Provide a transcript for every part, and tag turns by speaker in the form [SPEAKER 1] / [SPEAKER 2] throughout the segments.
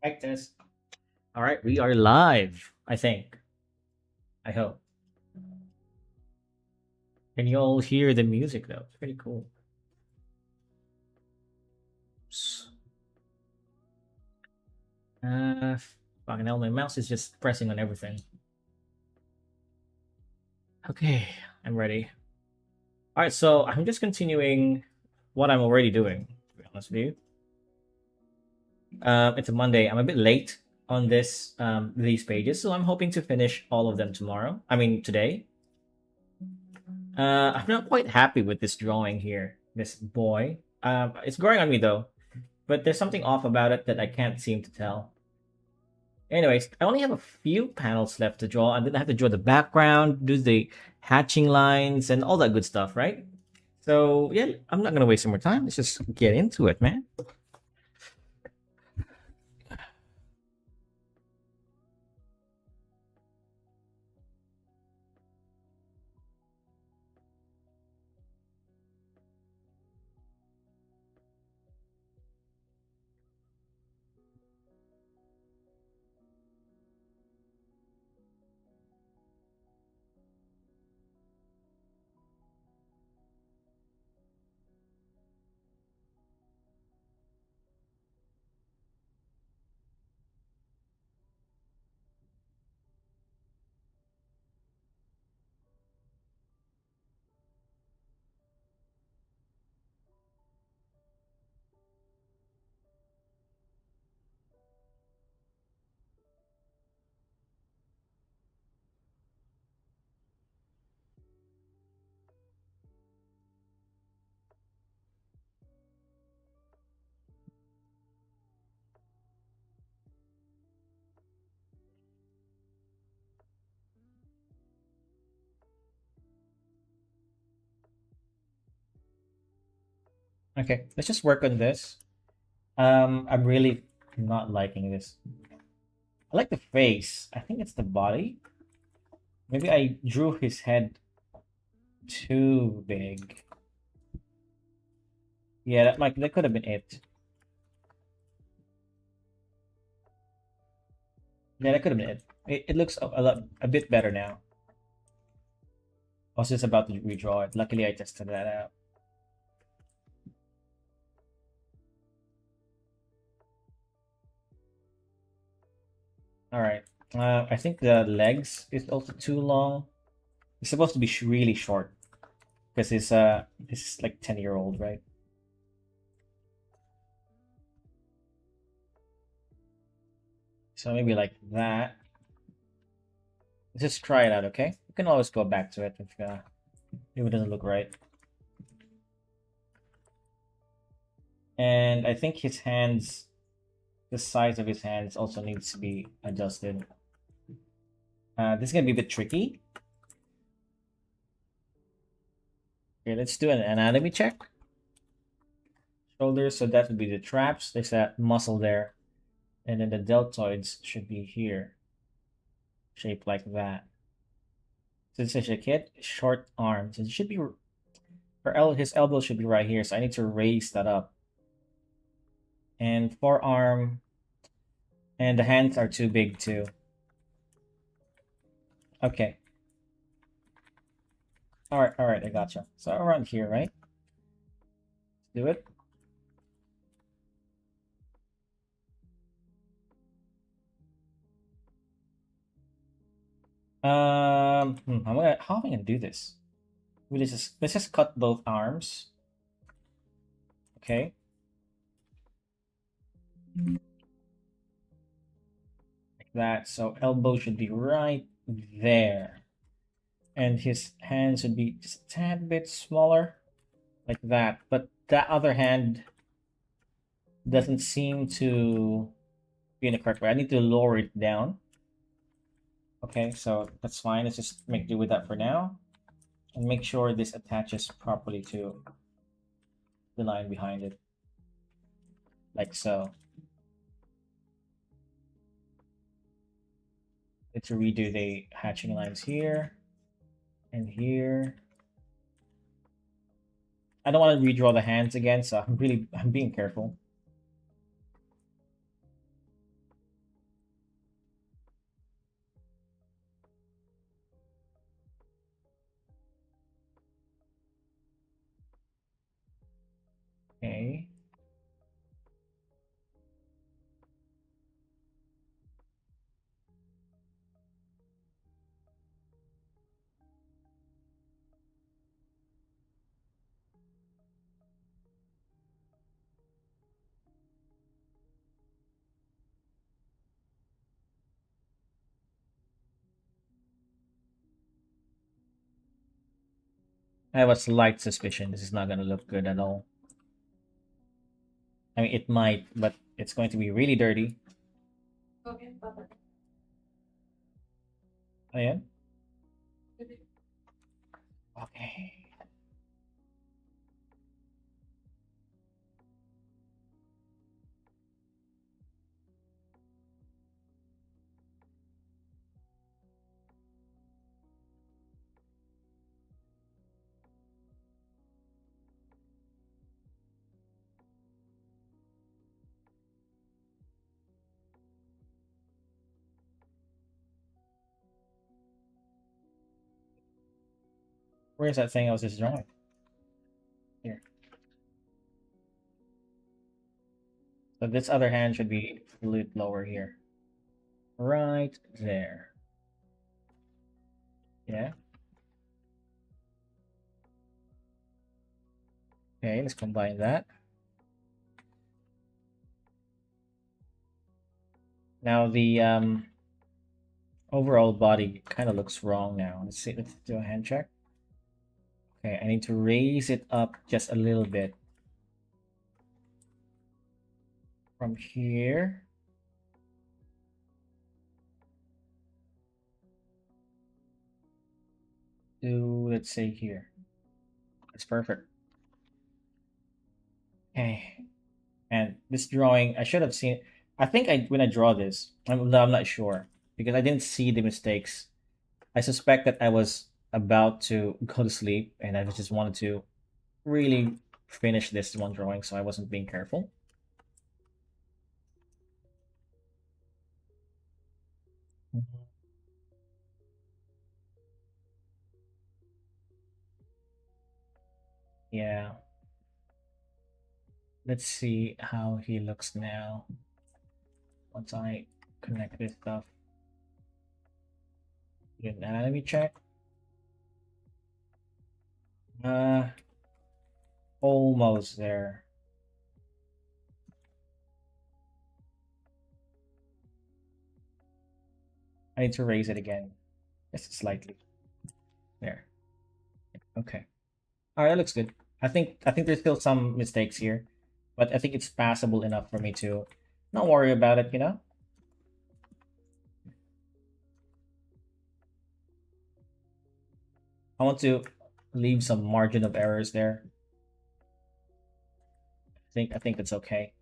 [SPEAKER 1] Mic test. All right, we are live, I think. I hope. Can you all hear the music though? It's pretty cool. Uh, fucking hell, my mouse is just pressing on everything. Okay, I'm ready. All right, so I'm just continuing what I'm already doing, to be honest with you. It's a Monday. I'm a bit late on these pages, so I'm hoping to finish all of them tomorrow. I mean, today. I'm not quite happy with this drawing here, this boy. It's growing on me though, but there's something off about it that I can't seem to tell. Anyways, I only have a few panels left to draw, and then I have to draw the background, do the hatching lines, and all that good stuff, right? So yeah, I'm not gonna waste some more time. Let's just get into it, man. Okay, let's just work on this. I'm really not liking this. I like the face. I think it's the body. Maybe I drew his head too big. Yeah, that could have been it. Yeah, that could have been it. It looks a bit better now. I was just about to redraw it. Luckily, I tested that out. All right. I think the legs is also too long. It's supposed to be really short because it's like 10-year-old, right? So maybe like that. Let's just try it out, okay? You can always go back to it if it doesn't look right. And I think his hands, the size of his hands also needs to be adjusted. This is gonna be a bit tricky. Okay, let's do an anatomy check. Shoulders, so that would be the traps. There's that muscle there. And then the deltoids should be here. Shaped like that. So it's such a kid, short arms. It should be his elbow should be right here, so I need to raise that up. And forearm and the hands are too big too. Okay. Alright, I gotcha. So around here, right? Do it. How am I gonna do this? Let's just cut both arms. Okay. Like that. So elbow should be right there. And his hand should be just a tad bit smaller. Like that. But that other hand doesn't seem to be in the correct way. I need to lower it down. Okay, so that's fine. Let's just make do with that for now. And make sure this attaches properly to the line behind it. Like so. Let's redo the hatching lines here and here. I don't want to redraw the hands again, so I'm being careful. I have a slight suspicion this is not gonna look good at all. I mean, it might, but it's going to be really dirty. Oh yeah. Okay. Where's that thing I was just drawing? Here. So this other hand should be a little lower here. Right there. Yeah. Okay, let's combine that. Now the overall body kind of looks wrong now. Let's see, let's do a hand check. Okay, I need to raise it up just a little bit. From here. To, let's say here. That's perfect. Okay. And this drawing, I should have seen. I think when I draw this, I'm not sure because I didn't see the mistakes. I suspect that I was about to go to sleep and I just wanted to really finish this one drawing, so I wasn't being careful. Yeah. Let's see how he looks now once I connect this stuff. Do an anatomy check. Uh, Almost there. I need to raise it again, just slightly. There. Okay. All right, that looks good. I think there's still some mistakes here, but I think it's passable enough for me to not worry about it. I want to leave some margin of errors there. I think it's okay.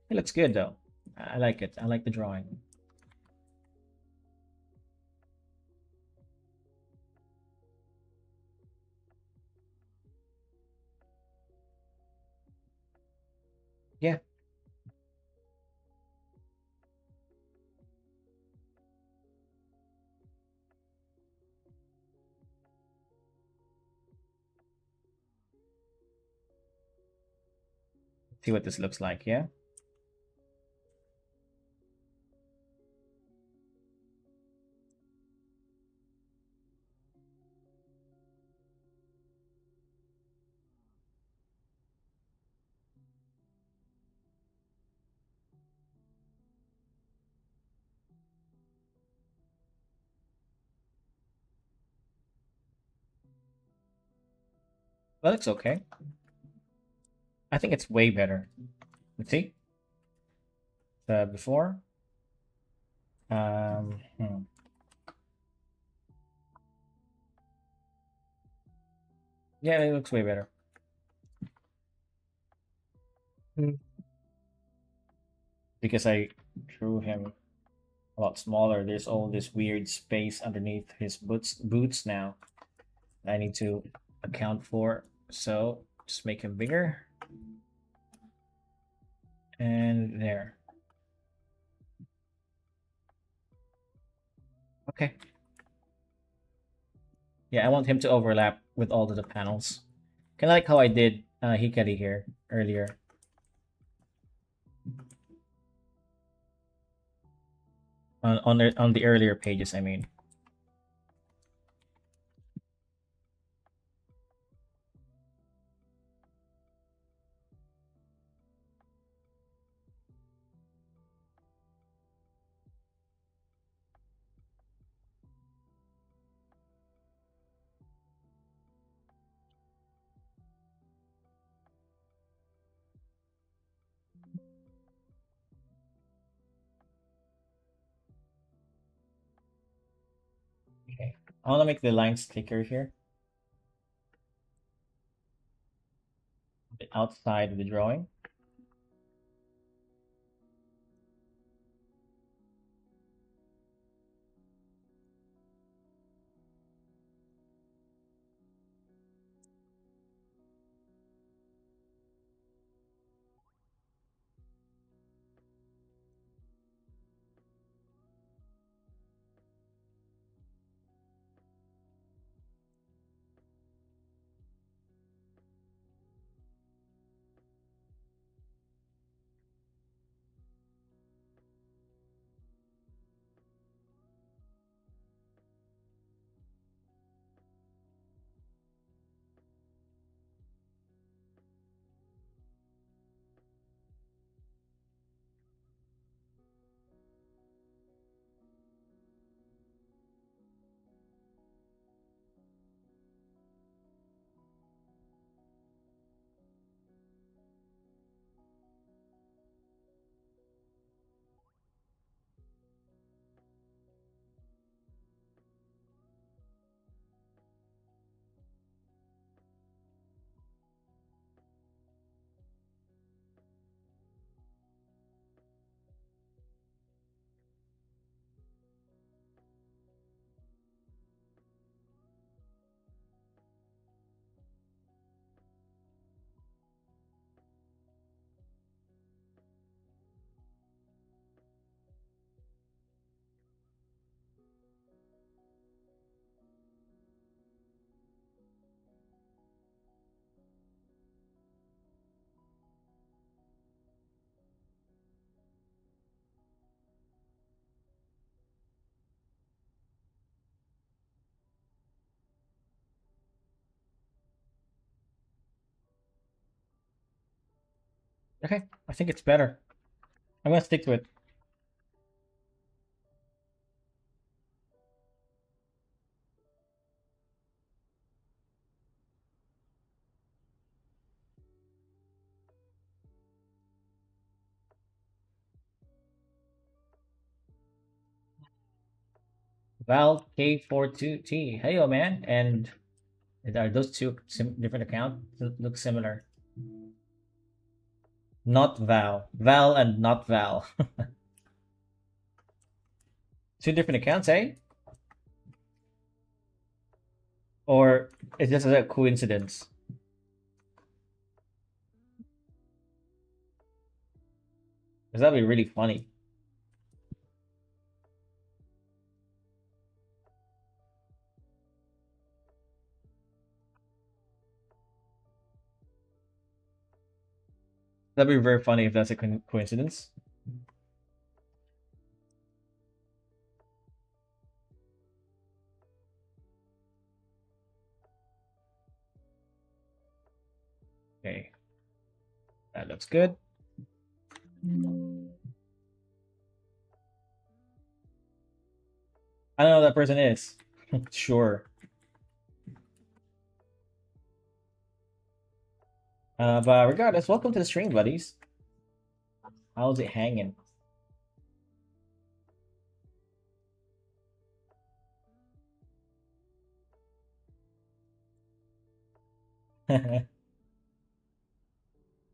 [SPEAKER 1] It looks good though. I like it. I like the drawing. Yeah. See what this looks like. Yeah. Well, it's okay. I think it's way better. Let's see. The before. Hmm. Yeah, it looks way better. Hmm. Because I drew him a lot smaller. There's all this weird space underneath his boots now. I need to account for. So just make him bigger. And there. Okay. Yeah, I want him to overlap with all of the panels. Kind of like how I did Hikari here earlier. On the earlier pages, I mean. I want to make the lines thicker here, a bit outside of the drawing. Okay, I think it's better. I'm gonna stick to it. Val K42T. Hey, yo, man. And are those two different accounts? Look similar. Not Val. Val and not Val. Two different accounts, eh? Or is this a coincidence? Because that'd be really funny. That'd be very funny if that's a coincidence. Okay, that looks good. I don't know who that person is. Sure. But regardless, welcome to the stream, buddies. How's it hanging?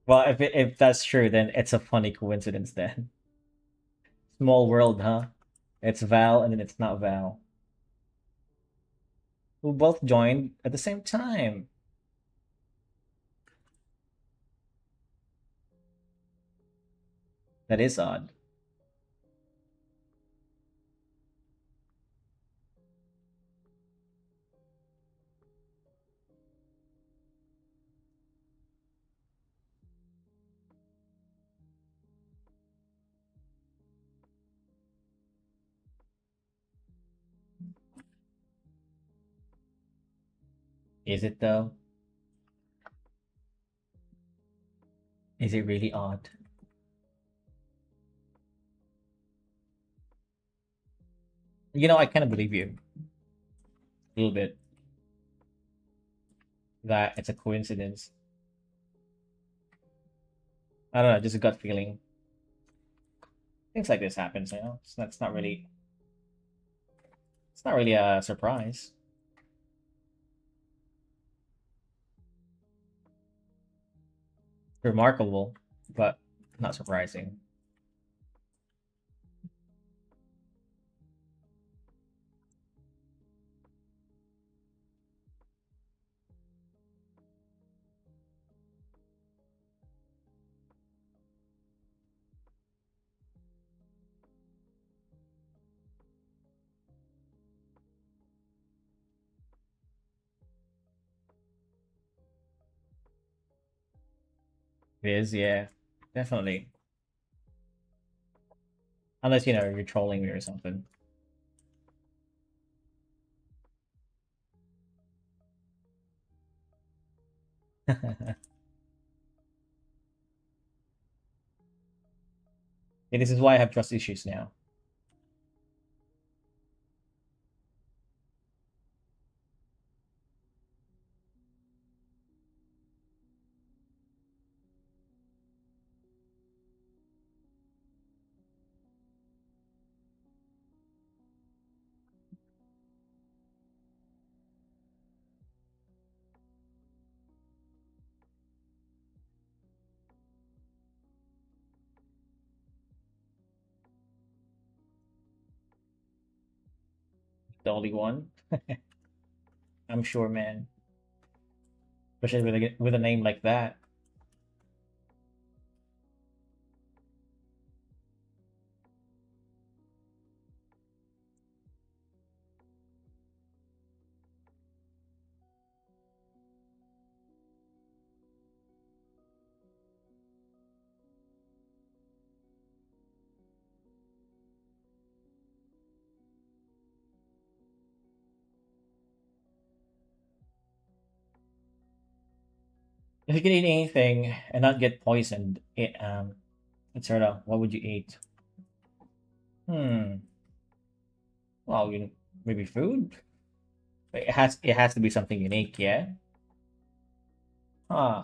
[SPEAKER 1] Well, if that's true, then it's a funny coincidence then. Small world, huh? It's Val and then it's not Val. Who both joined at the same time. That is odd. Is it though? Is it really odd? You know, I kind of believe you a little bit that it's a coincidence. I don't know, just a gut feeling. Things like this happens, you know. It's not really a surprise. Remarkable, but not surprising. It is, yeah, definitely. Unless you're trolling me or something. Yeah, this is why I have trust issues now. The only one, I'm sure, man. Especially with a name like that. If you could eat anything and not get poisoned, etc., what would you eat? Hmm. Well, maybe food. It has to be something unique, yeah. Huh.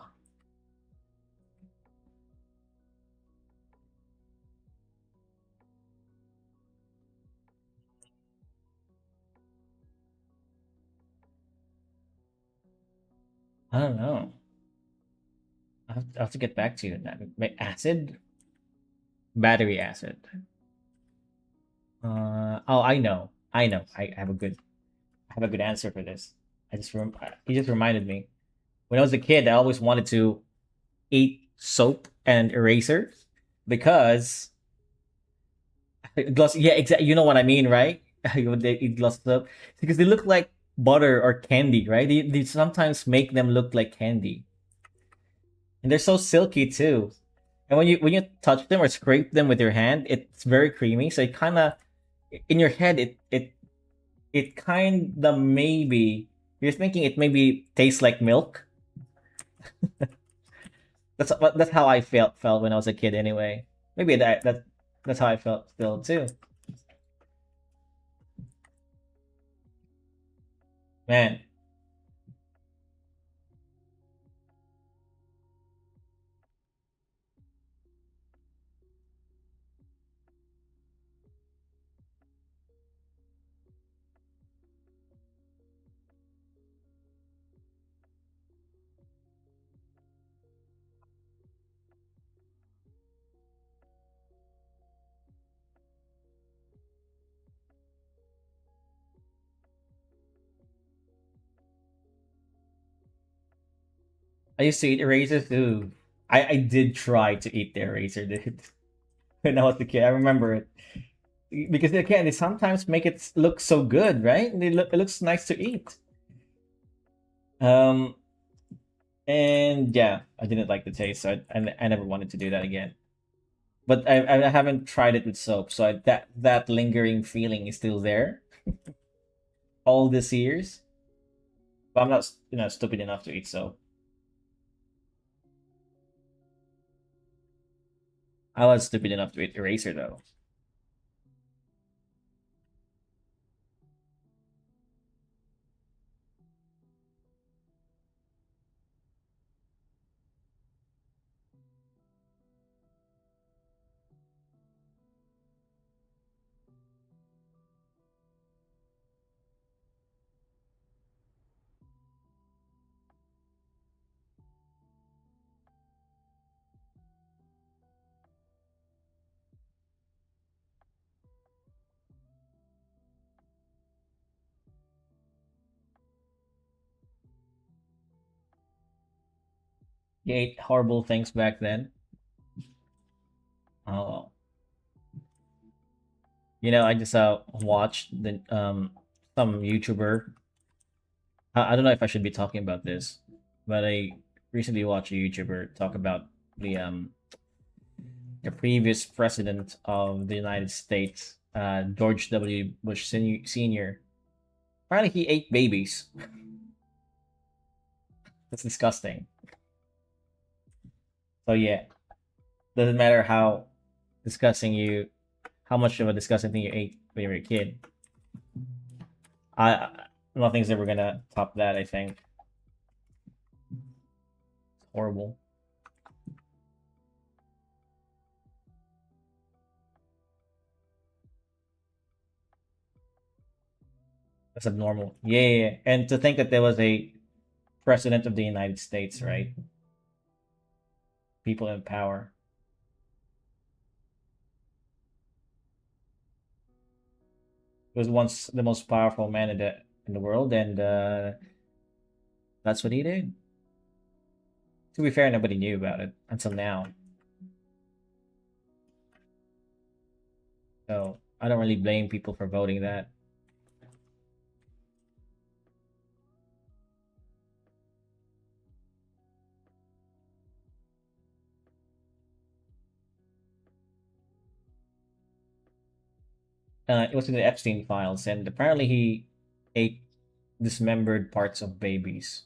[SPEAKER 1] I don't know. I have to get back to you on that. Acid, battery acid. Oh, I know. I know. I have a good answer for this. He just reminded me. When I was a kid, I always wanted to eat soap and erasers because gloss. Yeah, exactly. You know what I mean, right? When they eat gloss soap because they look like butter or candy, right? They sometimes make them look like candy, and they're so silky too. And when you touch them or scrape them with your hand, it's very creamy. So it kind of in your head it kind of maybe you're thinking it maybe tastes like milk. That's how I felt when I was a kid anyway. Maybe that's how I felt still too. Man, I used to eat erasers too. I did try to eat the eraser, dude. When I was a kid, I remember it because they sometimes make it look so good, right? It looks nice to eat. Um, and yeah, I didn't like the taste, so I never wanted to do that again. But I haven't tried it with soap, so that lingering feeling is still there all these years. But I'm not stupid enough to eat soap. I was stupid enough to eat eraser though. He ate horrible things back then. Oh well. I just watched the some YouTuber. I don't know if I should be talking about this, but I recently watched a YouTuber talk about the um the previous president of the United States, George W. Bush Senior. Apparently, he ate babies. That's disgusting. So yeah, doesn't matter disgusting you, how much of a disgusting thing you ate when you were a kid. Nothing's ever gonna top that. I think horrible. That's abnormal. Yeah, yeah, yeah. And to think that there was a president of the United States, right? People in power. He was once the most powerful man in the world, and that's what he did. To be fair, nobody knew about it until now. So I don't really blame people for voting that. It was in the Epstein files, and apparently he ate dismembered parts of babies.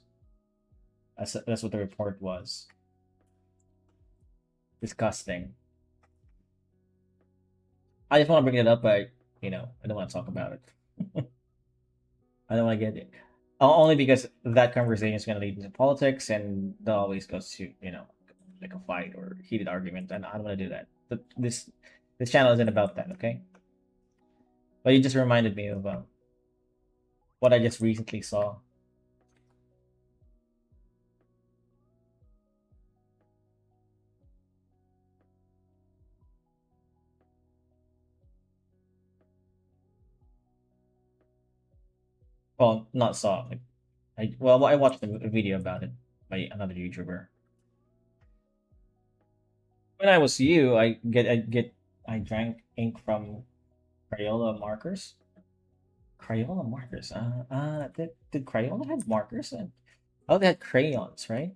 [SPEAKER 1] That's what the report was. Disgusting. I just want to bring it up, but I don't want to talk about it. I don't want to get it. Only because that conversation is going to lead into politics, and that always goes to like a fight or heated argument, and I don't want to do that. This channel isn't about that, okay? But you just reminded me of what I just recently saw. Well, not saw. Like, I watched a video about it by another YouTuber. When I was you, I drank ink from Crayola markers. Crayola markers. Did Crayola have markers? Oh, they had crayons, right?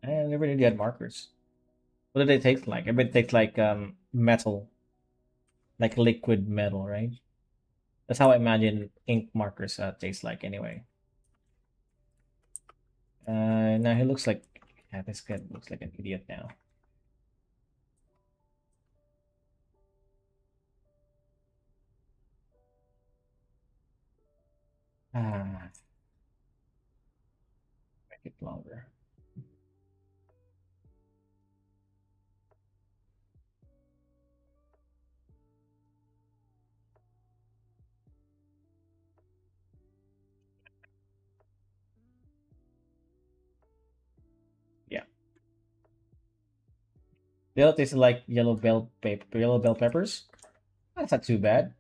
[SPEAKER 1] I never knew they had markers. What do they taste like? I bet it tastes like metal, like liquid metal, right? That's how I imagine ink markers taste like, anyway. Now he looks like, yeah, this kid looks like an idiot now. Ah, make it longer. Yeah, they all tasted like yellow bell peppers. That's not too bad.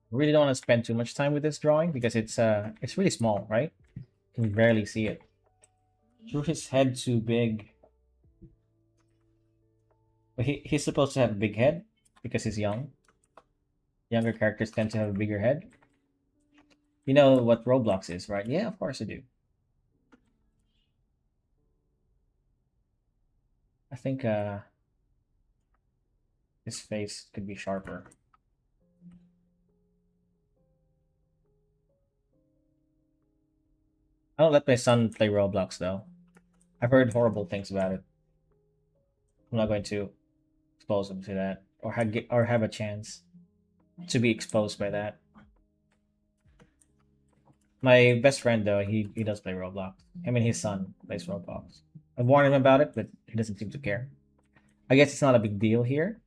[SPEAKER 1] Really don't want to spend too much time with this drawing because it's really small, right? You can barely see it. Drew his head too big. But he's supposed to have a big head because he's young. Younger characters tend to have a bigger head. You know what Roblox is, right? Yeah, of course I do. I think his face could be sharper. I don't let my son play Roblox though. I've heard horrible things about it. I'm not going to expose him to that, or have a chance to be exposed by that. My best friend though, he does play Roblox. Him and his son plays Roblox. I've warned him about it, but he doesn't seem to care. I guess it's not a big deal here.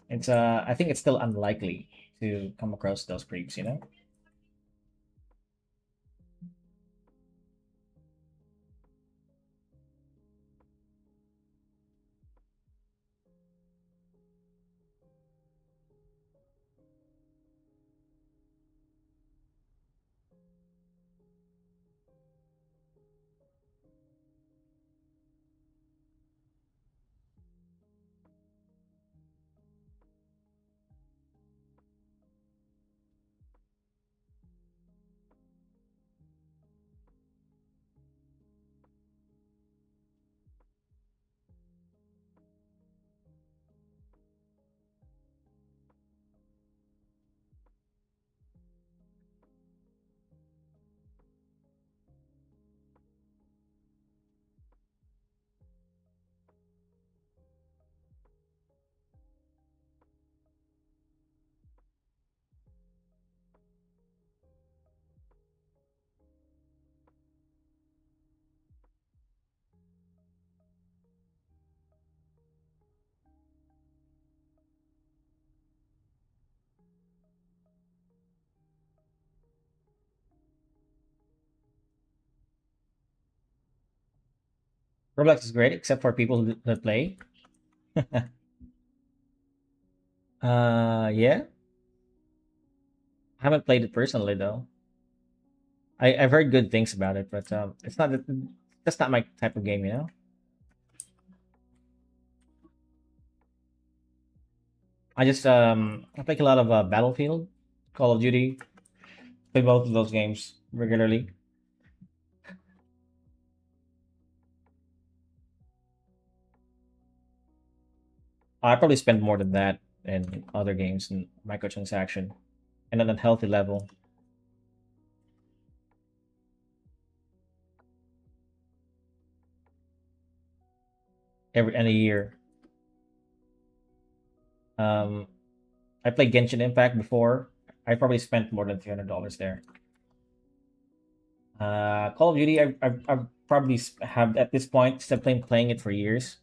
[SPEAKER 1] It's I think it's still unlikely to come across those creeps, you know? Roblox is great, except for people that play. Yeah. I haven't played it personally though. I've heard good things about it, but it's not that's not my type of game, you know. I play a lot of Battlefield, Call of Duty. Play both of those games regularly. I probably spend more than that in other games and microtransaction, and on a healthy level every any year. Um, I played Genshin Impact before. I probably spent more than $300 there. Call of Duty, I've probably have at this point, still playing it for years.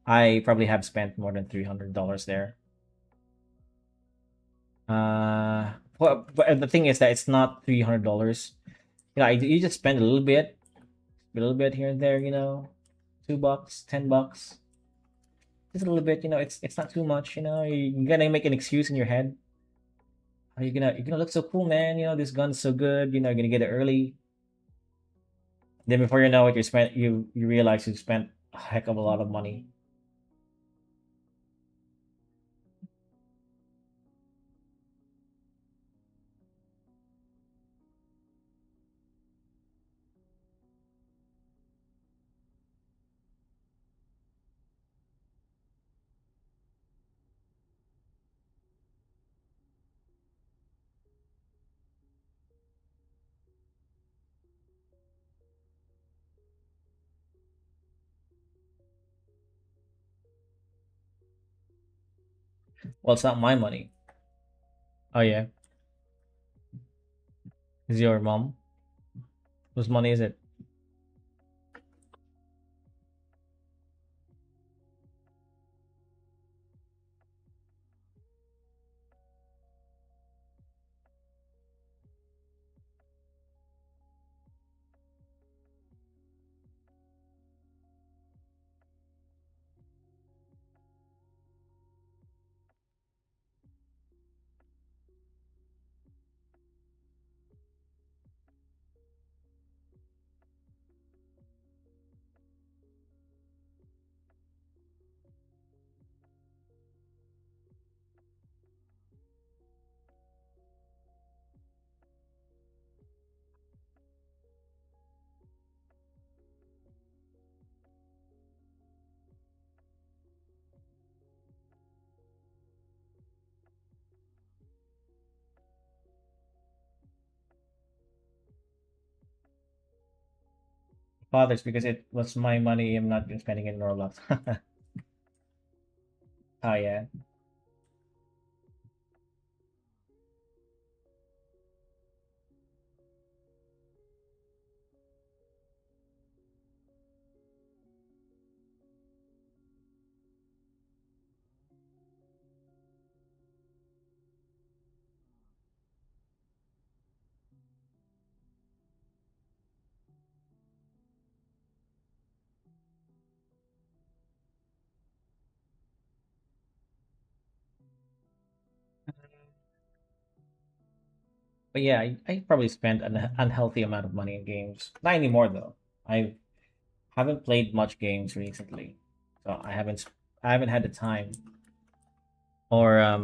[SPEAKER 1] I probably have spent more than $300 there. But the thing is that it's not $300. You know, you just spend a little bit here and there. You know, $2, $10, just a little bit. You know, it's not too much. You know, you're gonna make an excuse in your head. Oh, you're gonna look so cool, man. You know, this gun's so good. You know, you're gonna get it early. Then before you know it, you realize you spent a heck of a lot of money. Well, it's not my money. Oh yeah, it's your mom. Whose money is it? Fathers, because it was my money. I'm not spending it in Roblox. Oh yeah. But yeah, I probably spent an unhealthy amount of money in games. Not anymore though. I haven't played much games recently, so I haven't had the time or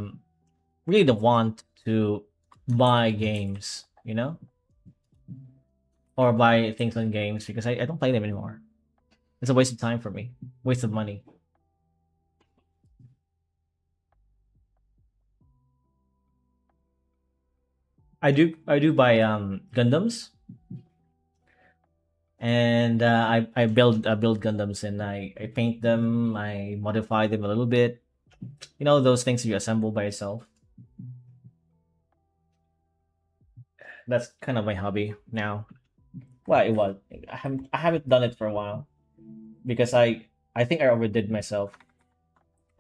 [SPEAKER 1] really the want to buy games, or buy things on games because I don't play them anymore. It's a waste of time for me, waste of money. I do buy Gundams, and I build Gundams, and I paint them, I modify them a little bit. Those things you assemble by yourself. That's kind of my hobby now. Well, it was. I haven't done it for a while because I think I overdid myself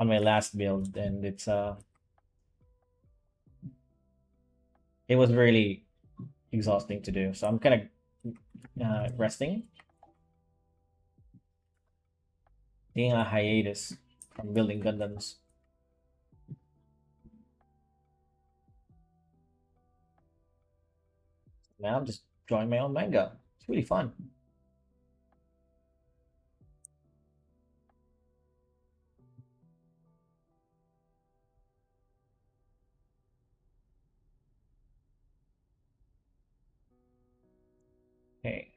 [SPEAKER 1] on my last build, and it was really exhausting to do. So I'm kind of resting, taking a hiatus from building Gundams. Now I'm just drawing my own manga. It's really fun. Okay,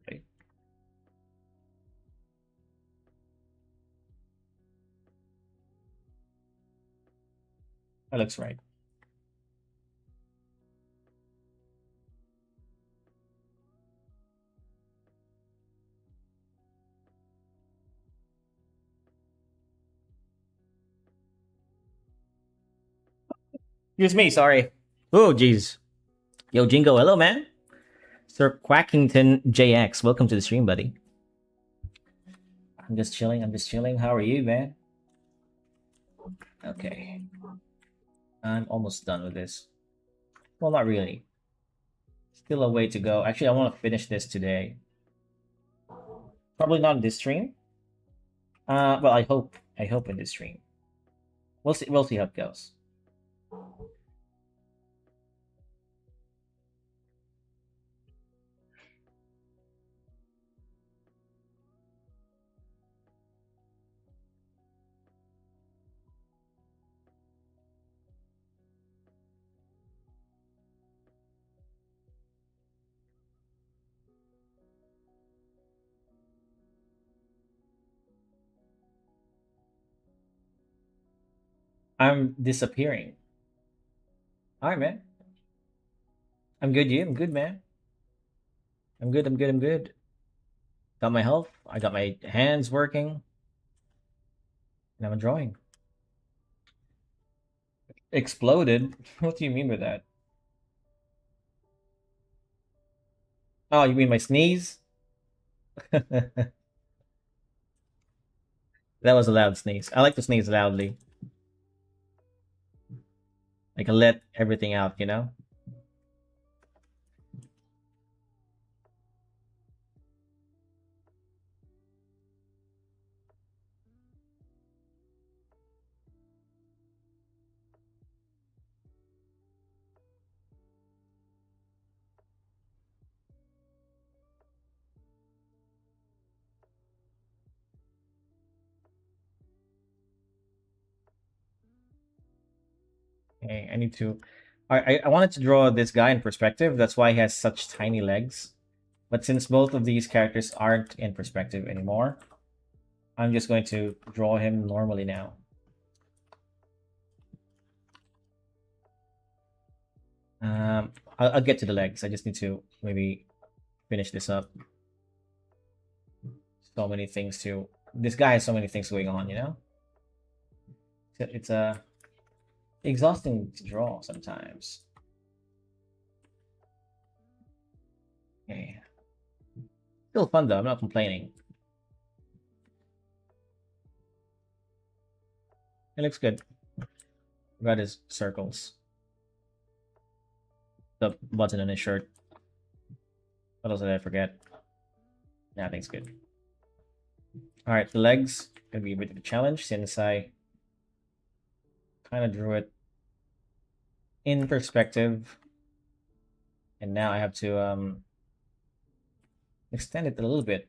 [SPEAKER 1] okay. That looks right. Excuse me, sorry. Oh, jeez. Yo, Jingo, hello, man. Sir Quackington JX, welcome to the stream, buddy. I'm just chilling. I'm just chilling. How are you, man? Okay. I'm almost done with this. Well, not really. Still a way to go. Actually, I want to finish this today. Probably not in this stream. Well, I hope. I hope in this stream. We'll see. We'll see how it goes. I'm disappearing. All right, man. I'm good. You? I'm good, man. I'm good. I'm good. I'm good. Got my health. I got my hands working, and I'm drawing. Exploded. What do you mean by that? Oh, you mean my sneeze? That was a loud sneeze. I like to sneeze loudly. I can let everything out. Okay, I need to. I wanted to draw this guy in perspective. That's why he has such tiny legs. But since both of these characters aren't in perspective anymore, I'm just going to draw him normally now. I'll get to the legs. I just need to maybe finish this up. So many things to. This guy has so many things going on, you know? It's exhausting to draw sometimes. Okay. Still fun though, I'm not complaining. It looks good. Got his circles. The button on his shirt. What else did I forget? Yeah, I think it's good. Alright, the legs gonna be a bit of a challenge since I kind of drew it in perspective. And now I have to extend it a little bit,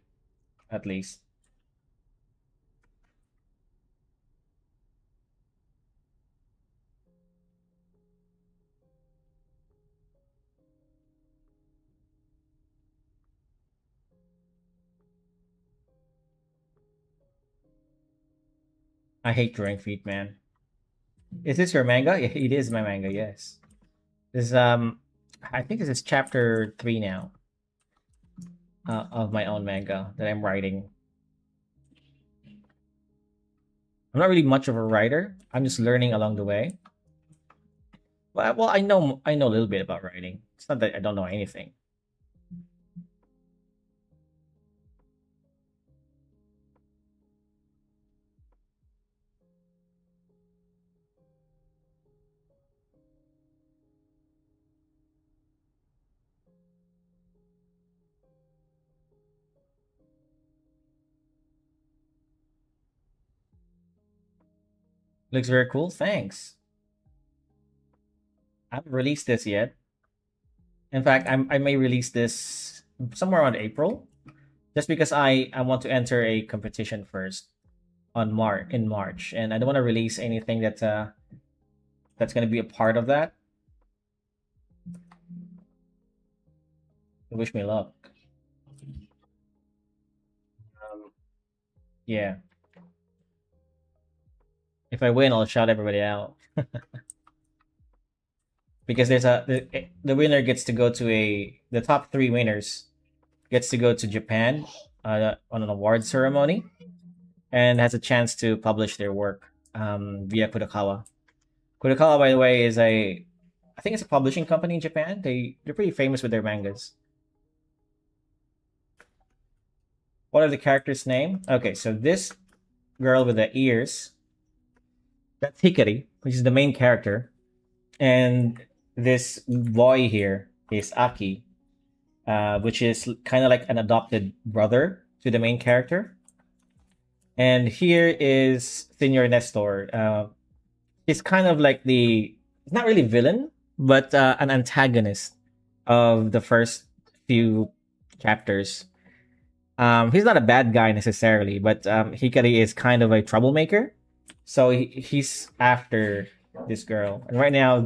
[SPEAKER 1] at least. I hate drawing feet, man. Is this your manga? Yeah, it is my manga, yes. This I think this is chapter 3 now of my own manga that I'm writing. I'm not really much of a writer. I'm just learning along the way. Well, I know a little bit about writing. It's not that I don't know anything. Looks very cool. Thanks. I haven't released this yet. In fact, I may release this somewhere around April, just because I want to enter a competition first on March, and I don't want to release anything that's going to be a part of that. Wish me luck. Um, yeah, if I win, I'll shout everybody out because the winner gets to go to the top 3 winners gets to go to Japan on an award ceremony and has a chance to publish their work via Kudokawa. Kudokawa, by the way, is I think it's a publishing company in Japan. They're pretty famous with their mangas. What are the characters' name? Okay, so this girl with the ears, that's Hikari, which is the main character, and this boy here is Aki, which is kind of like an adopted brother to the main character. And here is Senor Nestor. He's kind of like not really villain, but an antagonist of the first few chapters. He's not a bad guy necessarily, but Hikari is kind of a troublemaker. So he's after this girl, and right now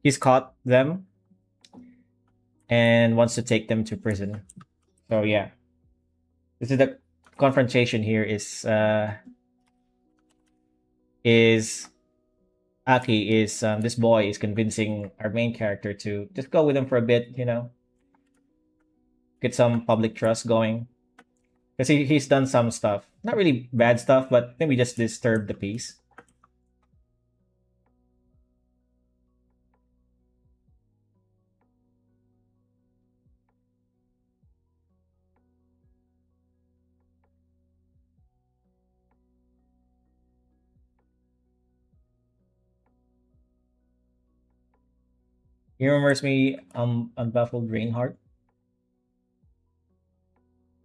[SPEAKER 1] he's caught them and wants to take them to prison. So yeah, this is the confrontation here. Is Aki is this boy is convincing our main character to just go with him for a bit, get some public trust going. Because he's done some stuff. Not really bad stuff, but maybe just disturb the peace. He remembers me unbuffled Reinhardt.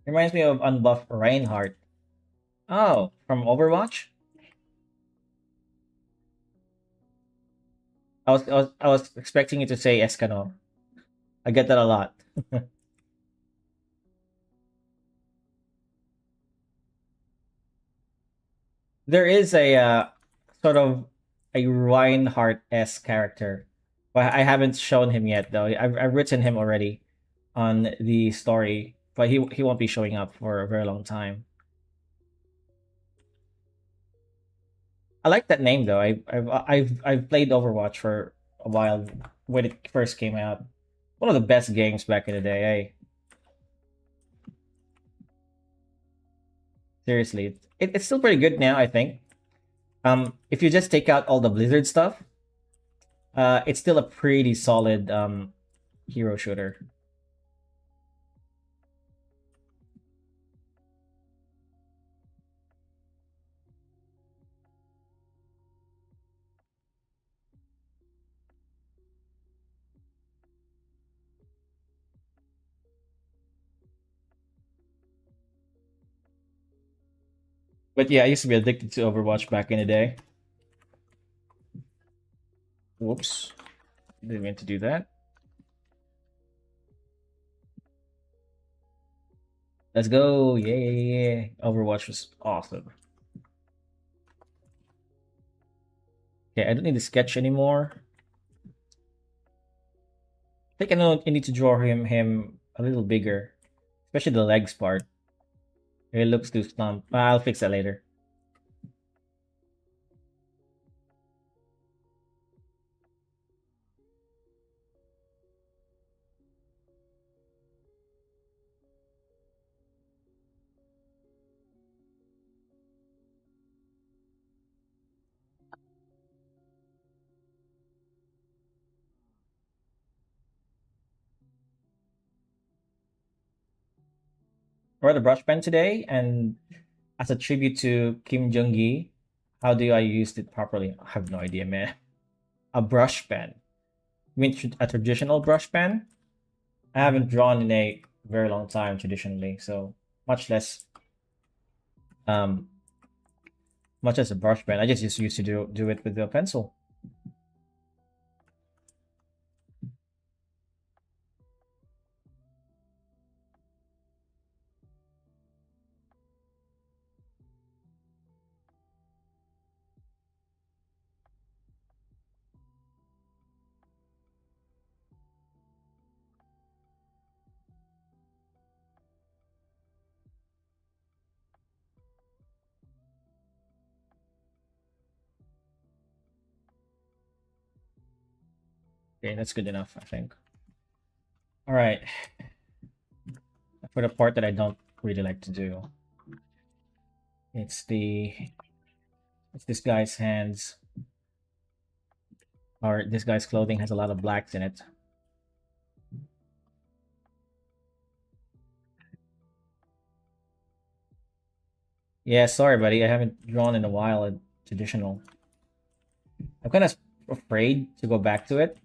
[SPEAKER 1] Reminds me of unbuffed Reinhardt. Oh, from Overwatch? I was expecting you to say Escanor. I get that a lot. There is a sort of a Reinhardt S character But I haven't shown him yet though. I've written him already on the story, but he won't be showing up for a very long time. I like that name though. I've played Overwatch for a while when it first came out. One of the best games back in the day. Hey, seriously, it's still pretty good now. I think. If you just take out all the Blizzard stuff, it's still a pretty solid hero shooter. But yeah, I used to be addicted to Overwatch back in the day. Whoops, didn't mean to do that. Let's go! Yeah. Overwatch was awesome. Okay, I don't need to sketch anymore. I think I need to draw him a little bigger, especially the legs part. It looks too stumped. I'll fix that later. I wrote a brush pen today, and as a tribute to Kim Jong Gi, how do I use it properly? I have no idea, man. A brush pen. You mean a traditional brush pen? I haven't drawn in a very long time traditionally, so much less um much as a brush pen. I just used to do it with a pencil. Okay, that's good enough, I think. All right. For the part that I don't really like to do, it's this guy's hands, or this guy's clothing has a lot of blacks in it. Yeah, sorry, buddy. I haven't drawn in a while a traditional. I'm kind of afraid to go back to it,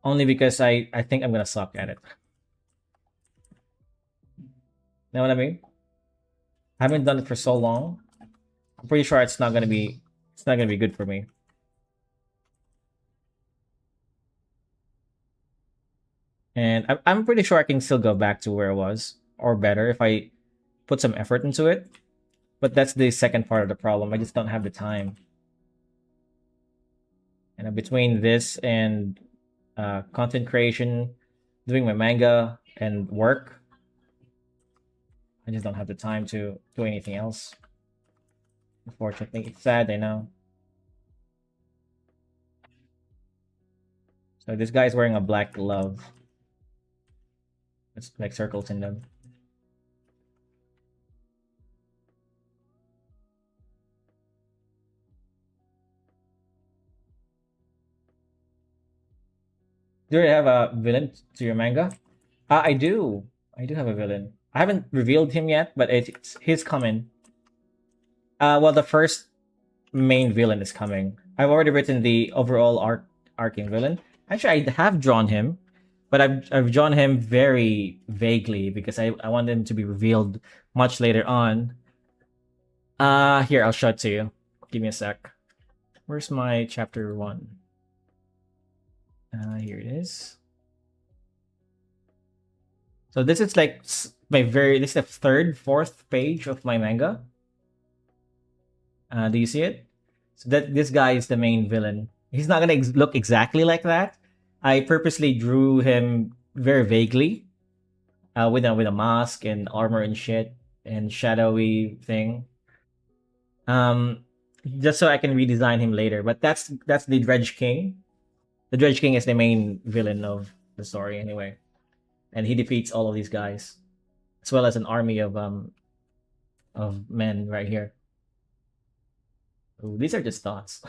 [SPEAKER 1] only because I think I'm gonna suck at it. Know what I mean? I haven't done it for so long. I'm pretty sure it's not gonna be good for me. And I'm pretty sure I can still go back to where I was, or better if I put some effort into it. But that's the second part of the problem. I just don't have the time. And between this and content creation, doing my manga, and work, I just don't have the time to do anything else. Unfortunately, it's sad, I know. So this guy's wearing a black glove. It's like circles in them. Do you have a villain to your manga? I do. I do have a villain. I haven't revealed him yet, but he's coming. Well, the first main villain is coming. I've already written the overall arcing villain. Actually, I have drawn him, but I've drawn him very vaguely because I want him to be revealed much later on. Here, I'll show it to you. Give me a sec. Where's my chapter 1? Here it is. So this is like this is the third, fourth page of my manga. Do you see it? So that this guy is the main villain. He's not gonna look exactly like that, I purposely drew him very vaguely, with a mask and armor and shit and shadowy thing. Um, just so I can redesign him later. But that's the Dredge King. The Dredge King is the main villain of the story anyway, and he defeats all of these guys as well as an army of men right here. Ooh, these are just thoughts,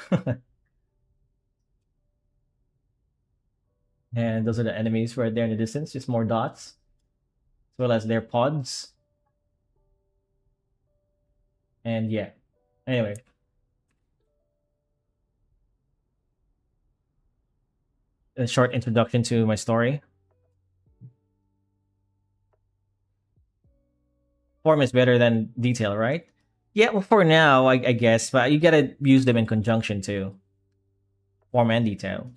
[SPEAKER 1] and those are the enemies right there in the distance. Just more dots as well as their pods, and yeah. Anyway, a short introduction to my story. Form is better than detail, right? Yeah, well, for now, I guess, but you gotta use them in conjunction too. Form and detail.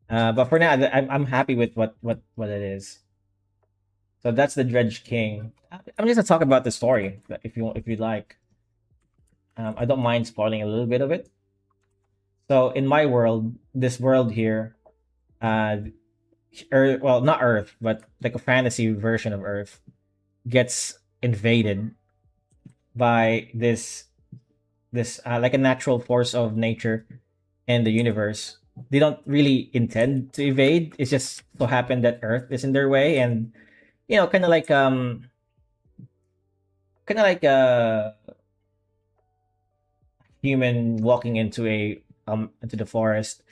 [SPEAKER 1] But for now, I'm happy with what it is. So that's the Dredge King. I'm just gonna talk about the story if you'd like. I don't mind spoiling a little bit of it. So in my world, this world here, uh, Earth, well, not Earth, but like a fantasy version of Earth, gets invaded by this like a natural force of nature and the universe. They don't really intend to invade. It's just so happened that Earth is in their way, and kind of like a human walking into the forest,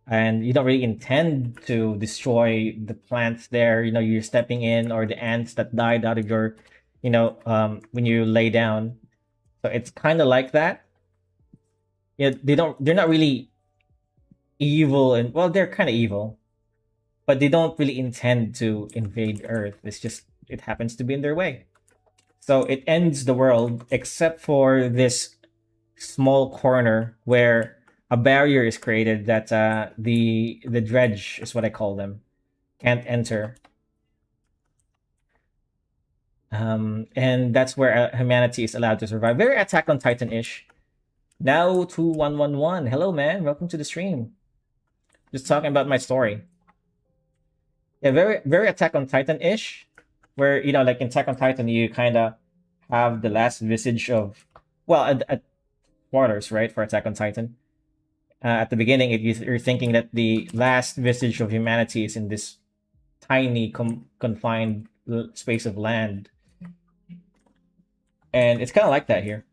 [SPEAKER 1] and you don't really intend to destroy the plants there. You know, you're stepping in, or the ants that died out of your, when you lay down. So it's kind of like that. Yeah, they're not really evil, and well, they're kind of evil, but they don't really intend to invade Earth. It happens to be in their way. So it ends the world except for this small corner where a barrier is created that the dredge is what I call them can't enter. And that's where humanity is allowed to survive. Very Attack on Titan ish. Now 2111. Hello, man. Welcome to the stream. Just talking about my story. Yeah, very Attack on Titan ish. Where like in Attack on Titan, you kind of have the last vestige of, well, at spoilers, right, for Attack on Titan. At the beginning, you're thinking that the last vestige of humanity is in this tiny confined space of land, and it's kind of like that here.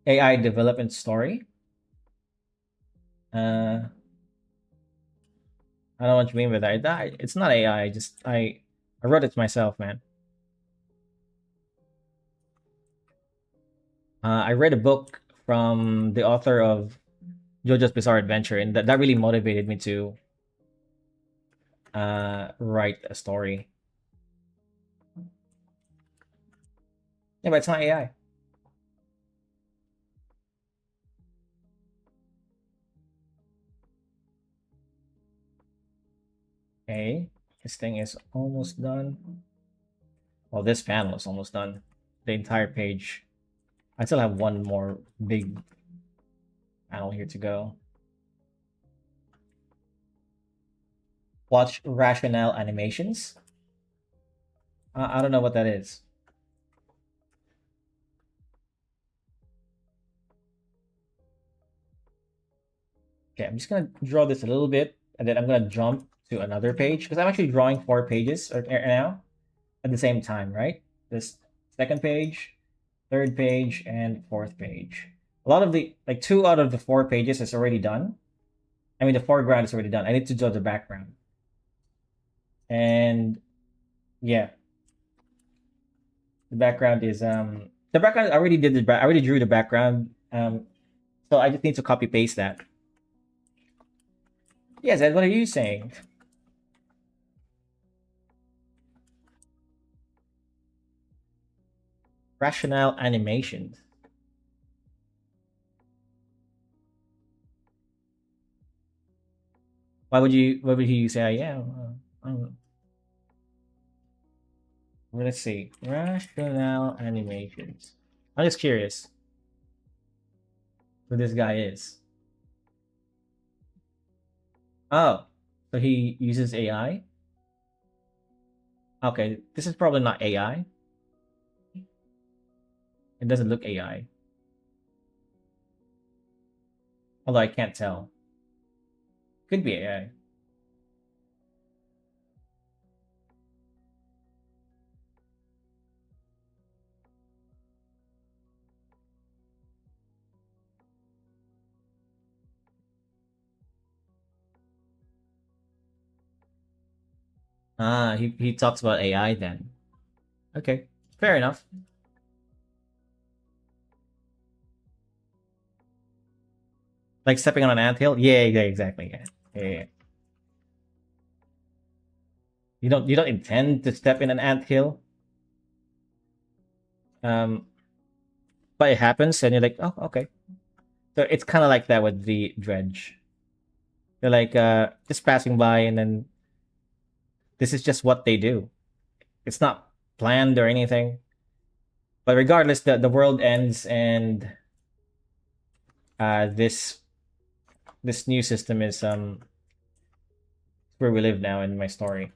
[SPEAKER 1] AI development story. Uh, I don't know what you mean by that. It's not AI. I wrote it myself, man. I read a book from the author of JoJo's Bizarre Adventure, and that really motivated me to write a story. Yeah, but it's not AI. Okay, this thing is almost done. Well, this panel is almost done. The entire page. I still have one more big panel here to go. Watch rationale animations. I don't know what that is. Okay, I'm just gonna draw this a little bit, and then I'm gonna jump to another page because I'm actually drawing 4 pages right now at the same time, right? This second page, third page, and fourth page. A lot of the like 2 out of the 4 pages is already done. I mean, the foreground is already done. I need to draw the background, and yeah, the background I already did I already drew the background. So I just need to copy paste that. Yes, Ed, what are you saying? Rationale animations. Why would you say I am? let's see. Rational animations. I'm just curious who this guy is. Oh, so he uses AI? Okay, this is probably not AI. It doesn't look AI. Although I can't tell. Could be AI. Ah, he talks about AI then. Okay, fair enough. Like stepping on an anthill? Yeah, yeah, exactly. Yeah. Yeah, yeah. You don't intend to step in an anthill. Um, but it happens and you're like, oh, okay. So it's kind of like that with the dredge. They're like just passing by and then this is just what they do. It's not planned or anything. But regardless, the world ends and this new system is where we live now in my story.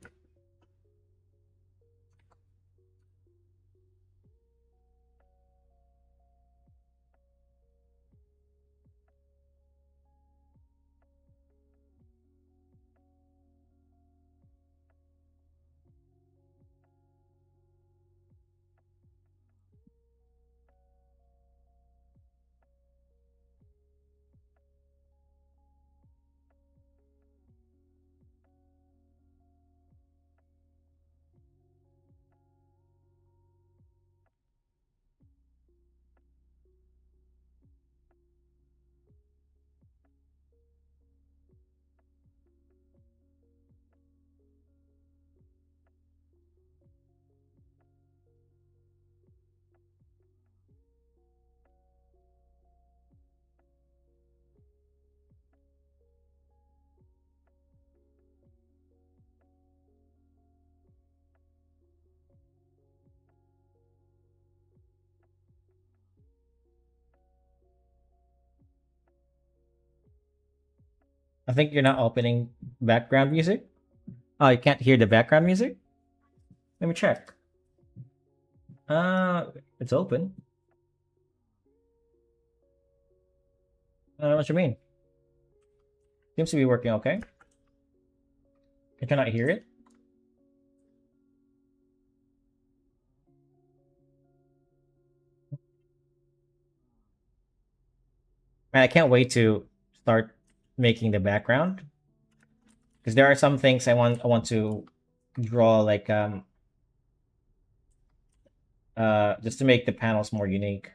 [SPEAKER 1] I think you're not opening background music. Oh, you can't hear the background music? Let me check. It's open. I don't know what you mean. Seems to be working okay. Can you not hear it? Man, I can't wait to start making the background because there are some things I want to draw like just to make the panels more unique.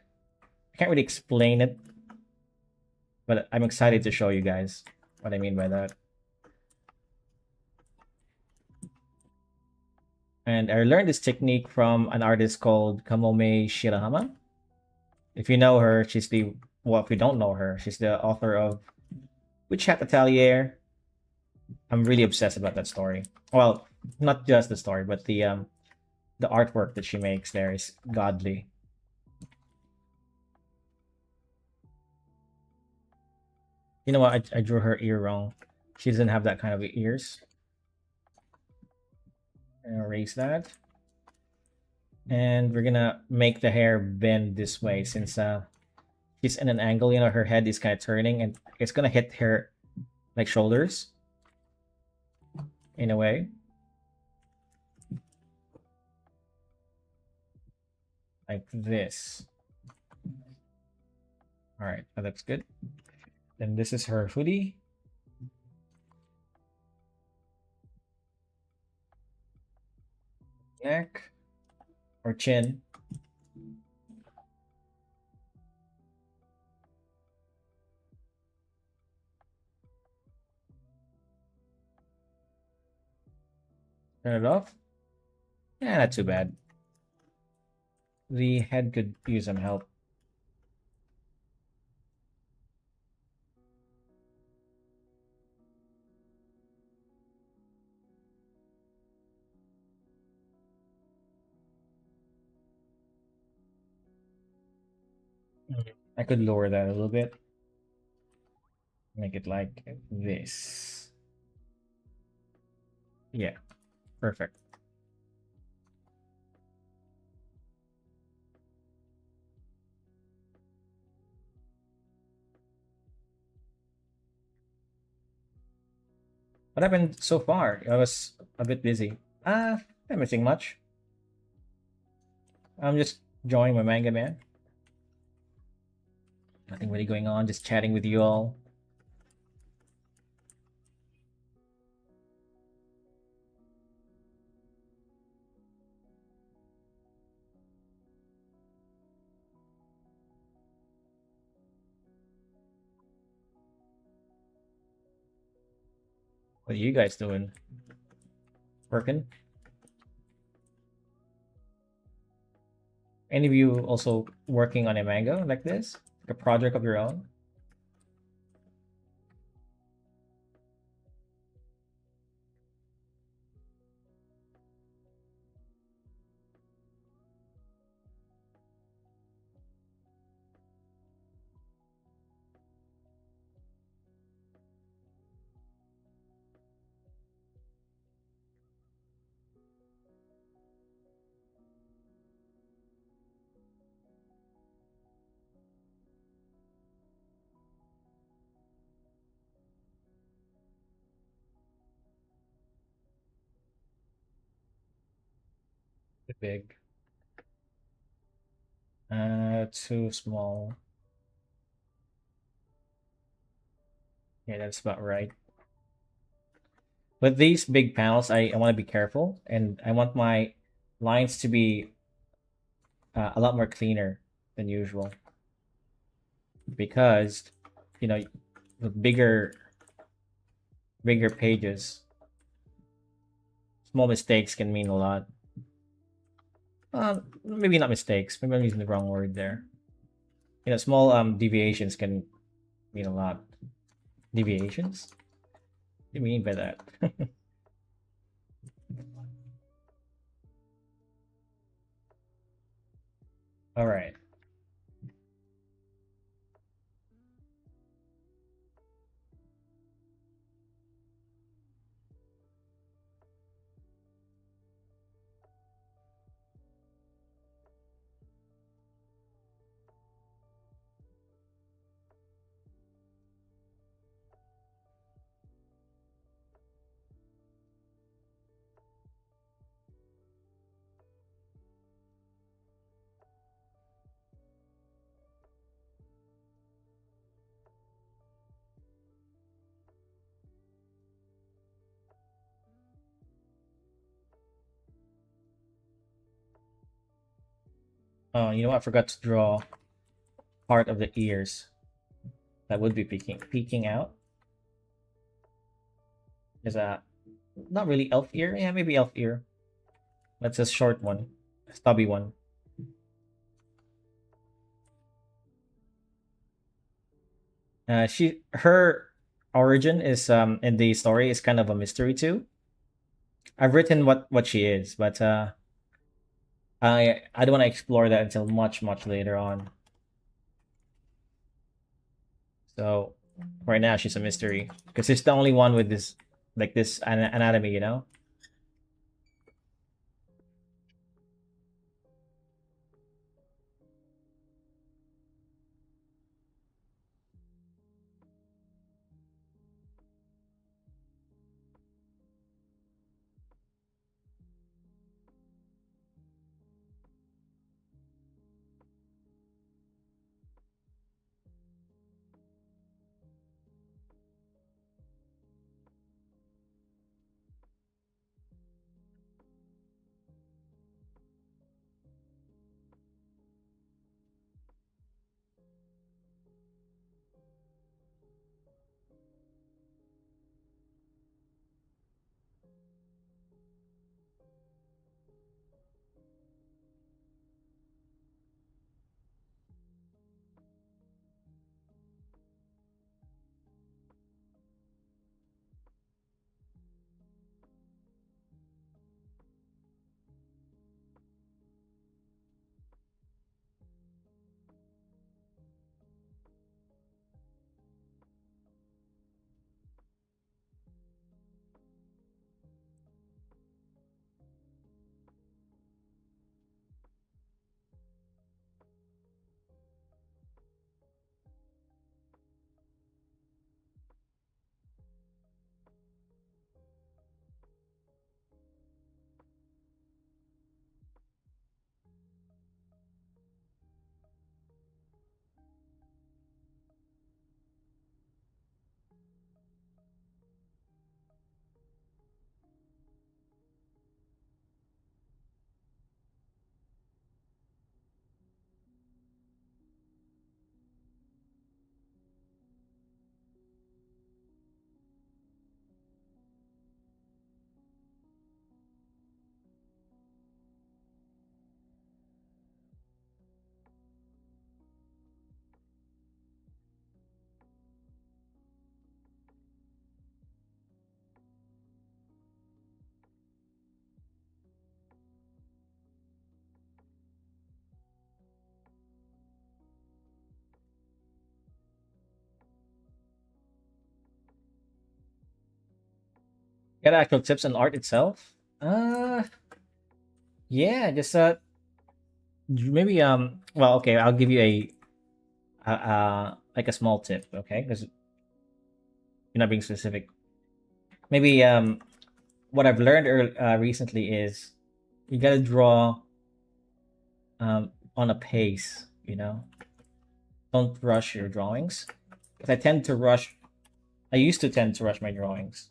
[SPEAKER 1] I can't really explain it, but I'm excited to show you guys what I mean by that. And I learned this technique from an artist called Kamome Shirahama. If you know her, she's the well, if you don't know her, she's the author of Witch Hat Atelier. I'm really obsessed about that story. Well, not just the story, but the artwork that she makes there is godly. You know what? I drew her ear wrong. She doesn't have that kind of ears. Erase that. And we're gonna make the hair bend this way since she's in an angle. You know, her head is kind of turning, and it's gonna hit her like shoulders in a way, like this. All right, that looks good. Then this is her hoodie. Neck or chin. Turn it off. Yeah, not too bad. The head could use some help. I could lower that a little bit. Make it like this. Yeah, perfect. What happened so far? I was a bit busy. Not missing much. I'm just enjoying my manga, man. Nothing really going on. Just chatting with you all. What are you guys doing? Working? Any of you also working on a manga like this? Like a project of your own? Big. Too small. Yeah, that's about right. With these big panels, I want to be careful, and I want my lines to be a lot more cleaner than usual because, you know, with bigger pages, small mistakes can mean a lot. Maybe not mistakes. Maybe I'm using the wrong word there. Small deviations can mean a lot. Deviations? What do you mean by that? All right. Oh, you know what? I forgot to draw part of the ears that would be peeking out. Is a not really elf ear. Yeah, maybe elf ear. That's a short one, a stubby one. Her origin is in the story is kind of a mystery too. I've written what she is, but I don't want to explore that until much later on. So right now she's a mystery because it's the only one with this like this anatomy, you know. Get actual tips on art itself. Yeah, just maybe well, okay, I'll give you like a small tip, okay? Because you're not being specific. Maybe what I've learned recently is you gotta draw on a pace. Don't rush your drawings. Because I used to tend to rush my drawings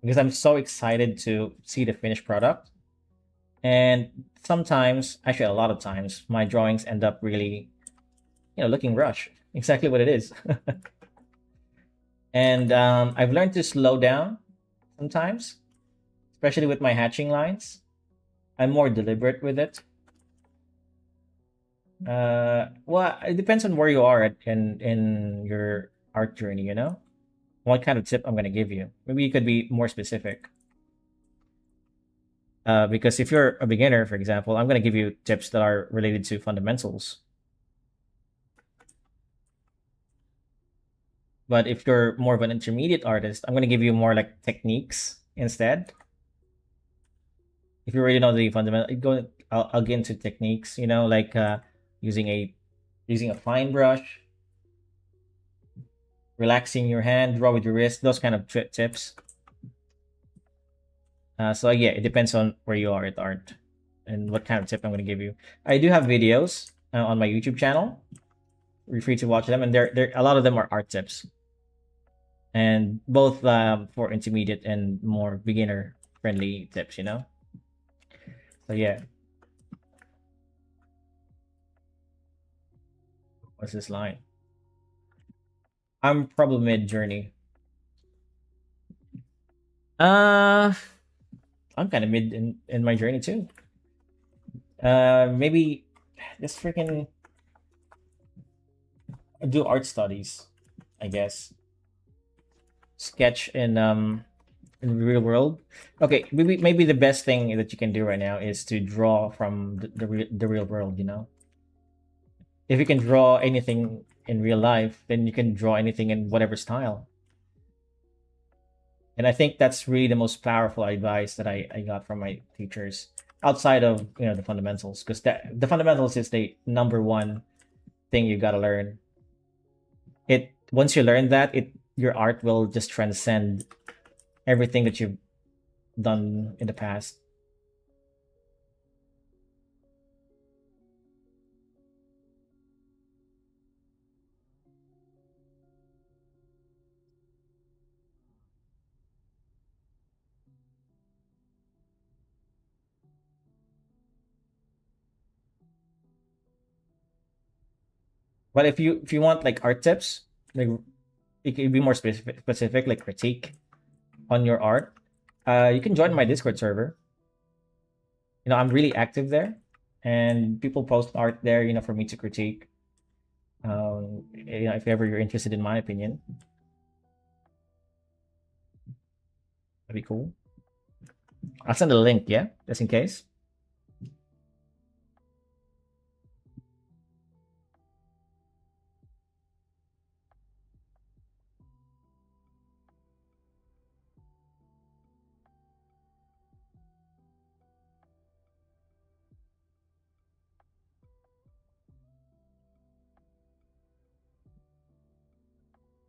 [SPEAKER 1] because I'm so excited to see the finished product. And sometimes, actually, a lot of times, my drawings end up really, looking rushed. Exactly what it is. And I've learned to slow down sometimes, especially with my hatching lines. I'm more deliberate with it. Well, it depends on where you are in your art journey. What kind of tip I'm gonna give you. Maybe you could be more specific. Because if you're a beginner, for example, I'm gonna give you tips that are related to fundamentals. But if you're more of an intermediate artist, I'm gonna give you more like techniques instead. If you already know the fundamental, I'll get into techniques. Like using a using a fine brush, relaxing your hand, draw with your wrist, those kind of tips. So yeah, it depends on where you are at art and what kind of tip I'm going to give you. I do have videos on my YouTube channel. You're free to watch them, and there a lot of them are art tips, and both for intermediate and more beginner friendly tips. So yeah, what's this line? I'm probably mid journey. Uh, I'm kind of mid in my journey too. Maybe just freaking do art studies, I guess. Sketch in the real world. Okay, maybe the best thing that you can do right now is to draw from the real world. If you can draw anything in real life, then you can draw anything in whatever style. And I think that's really the most powerful advice that I got from my teachers outside of the fundamentals, because the fundamentals is the number one thing you got to learn. It Once you learn that, your art will just transcend everything that you've done in the past. But if you want like art tips, like it could be more specific, like critique on your art. You can join my Discord server. I'm really active there, and people post art there. For me to critique. If ever you're interested in my opinion, that'd be cool. I'll send a link, yeah, just in case.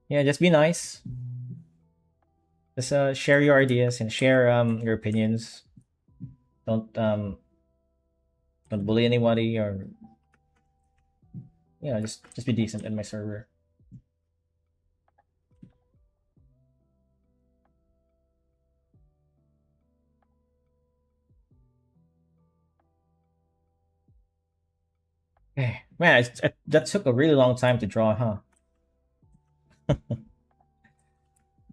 [SPEAKER 1] Yeah, just be nice. Just share your ideas and share your opinions. Don't don't bully anybody, or just be decent in my server. Okay, man, that took a really long time to draw, huh?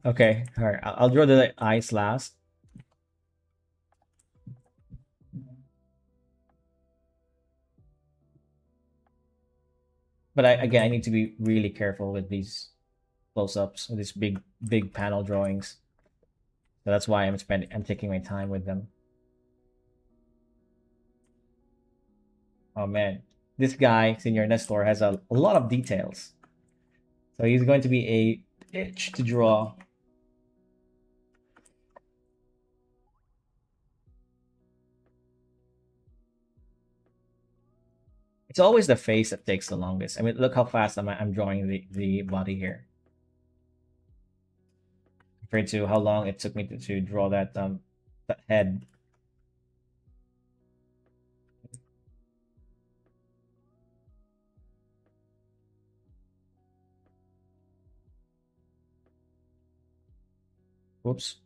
[SPEAKER 1] Okay, all right. I'll draw the eyes last. But again, I need to be really careful with these close-ups, with these big panel drawings. So that's why I'm taking my time with them. Oh man, this guy, Senior Nestor, has a lot of details. So he's going to be a itch to draw. It's always the face that takes the longest. I mean, look how fast I'm drawing the body here compared to how long it took me to draw that head. Whoops.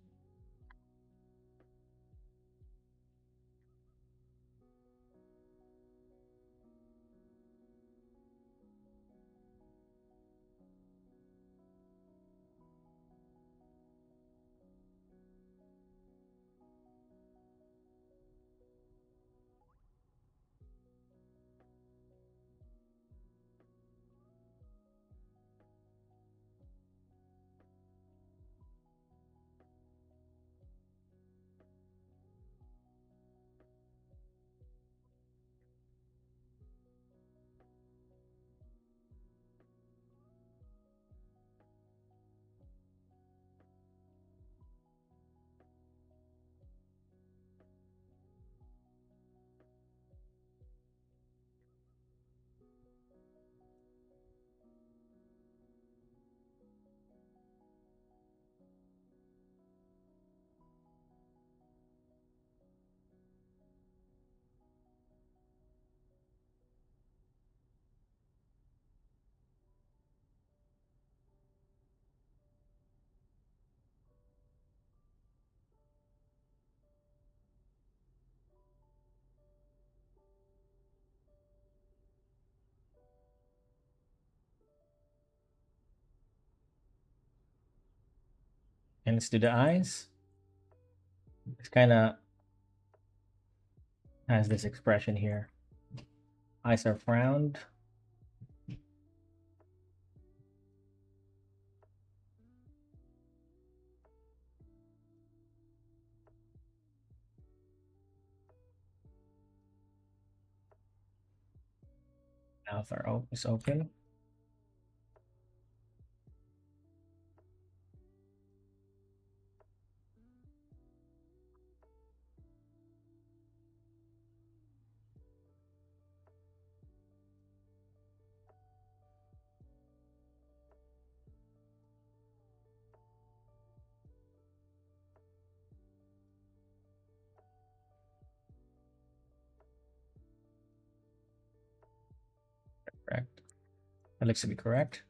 [SPEAKER 1] And let's do the eyes. It's kind of has this expression here. Eyes are frowned. Mouth is open. Correct. That looks to be correct.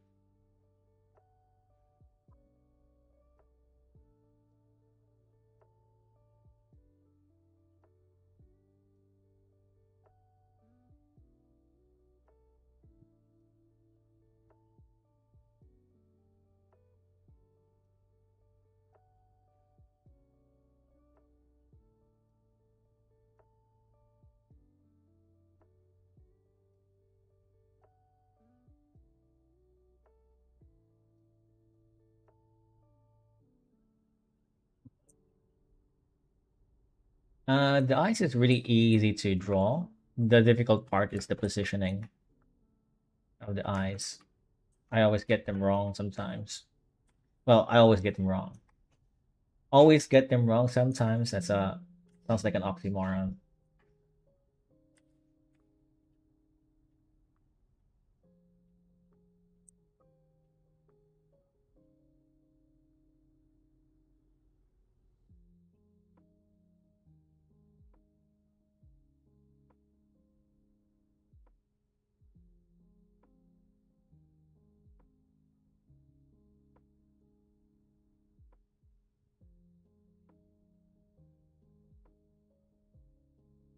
[SPEAKER 1] The eyes is really easy to draw. The difficult part is the positioning of the eyes. I always get them wrong sometimes. Well, I always get them wrong. Always get them wrong sometimes. That's a sounds like an oxymoron.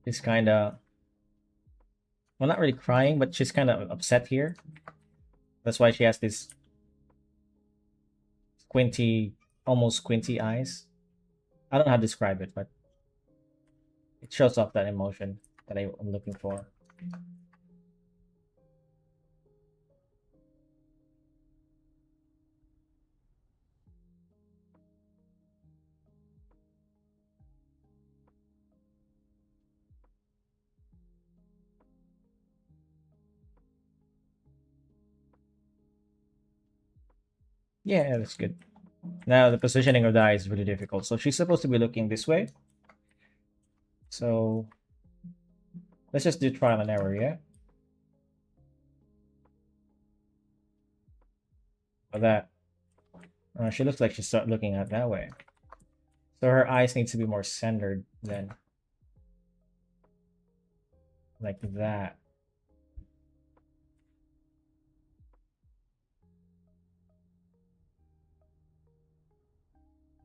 [SPEAKER 1] She's kind of, well, not really crying, but she's kind of upset here. That's why she has this squinty, almost squinty eyes. I don't know how to describe it, but it shows off that emotion that I'm looking for. Yeah, that's good. Now the positioning of the eye is really difficult. So she's supposed to be looking this way. So let's just do trial and error, yeah? of that. She looks like she's looking at that way. So her eyes need to be more centered then. Like that.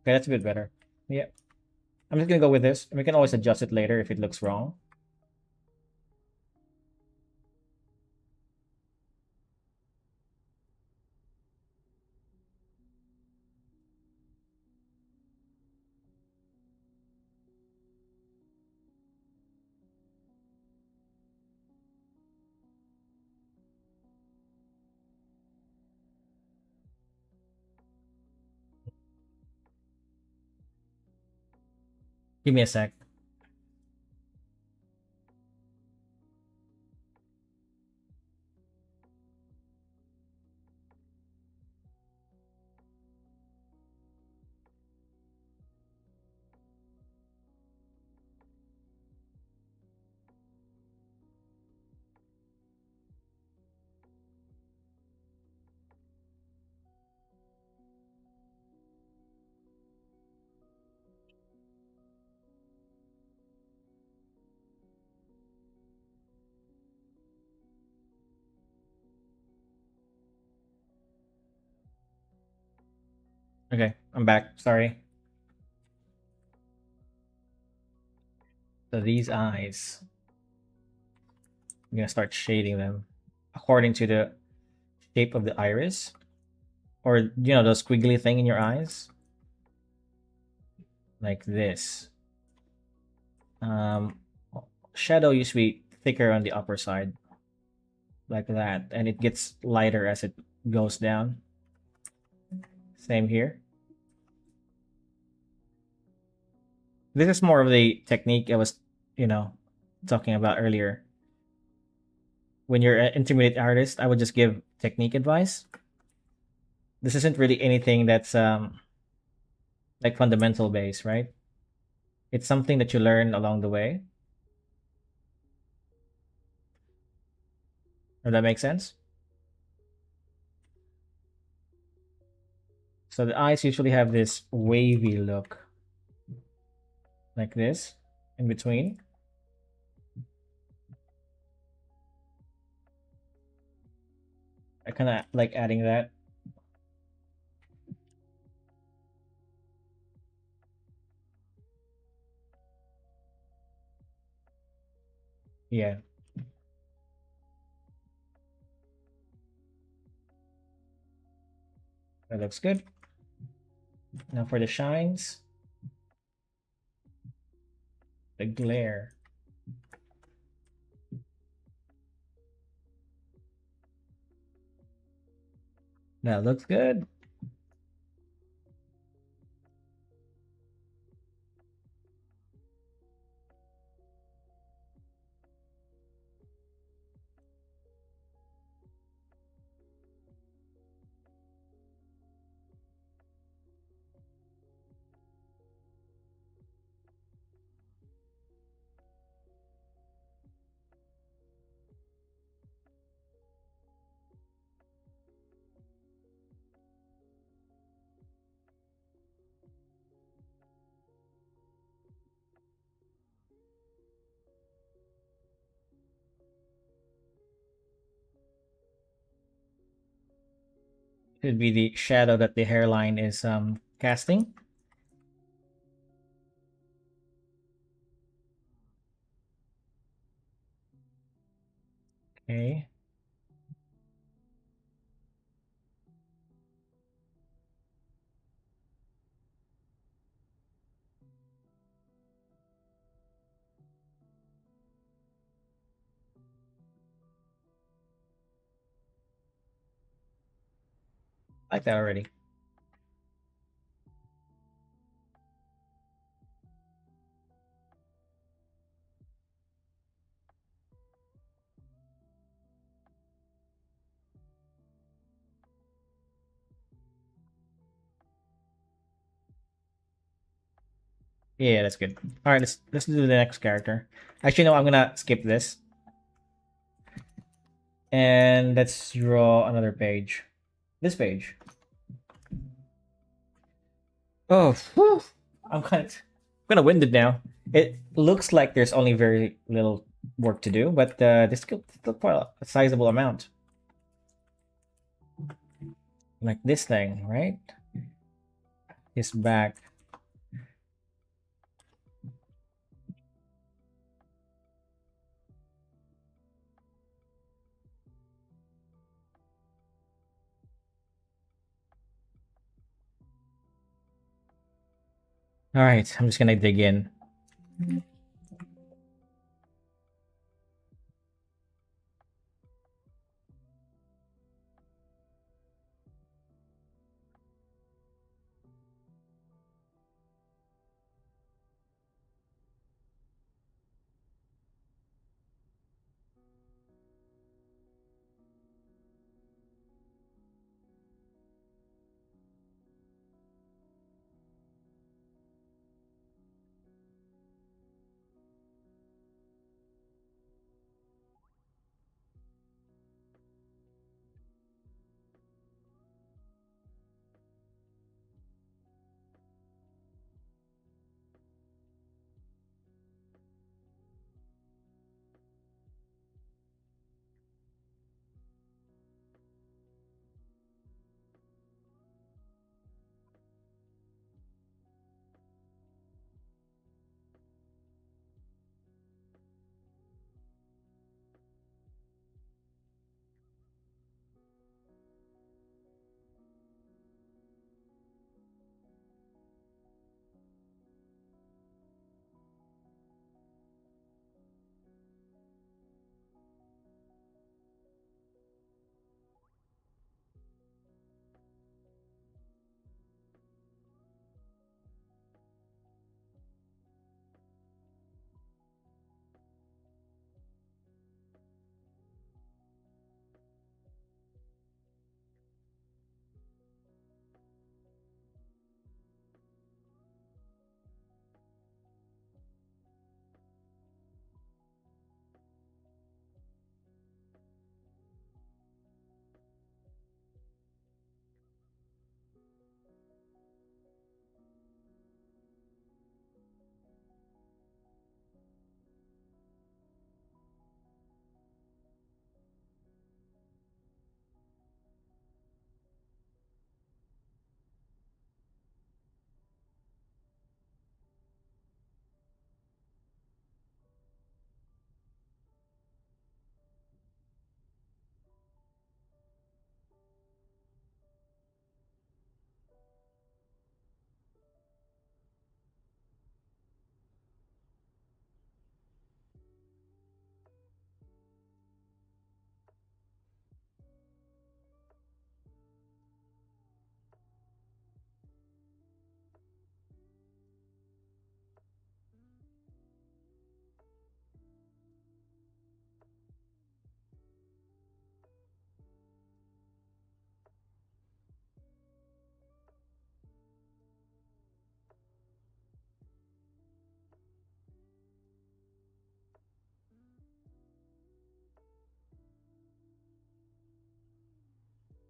[SPEAKER 1] Okay, that's a bit better. Yeah. I'm just gonna go with this. We can always adjust it later if it looks wrong. Give me a sec. Okay, I'm back. Sorry. So these eyes, I'm gonna start shading them according to the shape of the iris, or the squiggly thing in your eyes, like this. Um, Shadow used to be thicker on the upper side, like that, and it gets lighter as it goes down. Same here. This is more of the technique I was, talking about earlier. When you're an intermediate artist, I would just give technique advice. This isn't really anything that's like fundamental base, right? It's something that you learn along the way. Does that make sense? So the eyes usually have this wavy look, like this, in between. I kind of like adding that. Yeah. That looks good. Now for the shines, the glare. That looks good. Could be the shadow that the hairline is casting. Okay. I like that already. Yeah, that's good. All right, let's do the next character. Actually, no, I'm gonna skip this, and let's draw another page. This page. Oh, whew. I'm kind of winded now. It looks like there's only very little work to do, but there's still quite a sizable amount. Like this thing, right? His back. All right, I'm just gonna dig in.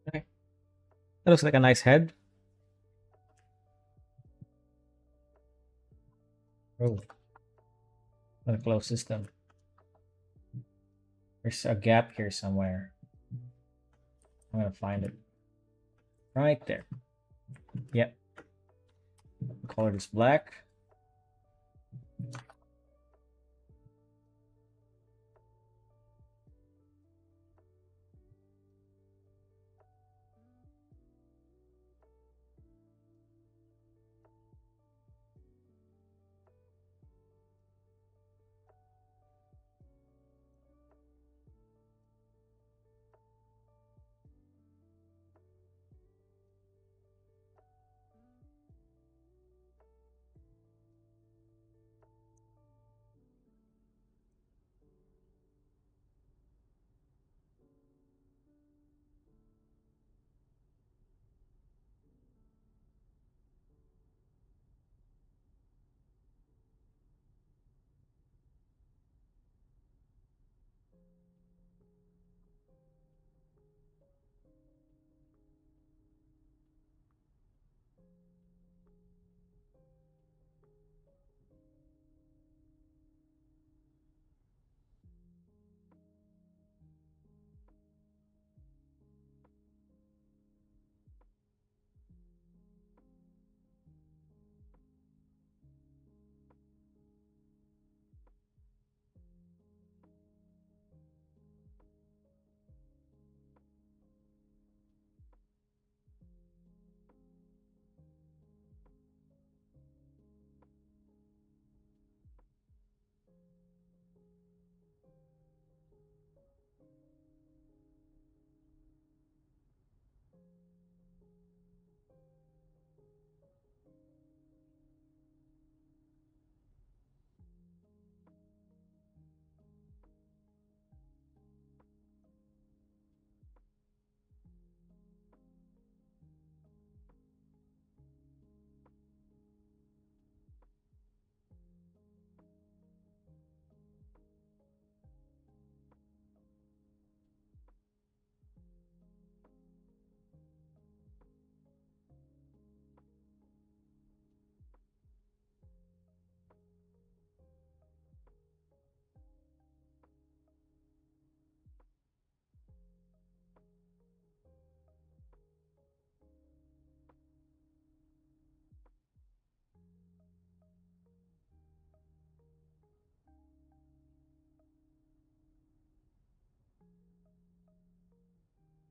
[SPEAKER 1] Okay, that looks like a nice head. Oh, what a closed system. There's a gap here somewhere. I'm gonna find it. Right there. Yep. Color is black.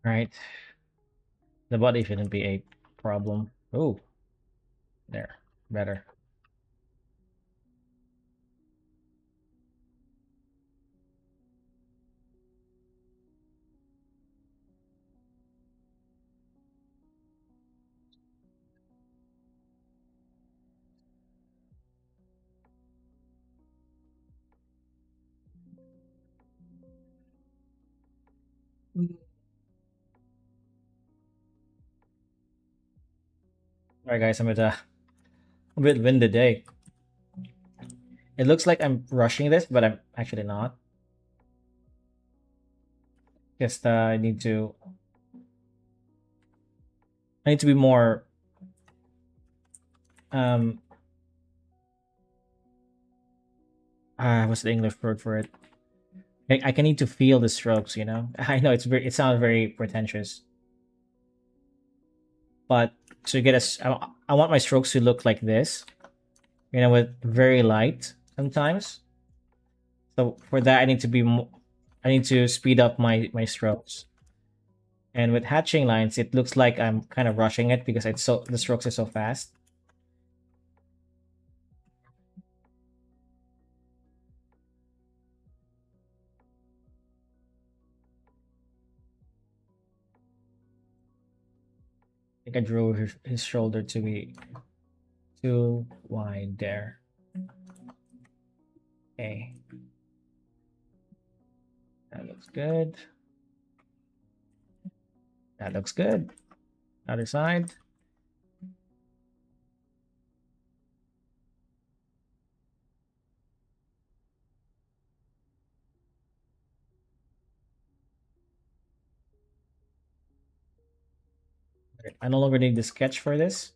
[SPEAKER 1] Right. The body shouldn't be a problem. Oh, there. Better. Alright, guys, I'm a bit winded day. It looks like I'm rushing this, but I'm actually not. Just I need to be more um what's the English word for it? I can need to feel the strokes, you know. I know it sounds very pretentious, but to get us, I want my strokes to look like this, you know, with very light sometimes. So for that, I need to speed up my strokes. And with hatching lines, it looks like I'm kind of rushing it because the strokes are so fast. I think I drew his shoulder to be too wide there. Okay, that looks good. That looks good. Other side. Okay, I no longer need the sketch for this.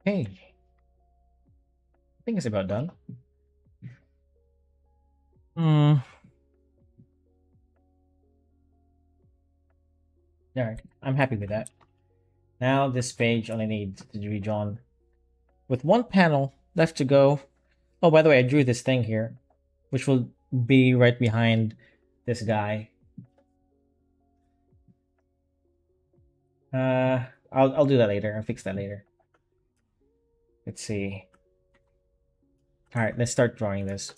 [SPEAKER 1] Okay, I think it's about done. Hmm. All right, I'm happy with that. Now this page only needs to be drawn with one panel left to go. Oh, by the way, I drew this thing here, which will be right behind this guy. I'll do that later. I'll fix that later. Let's see. All right, let's start drawing this.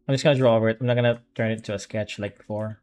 [SPEAKER 1] I'm just gonna draw over it. I'm not gonna turn it to a sketch like before.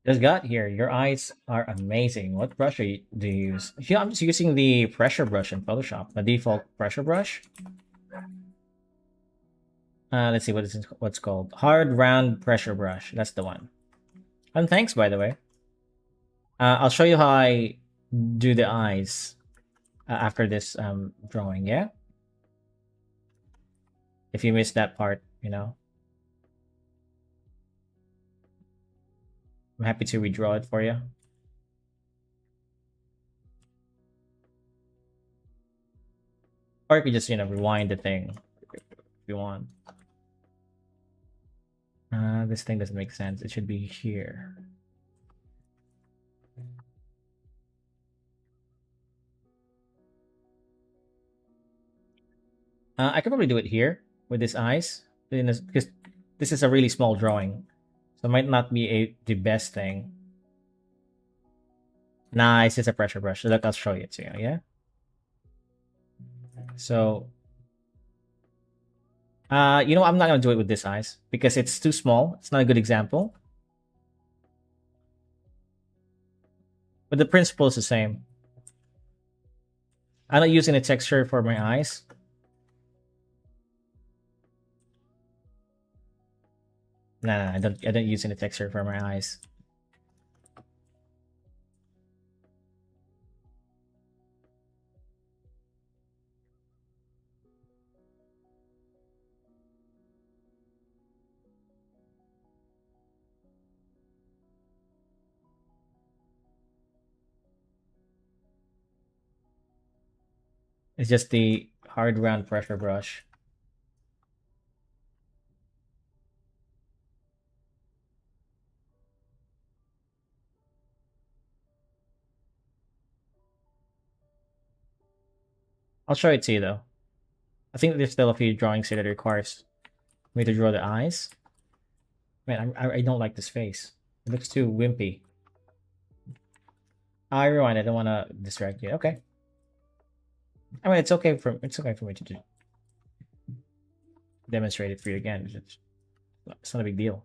[SPEAKER 1] Just got here. Your eyes are amazing. What brush do you use? Yeah, I'm just using the pressure brush in Photoshop, the default pressure brush. Let's see what's called. Hard round pressure brush. That's the one. And thanks, by the way. I'll show you how I do the eyes after this drawing. Yeah. If you missed that part, I'm happy to redraw it for you. Or you could just rewind the thing if you want. This thing doesn't make sense. It should be here. I could probably do it here with his eyes, because this is a really small drawing, so it might not be the best thing. Nice, it's a pressure brush. So look, I'll show you to you. Yeah. So, I'm not gonna do it with this eyes because it's too small. It's not a good example. But the principle is the same. I'm not using a texture for my eyes. Nah, I don't use any texture for my eyes. It's just the hard round pressure brush. I'll show it to you though. I think there's still a few drawings here that requires me to draw the eyes. Man, I don't like this face. It looks too wimpy. I rewind. I don't want to distract you. Okay. I mean, it's okay for me to demonstrate it for you again. It's not a big deal.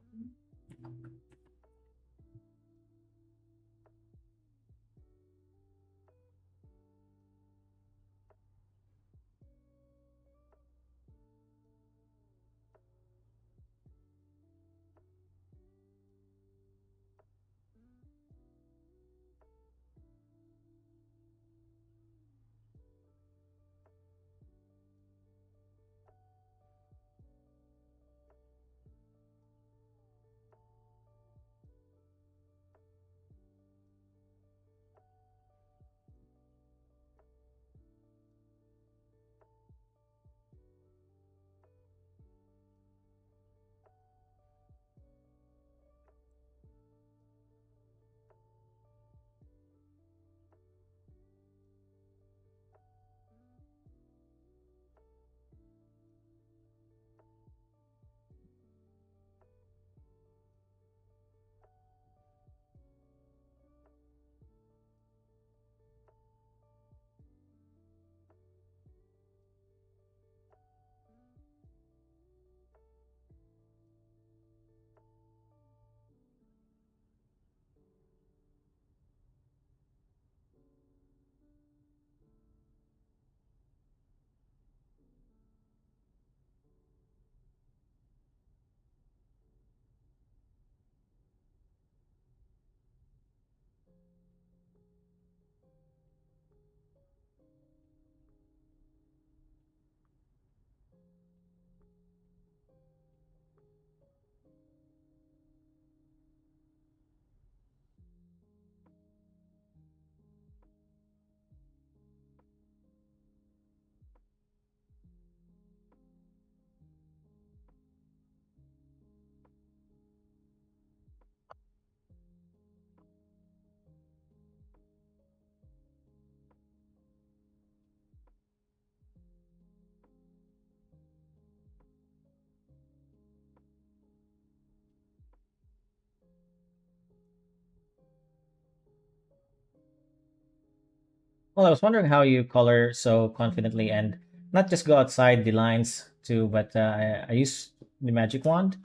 [SPEAKER 1] Well, I was wondering how you color so confidently and not just go outside the lines too, but I use the magic wand.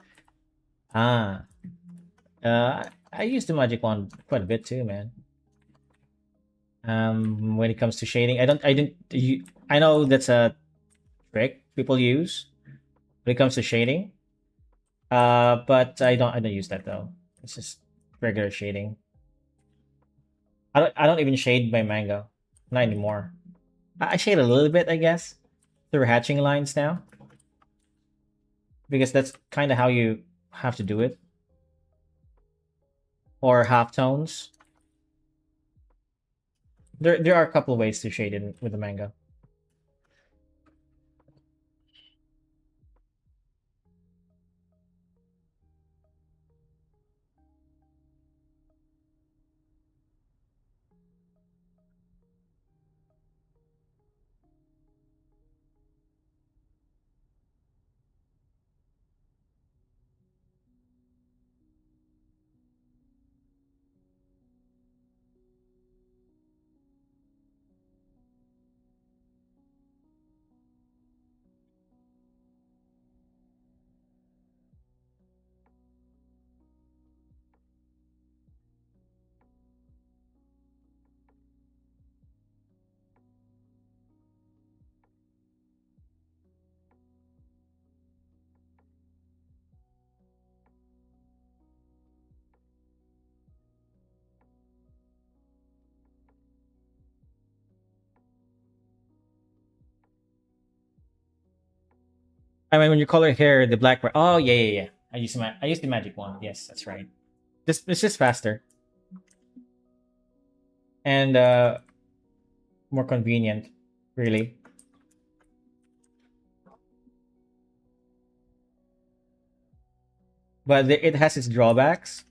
[SPEAKER 1] Ah, I use the magic wand quite a bit too, man. When it comes to shading, I know that's a trick people use when it comes to shading. But I don't use that though. It's just regular shading. I don't even shade my manga. Not anymore. I shade a little bit, I guess, through hatching lines now. Because that's kind of how you have to do it. Or half tones. There are a couple of ways to shade it with the manga. I mean, when you color hair, the black. Oh yeah, yeah, yeah. I use the magic one. Yes, that's right. This it's just faster and more convenient, really. But it has its drawbacks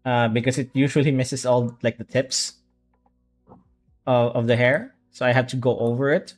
[SPEAKER 1] because it usually misses all like the tips of the hair, so I have to go over it.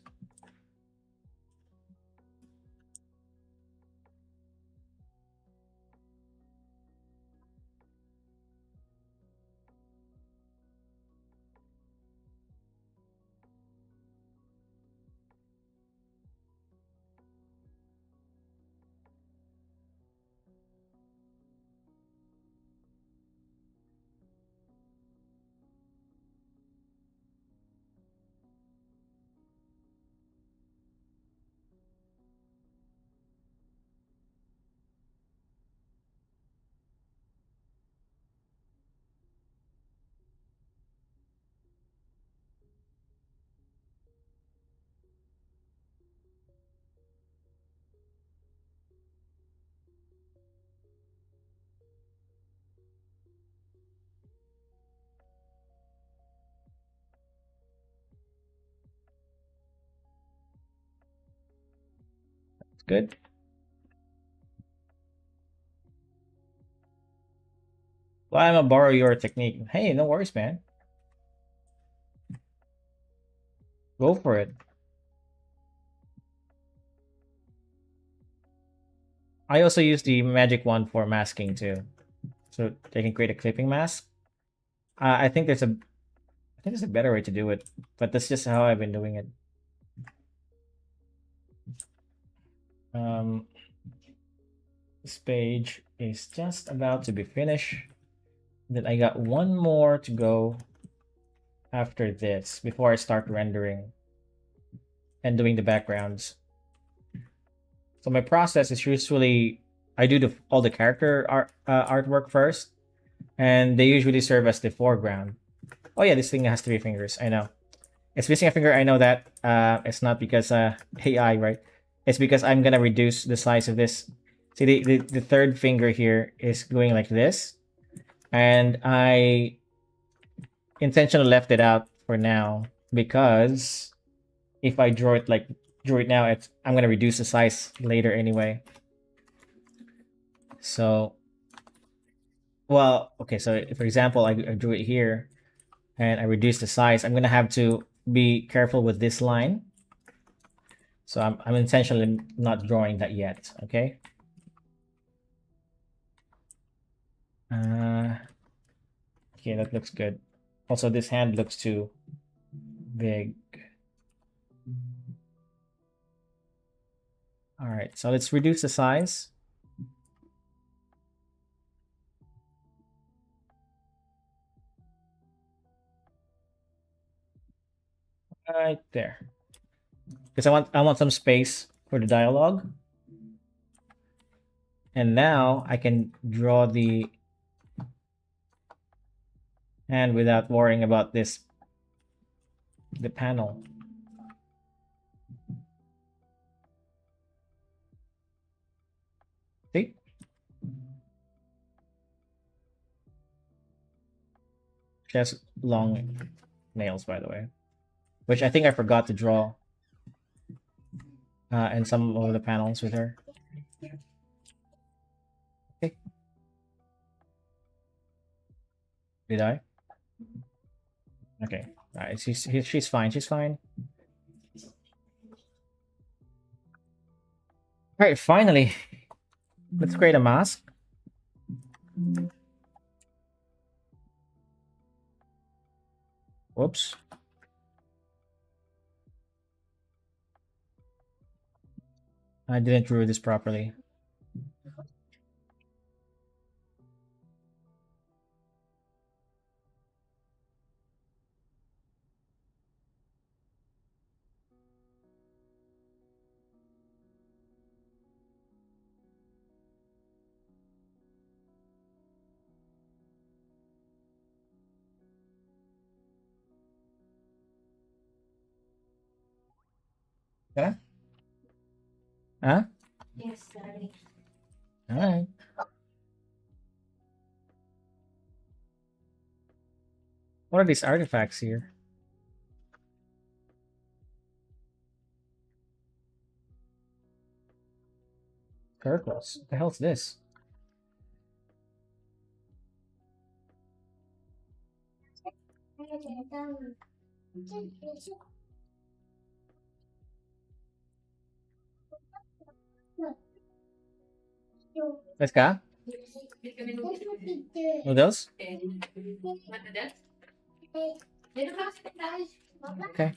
[SPEAKER 1] It's good. Well, I'm gonna borrow your technique. Hey, no worries, man. Go for it. I also use the magic wand for masking too, so they can create a clipping mask. I think there's a better way to do it, but that's just how I've been doing it. Um, this page is just about to be finished. Then I got one more to go after this before I start rendering and doing the backgrounds. So my process is usually I do all the character artwork first, and they usually serve as the foreground. Oh yeah, this thing has 3 fingers. I know it's missing a finger. I know that. It's not because AI, right? It's because I'm gonna reduce the size of this. See, the third finger here is going like this, and I intentionally left it out for now because if I draw it now, I'm gonna reduce the size later anyway. So, well, okay. So, for example, I drew it here, and I reduce the size. I'm gonna have to be careful with this line. So I'm intentionally not drawing that yet. Okay. Uh, okay, that looks good. Also, this hand looks too big. All right, so let's reduce the size. Right there. Because I want some space for the dialogue. And now I can draw the hand without worrying about the panel. See? She has long nails, by the way, which I think I forgot to draw in some of the panels with her. Okay. Did I? Okay. Alright, she's fine. She's fine. Alright, finally. Let's create a mask. Whoops. I didn't draw this properly. Yeah? Huh?
[SPEAKER 2] Yes, sorry.
[SPEAKER 1] Alright. What are these artifacts here? Circles. What the hell's this? Let's go. Noodles? Okay.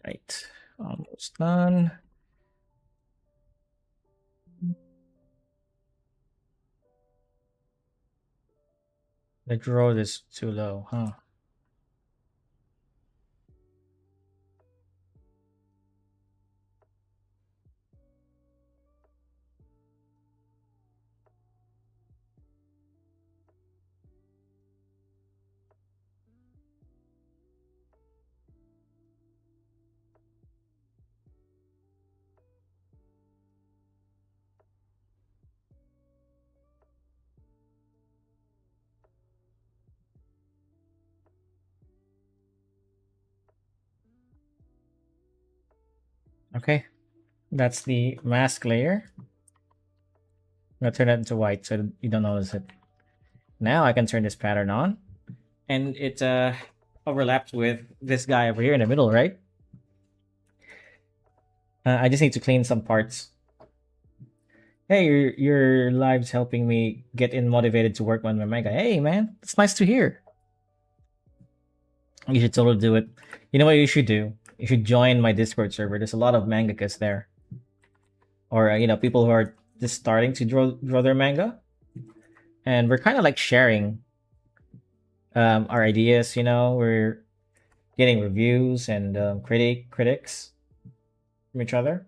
[SPEAKER 1] Right. Almost done. The draw is too low, huh? Okay. That's the mask layer. I'm gonna turn that into white so you don't notice it. Now I can turn this pattern on. And it overlaps with this guy over here in the middle, right? I just need to clean some parts. Hey, your live's helping me get in motivated to work on my manga. Hey, man, it's nice to hear. You should totally do it. You know what you should do? You should join my Discord server. There's a lot of mangakas there, or people who are just starting to draw their manga, and we're kind of like sharing our ideas. We're getting reviews and critics from each other.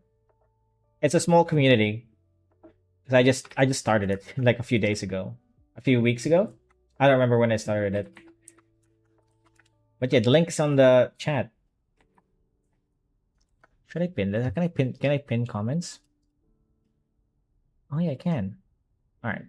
[SPEAKER 1] It's a small community. 'Cause I just started it like a few days ago, a few weeks ago. I don't remember when I started it, but yeah, the link is on the chat. Should I pin this? Can I pin? Can I pin comments? Oh yeah, I can. All right.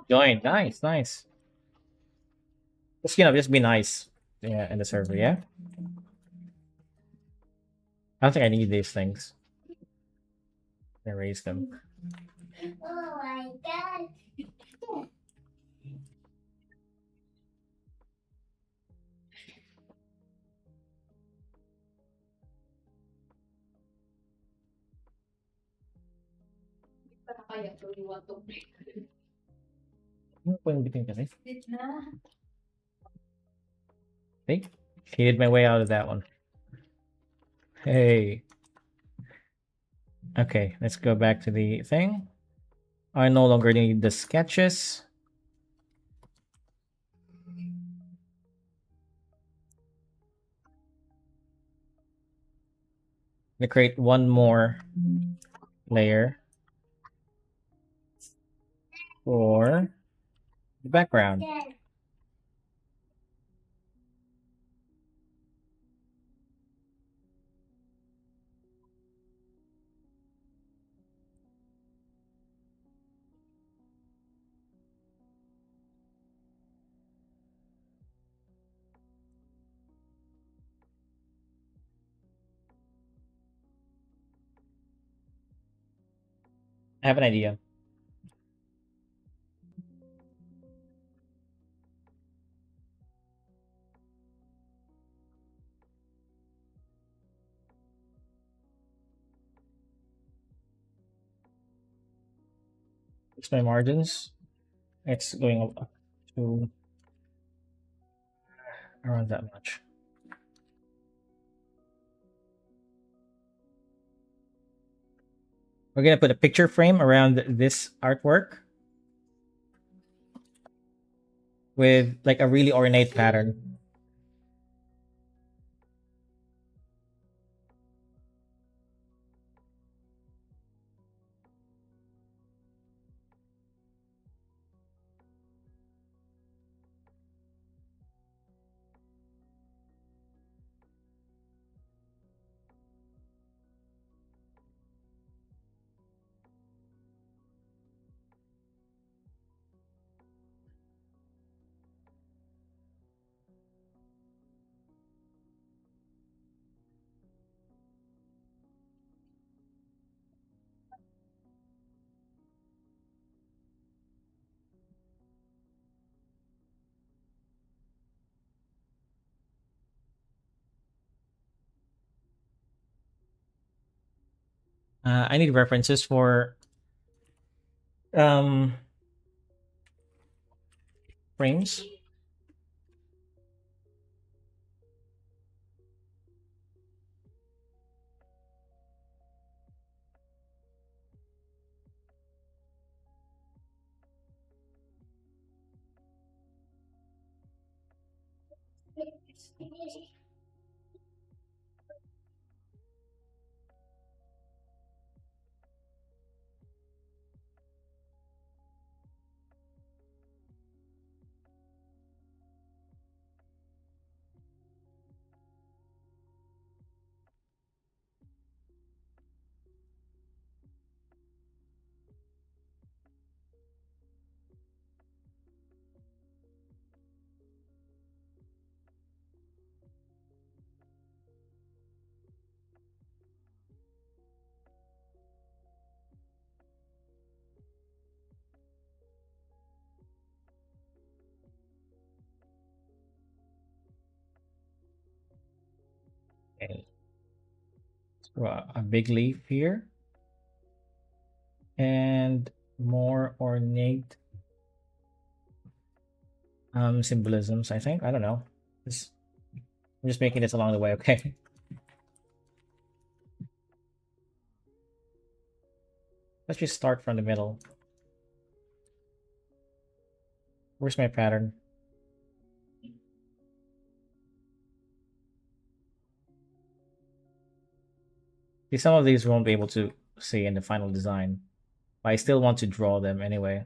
[SPEAKER 1] Join. Nice, nice. Just be nice. Yeah, in the server. Yeah. I don't think I need these things. Erase them. Oh my god. Ano po yung bitin kasi? See? Cheated my way out of that one. Hey. Okay, let's go back to the thing. I no longer need the sketches. I'm gonna create one more layer for the background. I have an idea. It's my margins. It's going up to around that much. We're gonna put a picture frame around this artwork with like a really ornate pattern. I need references for um frames. A big leaf here and more ornate symbolisms, I think. I don't know. This, I'm just making this along the way, okay? Let's just start from the middle. Where's my pattern? See, some of these we won't be able to see in the final design, but I still want to draw them anyway.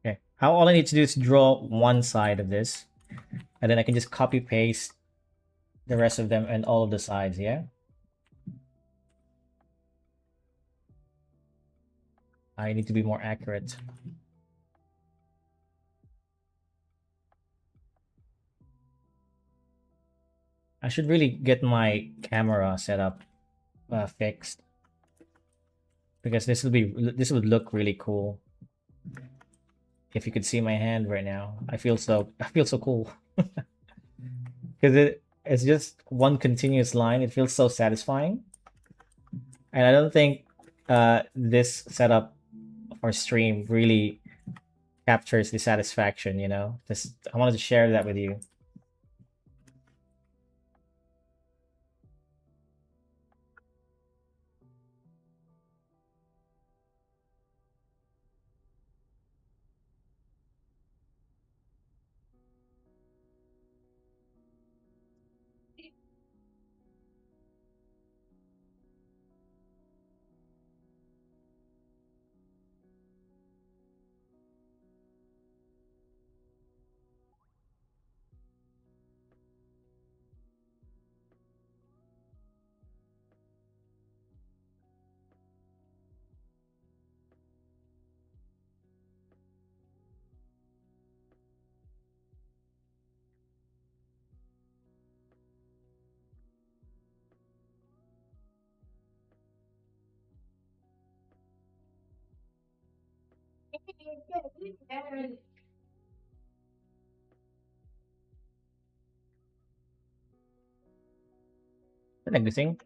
[SPEAKER 1] Okay, how all I need to do is draw one side of this, and then I can just copy paste the rest of them and all of the sides, yeah? I need to be more accurate. I should really get my camera set up fixed, because this would look really cool if you could see my hand right now. I feel so cool because it's just one continuous line. It feels so satisfying, and I don't think this setup or stream really captures the satisfaction. You know, this I wanted to share that with you. Nagdising.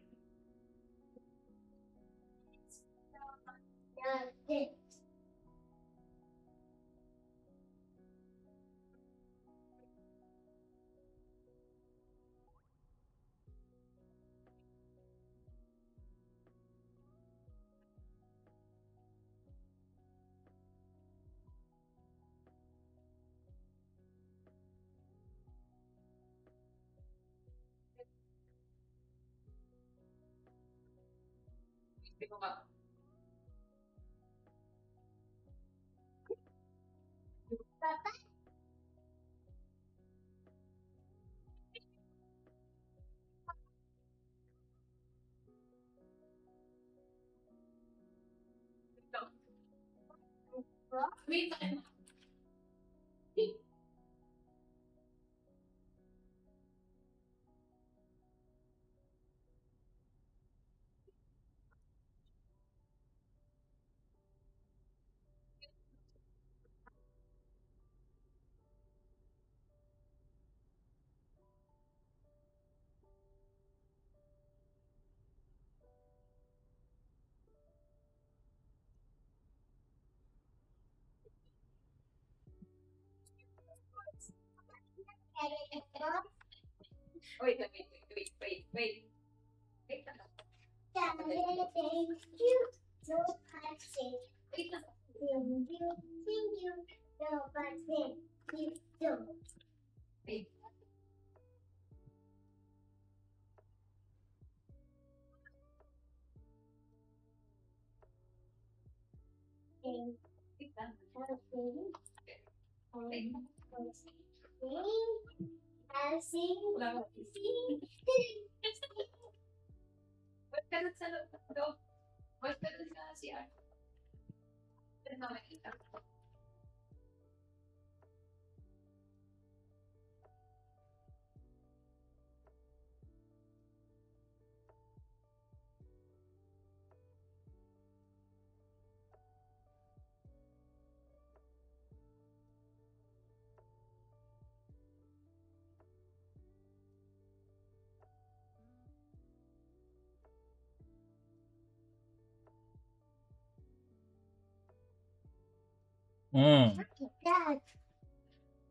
[SPEAKER 1] Mm.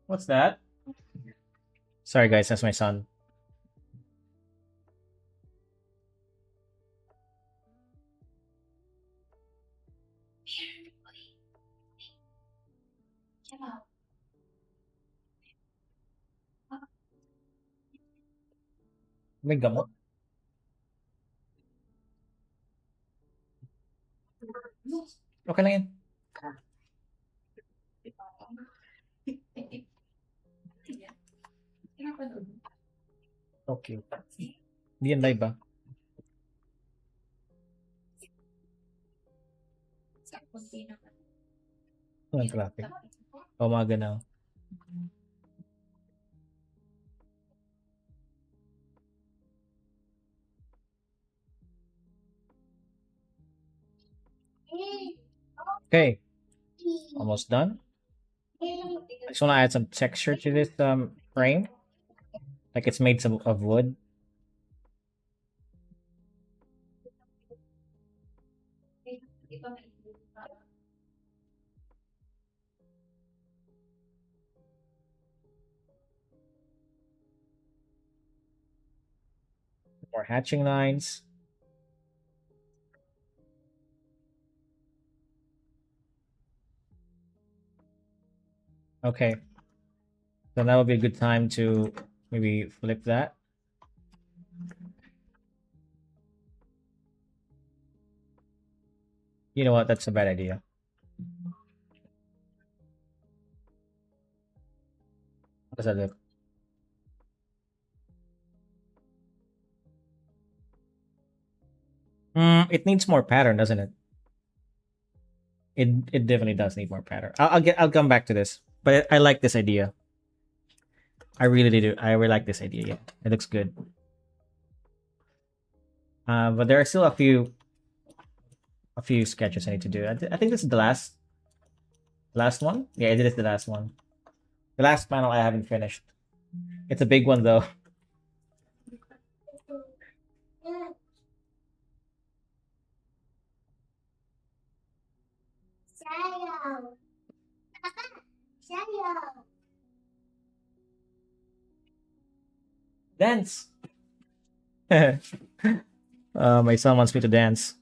[SPEAKER 1] What's that? Sorry, guys, that's my son. May gamot. Okay lang yan. Okay. Hindi yan live ba? Walang traffic. Umaga na. Okay. Almost done. I just want to add some texture to this frame. Like it's made of wood. More hatching lines. Okay. So that would be a good time to maybe flip that. You know what? That's a bad idea. How does that look? It needs more pattern, doesn't it? It definitely does need more pattern. I'll come back to this, but I like this idea. I really do. I really like this idea. Yeah, it looks good. But there are still a few sketches I need to do. I think this is the last one. Yeah, it is the last one. The last panel I haven't finished. It's a big one though. Dance. My son wants me to dance.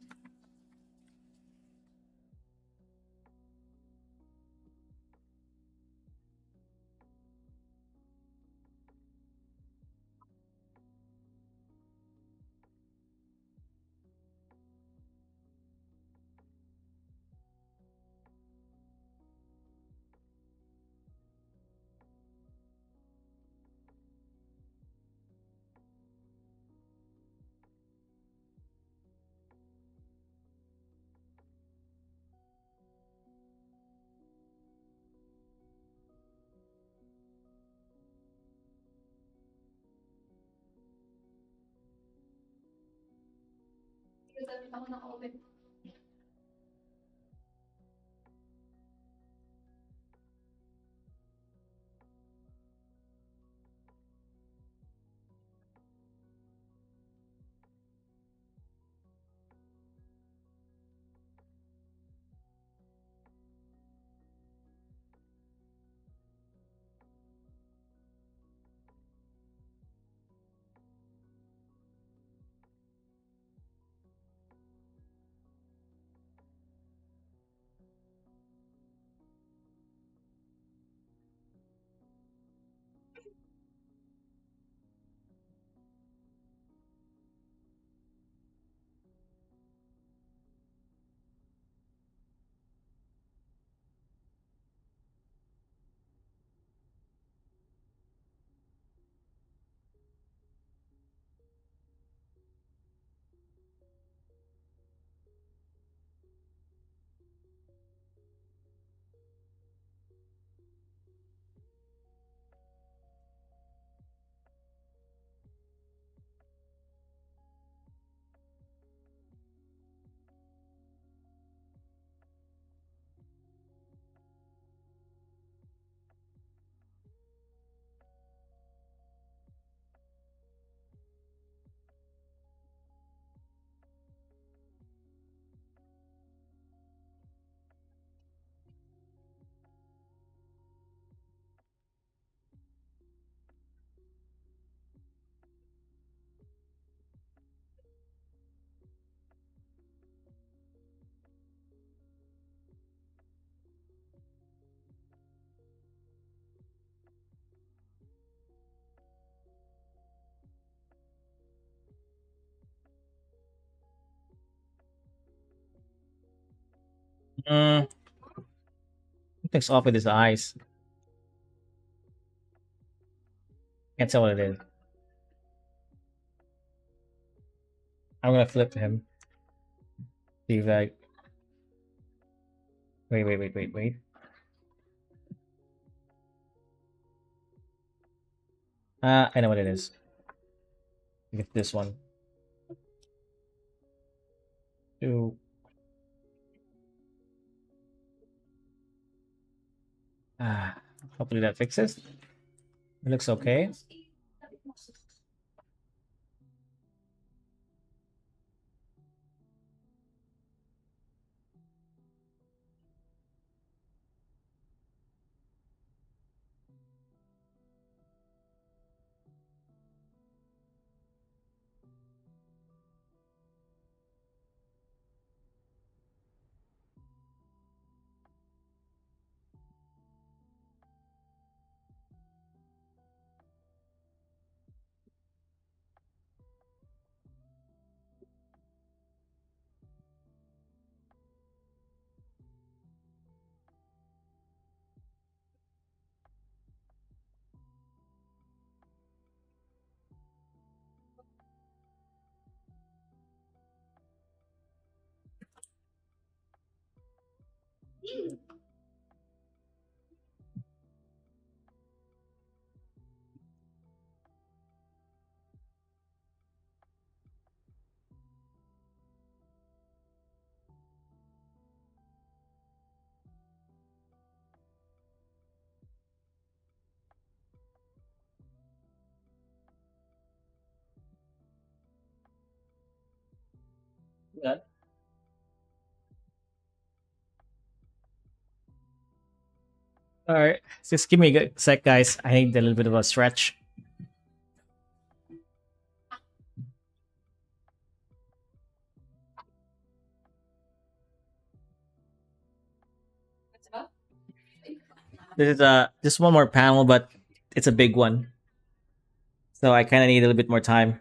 [SPEAKER 1] Mm, something's off with his eyes. Can't tell what it is. I'm gonna flip him. See if I. Wait. I know what it is. Get this one. Two. Ah, hopefully that fixes. It looks okay. Yeah. All right. Just give me a sec, guys. I need a little bit of a stretch. This is just one more panel, but it's a big one, so I kind of need a little bit more time.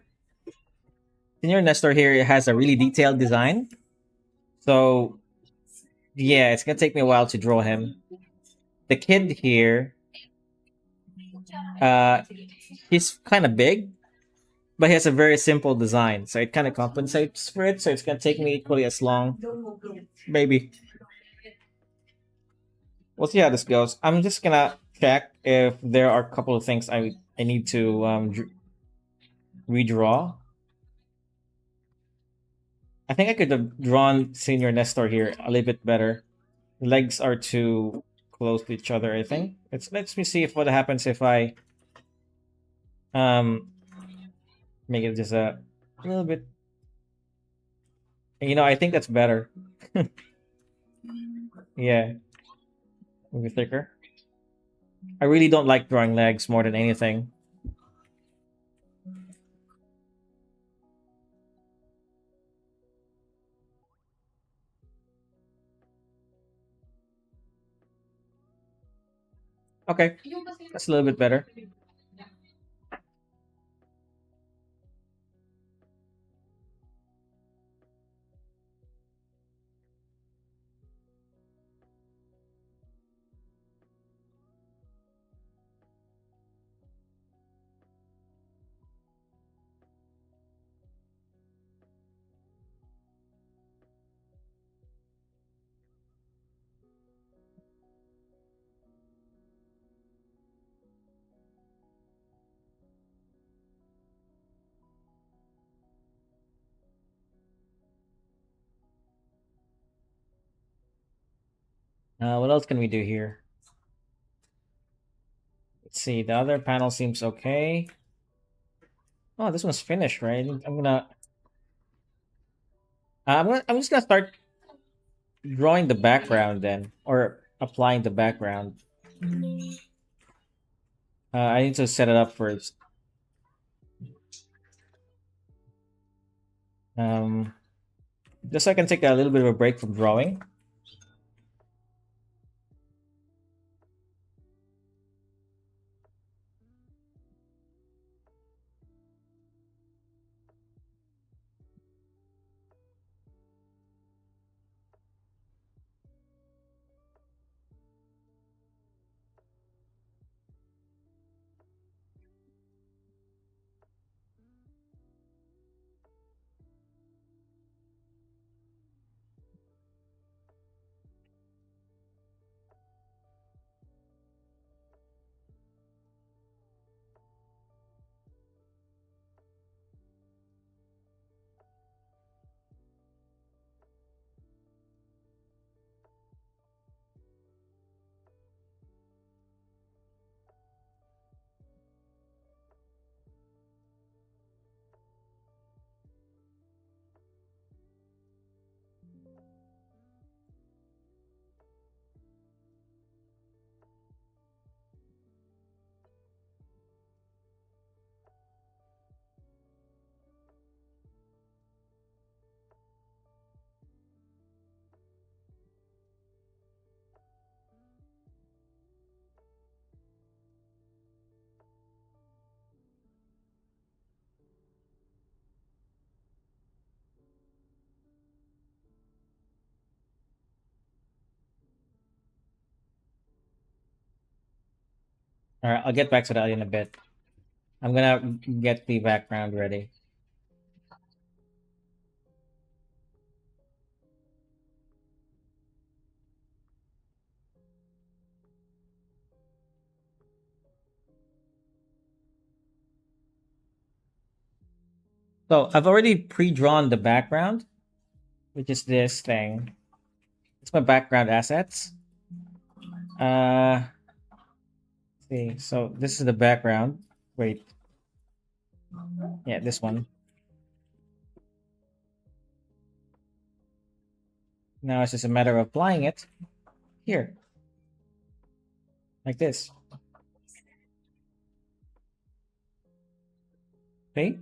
[SPEAKER 1] Senior Nestor here has a really detailed design, so yeah, it's gonna take me a while to draw him. The kid here, uh, he's kind of big, but he has a very simple design, so it kind of compensates for it. So it's gonna take me equally as long. Maybe we'll see how this goes. I'm just gonna check if there are a couple of things I need to redraw. I think I could have drawn Senior Nestor here a little bit better. The legs are too close to each other, I think. Let's me see if what happens if I um make it just a little bit. I think that's better. Yeah, maybe thicker. I really don't like drawing legs more than anything. Okay, that's a little bit better. What else can we do here? Let's see. The other panel seems okay. Oh, this one's finished, right? I'm just gonna start drawing the background then, or applying the background. I need to set it up first. Um, just so I can take a little bit of a break from drawing. All right, I'll get back to that in a bit. I'm gonna get the background ready. So I've already pre-drawn the background, which is this thing. It's my background assets. Uh, see. So this is the background. Wait, yeah, this one. Now it's just a matter of applying it here, like this. See?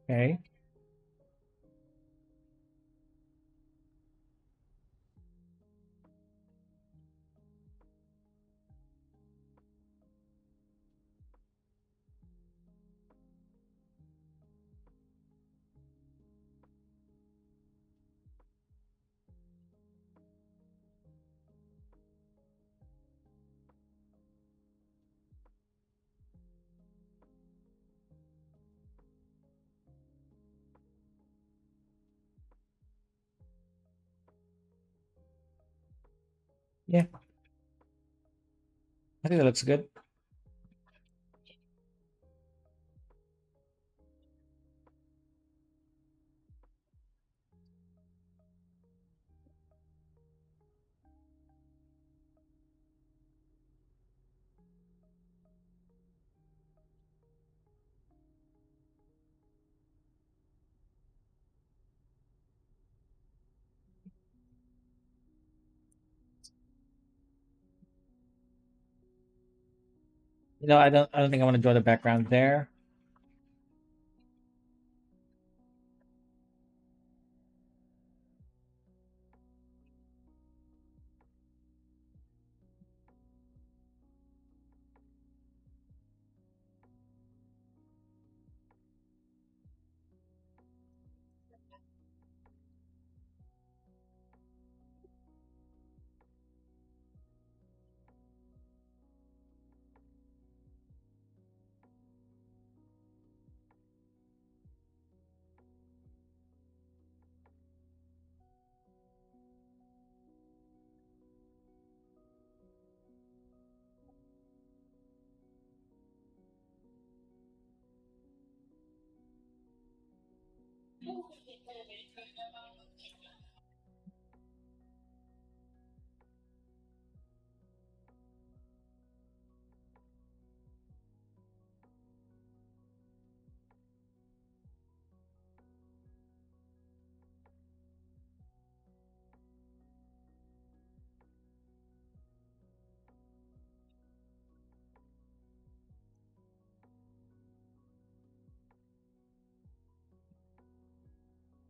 [SPEAKER 1] Okay. Yeah, I think that looks good. I don't think I want to draw the background there.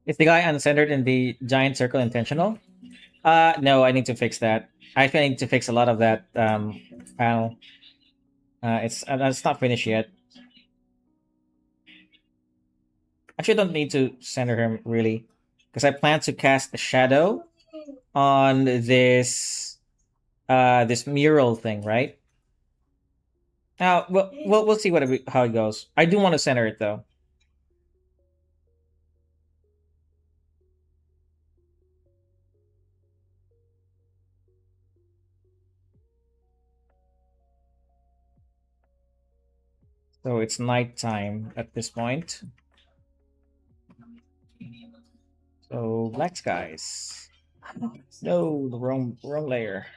[SPEAKER 1] Is the guy uncentered in the giant circle intentional? No, I need to fix that. I think I need to fix a lot of that panel. It's not finished yet. Actually, I don't need to center him really, because I plan to cast a shadow on this mural thing, right? Now, we'll see how it goes. I do want to center it though. So it's nighttime at this point. So black skies. No, the wrong layer.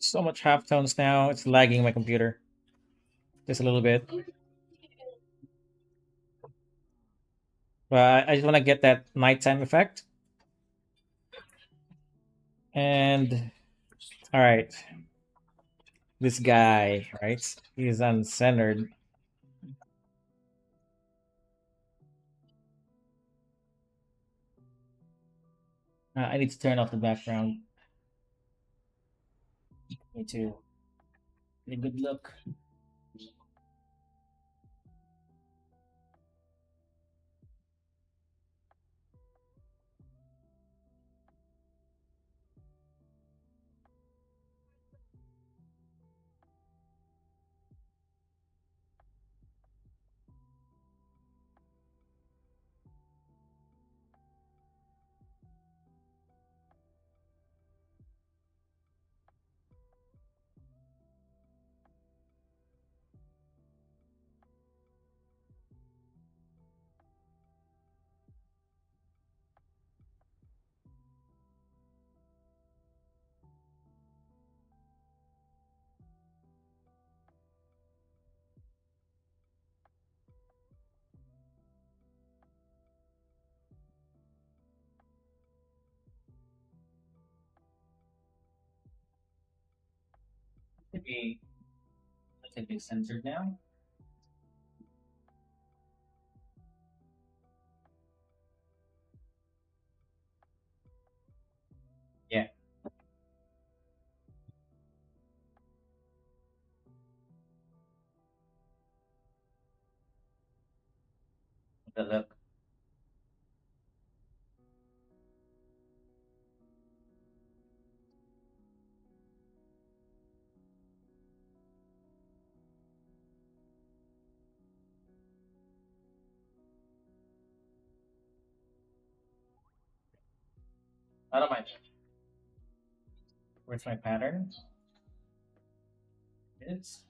[SPEAKER 1] So much halftones now. It's lagging my computer just a little bit. But I just want to get that nighttime effect. And all right, this guy, right? He's uncentered. I need to turn off the background. Need to get a good look. Should be censored now. Yeah, the look. I don't mind. Where's my pattern? It's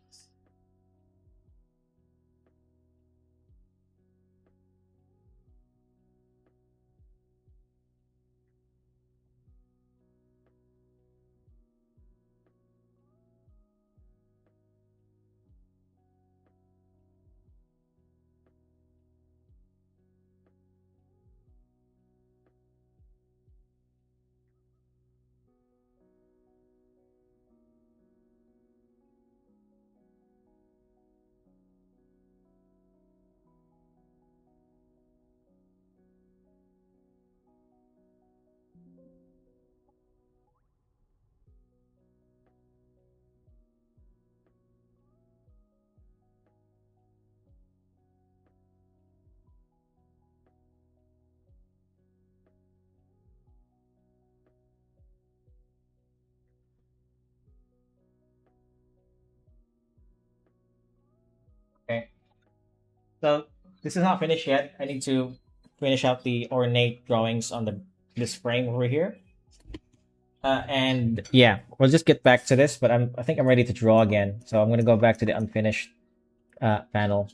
[SPEAKER 1] okay. So this is not finished yet. I need to finish out the ornate drawings on this frame over here. And yeah, we'll just get back to this. But I think I'm ready to draw again. So I'm gonna go back to the unfinished panel.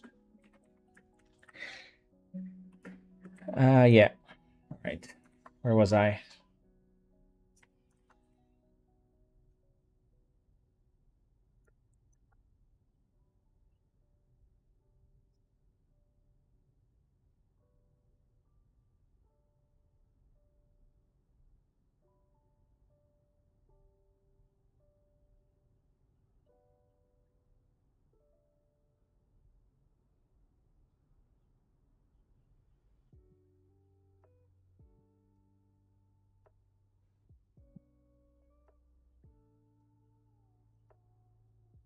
[SPEAKER 1] Yeah. All right. Where was I?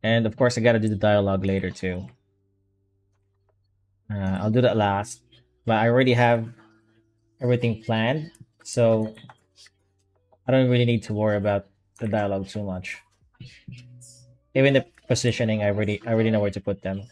[SPEAKER 1] And of course, I gotta do the dialogue later too. I'll do that last. But I already have everything planned, so I don't really need to worry about the dialogue too much. Even the positioning, I already know where to put them.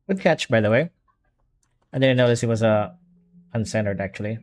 [SPEAKER 1] Good catch, by the way. I didn't notice it was uncentered actually.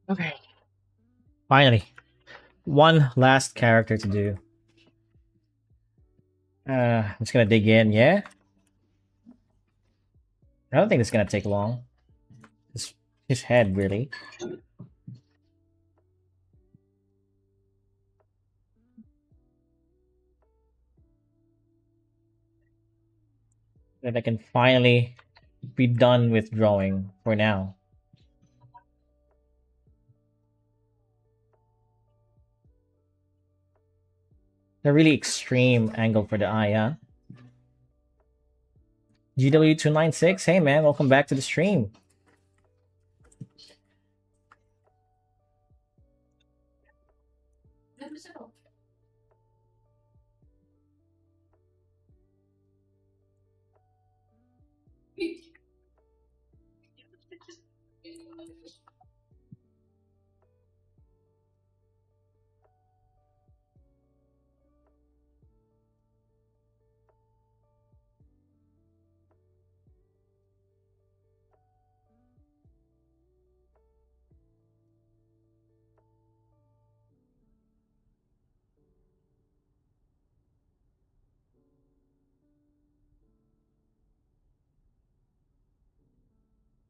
[SPEAKER 1] Okay. Finally, one last character to do. I'm just gonna dig in. Yeah, I don't think it's gonna take long. His head really. That I can finally be done with drawing for now. A really extreme angle for the eye, huh? GW296, hey man, welcome back to the stream.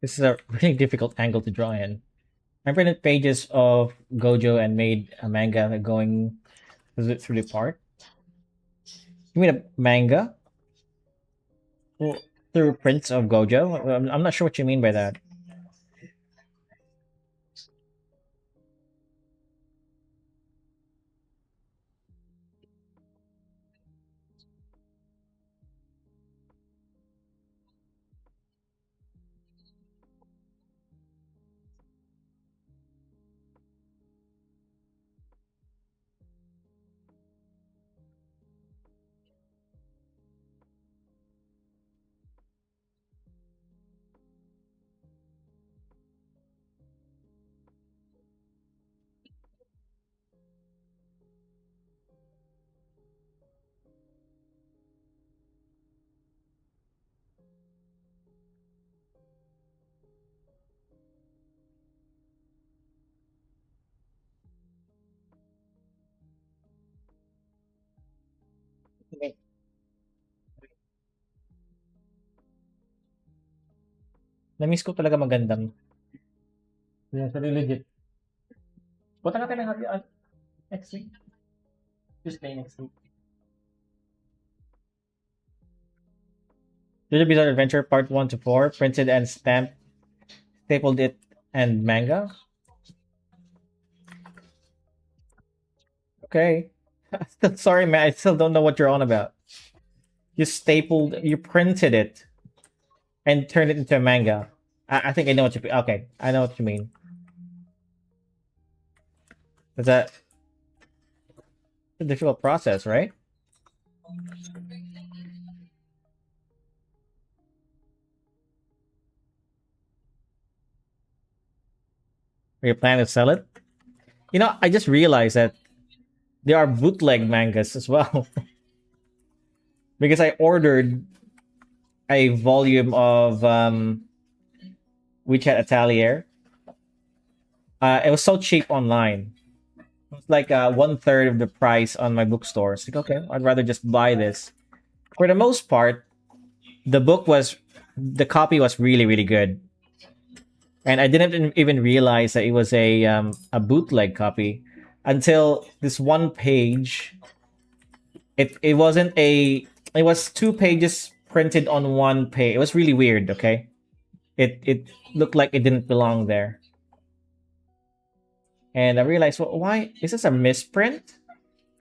[SPEAKER 1] This is a really difficult angle to draw in. I printed pages of Gojo and made a manga going through the part. You mean a manga? Well, through prints of Gojo? I'm not sure what you mean by that. Na-miss ko talaga magandang. Yeah, so legit. Punta natin ng happy next week. Tuesday next week. JoJo Bizarre Adventure Part 1 to 4, printed and stamped, stapled it, and manga. Okay. Still sorry, man. I still don't know what you're on about. You printed it, and turned it into a manga. I think I know what you. Okay, I know what you mean. Is that a difficult process, right? Are you planning to sell it? I just realized that there are bootleg mangas as well because I ordered a volume of WeChat Atelier. It was so cheap online. It was like one third of the price on my bookstore. It's like, okay, I'd rather just buy this. For the most part, the book was the copy was really really good, and I didn't even realize that it was a bootleg copy until this one page. It wasn't a. It was two pages printed on one page. It was really weird. Okay, it looked like it didn't belong there, and I realized, well, why is this a misprint?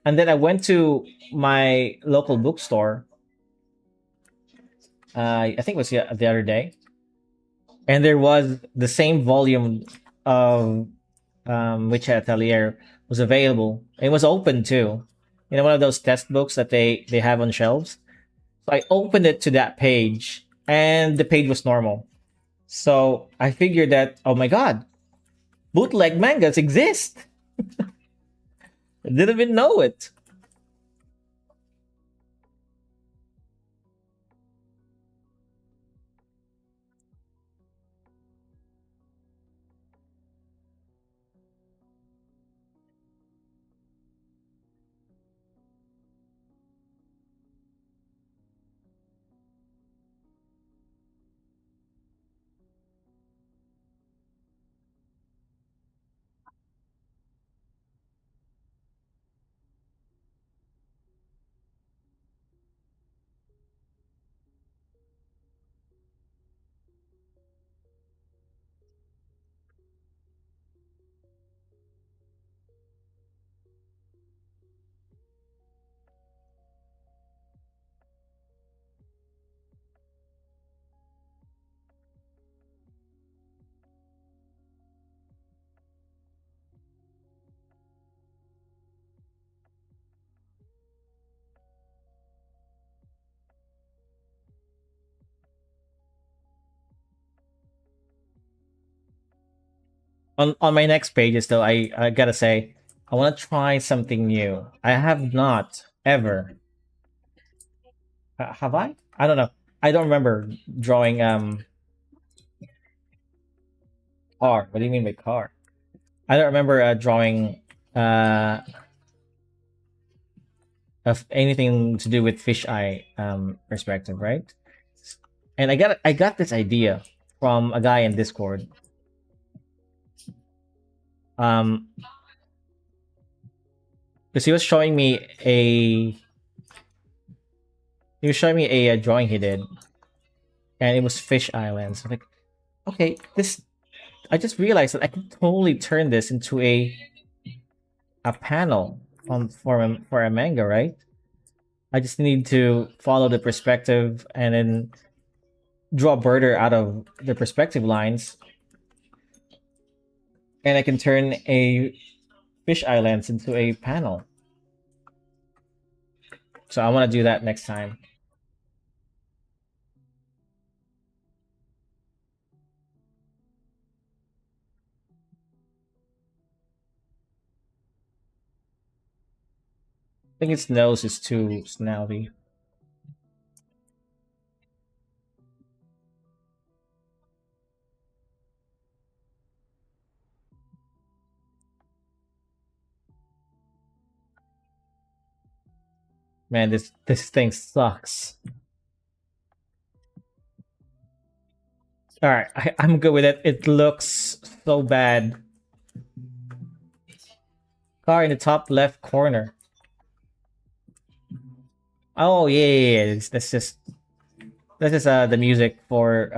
[SPEAKER 1] And then I went to my local bookstore. I think it was the other day, and there was the same volume of which Atelier was available. It was open too. One of those test books that they have on shelves. So I opened it to that page, and the page was normal. So I figured that, oh my god, bootleg mangas exist. I didn't even know it. On my next pages, though, I gotta say, I want to try something new. I have not ever. Have I? I don't know. I don't remember drawing car. What do you mean by car? I don't remember drawing uh of anything to do with fisheye perspective, right? And I got this idea from a guy in Discord. Um, because he was showing me a drawing he did, and it was fish islands. I'm like, okay, this. I just realized that I can totally turn this into a panel for a manga, right? I just need to follow the perspective and then draw a border out of the perspective lines, and I can turn a fish islands into a panel. So I want to do that next time. I think its nose is too snouty. Man, this thing sucks. All right, I'm good with it. It looks so bad. Car in the top left corner. Oh yeah, yeah, yeah. That's just the music for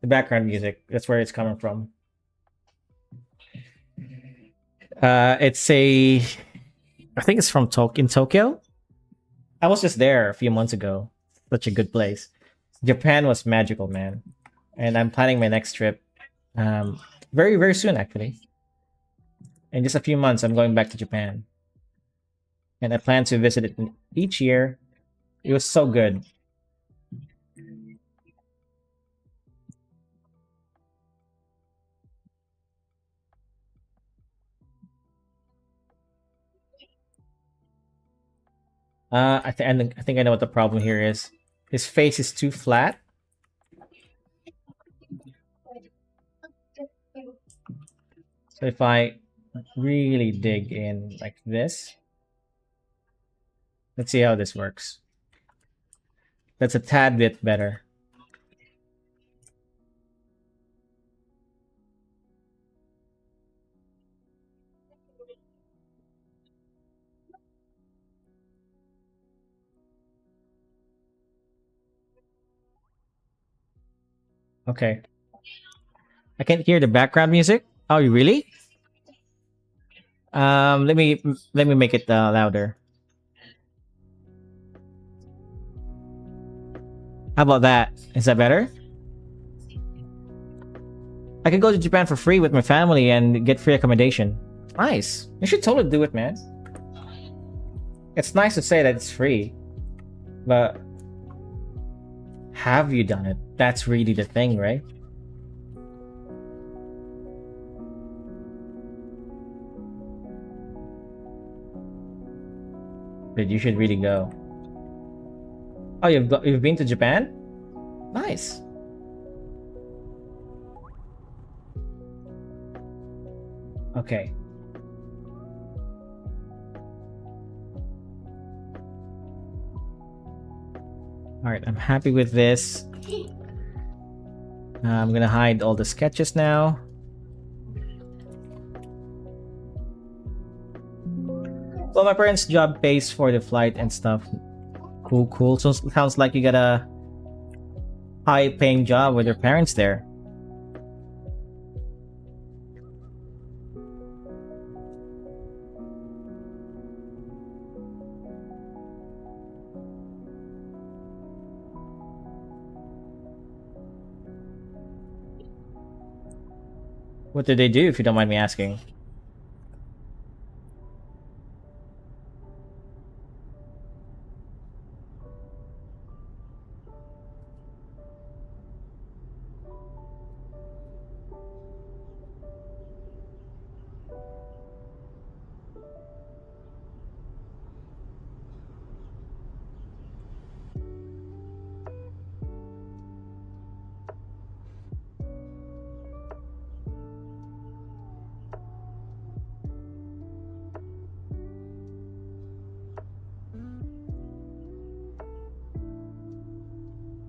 [SPEAKER 1] the background music. That's where it's coming from. It's a I think it's from Tokyo. I was just there a few months ago. Such a good place. Japan was magical, man. And I'm planning my next trip um very very soon actually. In just a few months I'm going back to Japan. And I plan to visit it each year. It was so good. I think I know what the problem here is. His face is too flat. So if I really dig in like this, let's see how this works. That's a tad bit better. Okay. I can't hear the background music. Oh, you really? Let me make it louder. How about that? Is that better? I could go to Japan for free with my family and get free accommodation. Nice. You should totally do it, man. It's nice to say that it's free, but have you done it? That's really the thing, right? Dude, you should really go. Oh, you've been to Japan? Nice. Okay. All right, I'm happy with this. I'm gonna hide all the sketches now. Well, my parents' job pays for the flight and stuff. Cool, cool. So sounds like you got a high-paying job with your parents there. What did they do, if you don't mind me asking?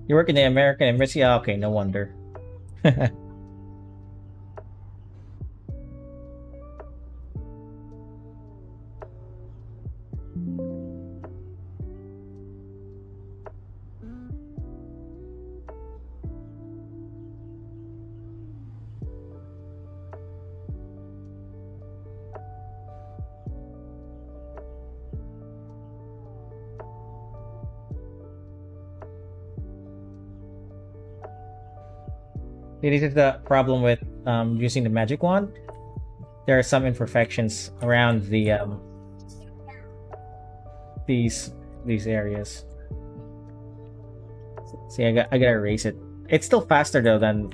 [SPEAKER 1] You work in the American Embassy? Ah, okay, no wonder. See, this is the problem with using the magic wand. There are some imperfections around these these areas. See, I gotta erase it. It's still faster though than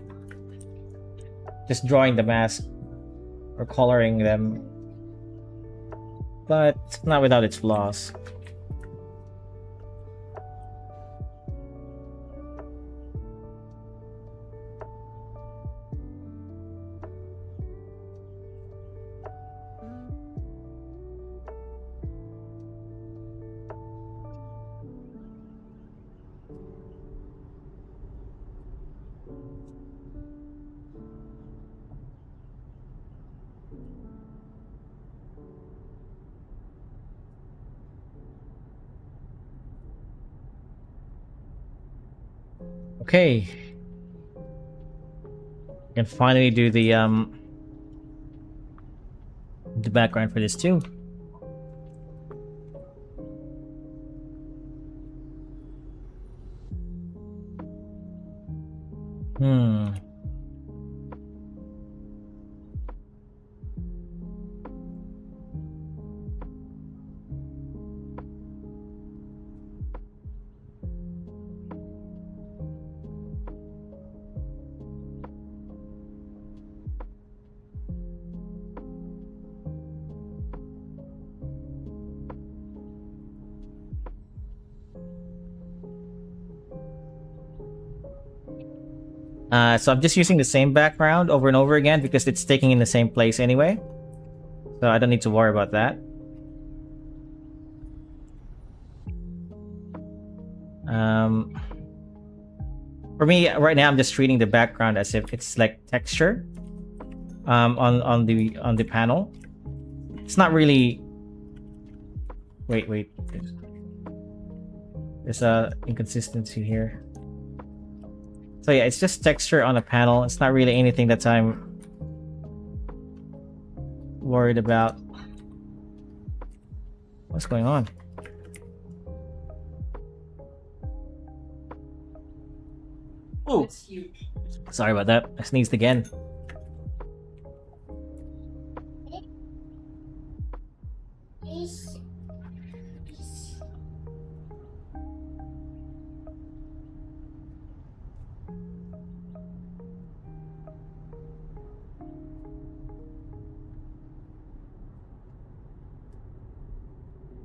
[SPEAKER 1] just drawing the mask or coloring them, but not without its flaws. Okay. Can finally do the background for this too. Hmm. So I'm just using the same background over and over again because it's taking in the same place anyway. So I don't need to worry about that. Um, for me right now, I'm just treating the background as if it's like texture on the panel. It's not really. Wait. There's a inconsistency here. So yeah, it's just texture on a panel. It's not really anything that I'm worried about. What's going on? Oh, sorry about that. I sneezed again.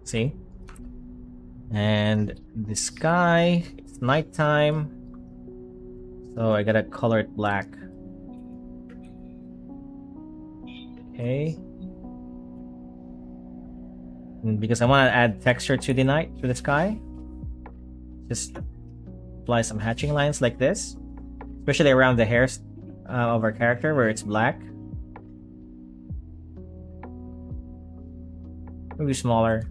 [SPEAKER 1] See? And the sky, it's nighttime. So I gotta color it black. Okay. And because I want to add texture to the night, to the sky, just apply some hatching lines like this, especially around the hairs of our character where it's black. Maybe smaller.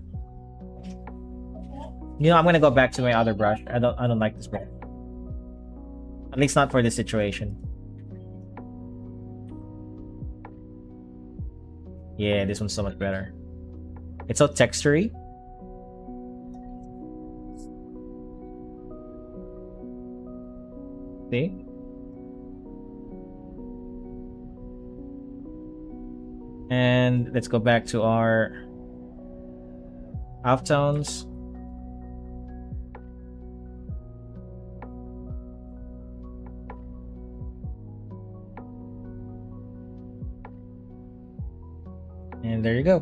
[SPEAKER 1] You know, I'm gonna go back to my other brush. I don't like this brush. At least not for this situation. Yeah, this one's so much better. It's so textury. See? And let's go back to our halftones. And there you go.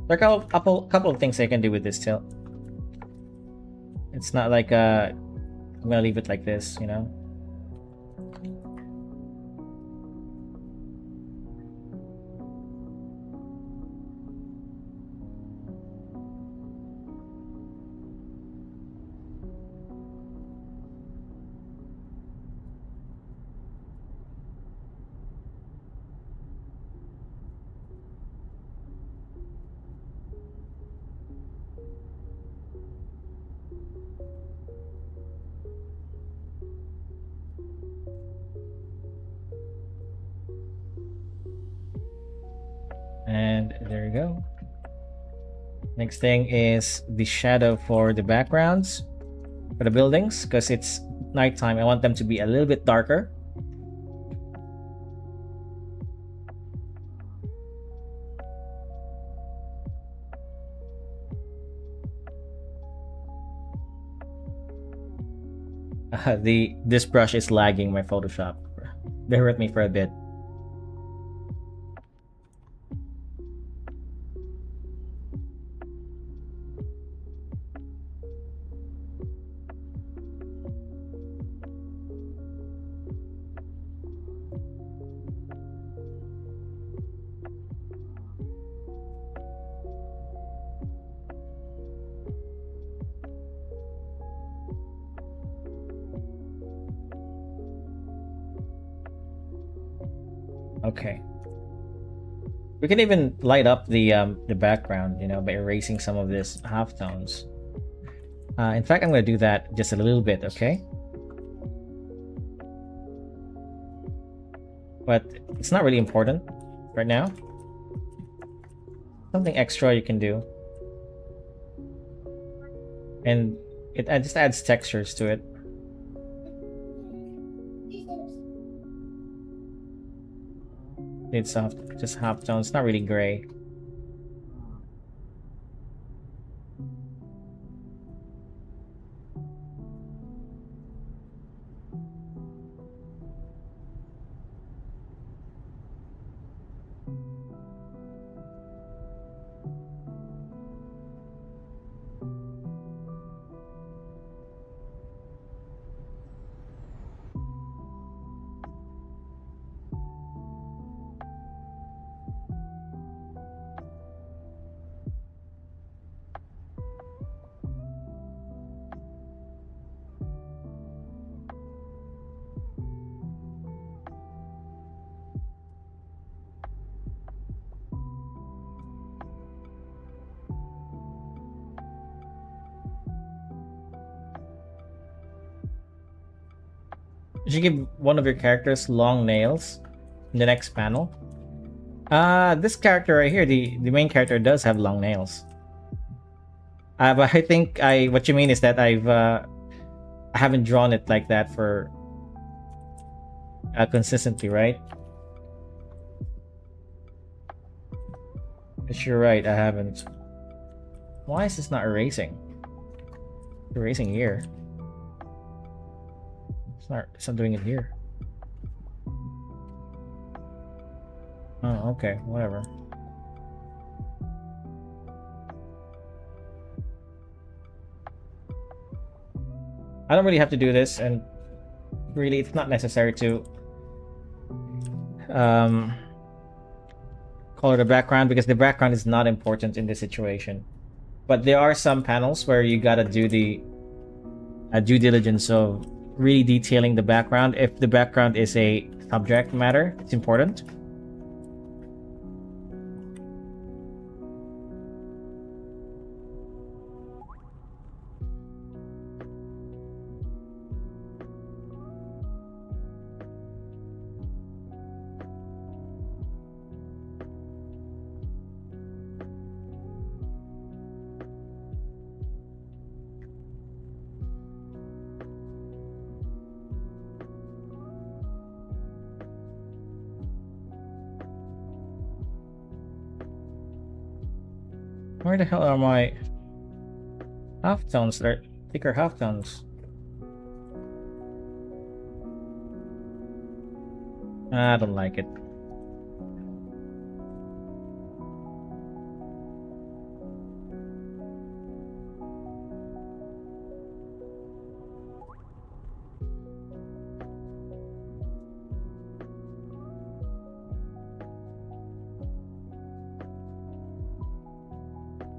[SPEAKER 1] There are a couple of things I can do with this tilt. It's not like I'm gonna leave it like this, you know. And there you go. Next thing is the shadow for the backgrounds for the buildings, because it's nighttime. I want them to be a little bit darker. This brush is lagging my Photoshop. Bear with me for a bit. Okay. We can even light up the background, you know, by erasing some of these halftones. In fact, I'm going to do that just a little bit, okay? But it's not really important right now. Something extra you can do. And it just adds textures to it. It's soft, just halftones. It's not really gray. You should give one of your characters long nails in the next panel. This character right here, the main character does have long nails. But I think what you mean is that I haven't drawn it like that for consistently, right? Yes, you're right, I haven't. Why is this not erasing? Erasing here. It's not doing it here. Oh, okay, whatever. I don't really have to do this, and really it's not necessary to color the background because the background is not important in this situation. But there are some panels where you gotta do the due diligence of really detailing the background. If the background is a subject matter, it's important. Where the hell are my halftones? They're thicker halftones. I don't like it.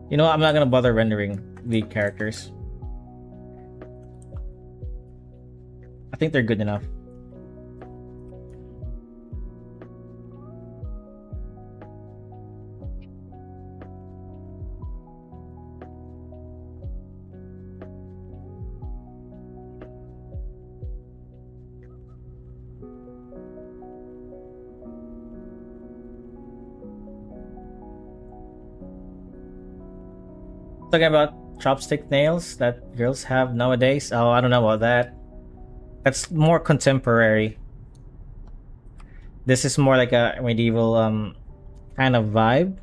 [SPEAKER 1] You know what? I'm not gonna bother rendering the characters. I think they're good enough. Talking about chopstick nails that girls have nowadays. Oh, I don't know about that. That's more contemporary. This is more like a medieval kind of vibe.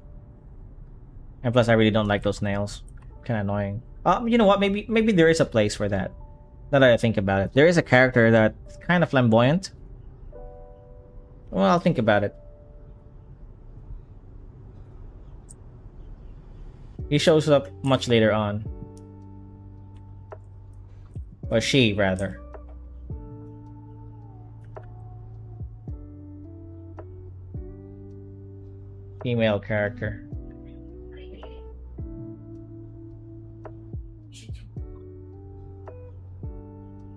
[SPEAKER 1] And plus, I really don't like those nails. Kind of annoying. You know what? Maybe there is a place for that. Now that I think about it, there is a character that's kind of flamboyant. Well, I'll think about it. He shows up much later on. Or she, rather. Female character.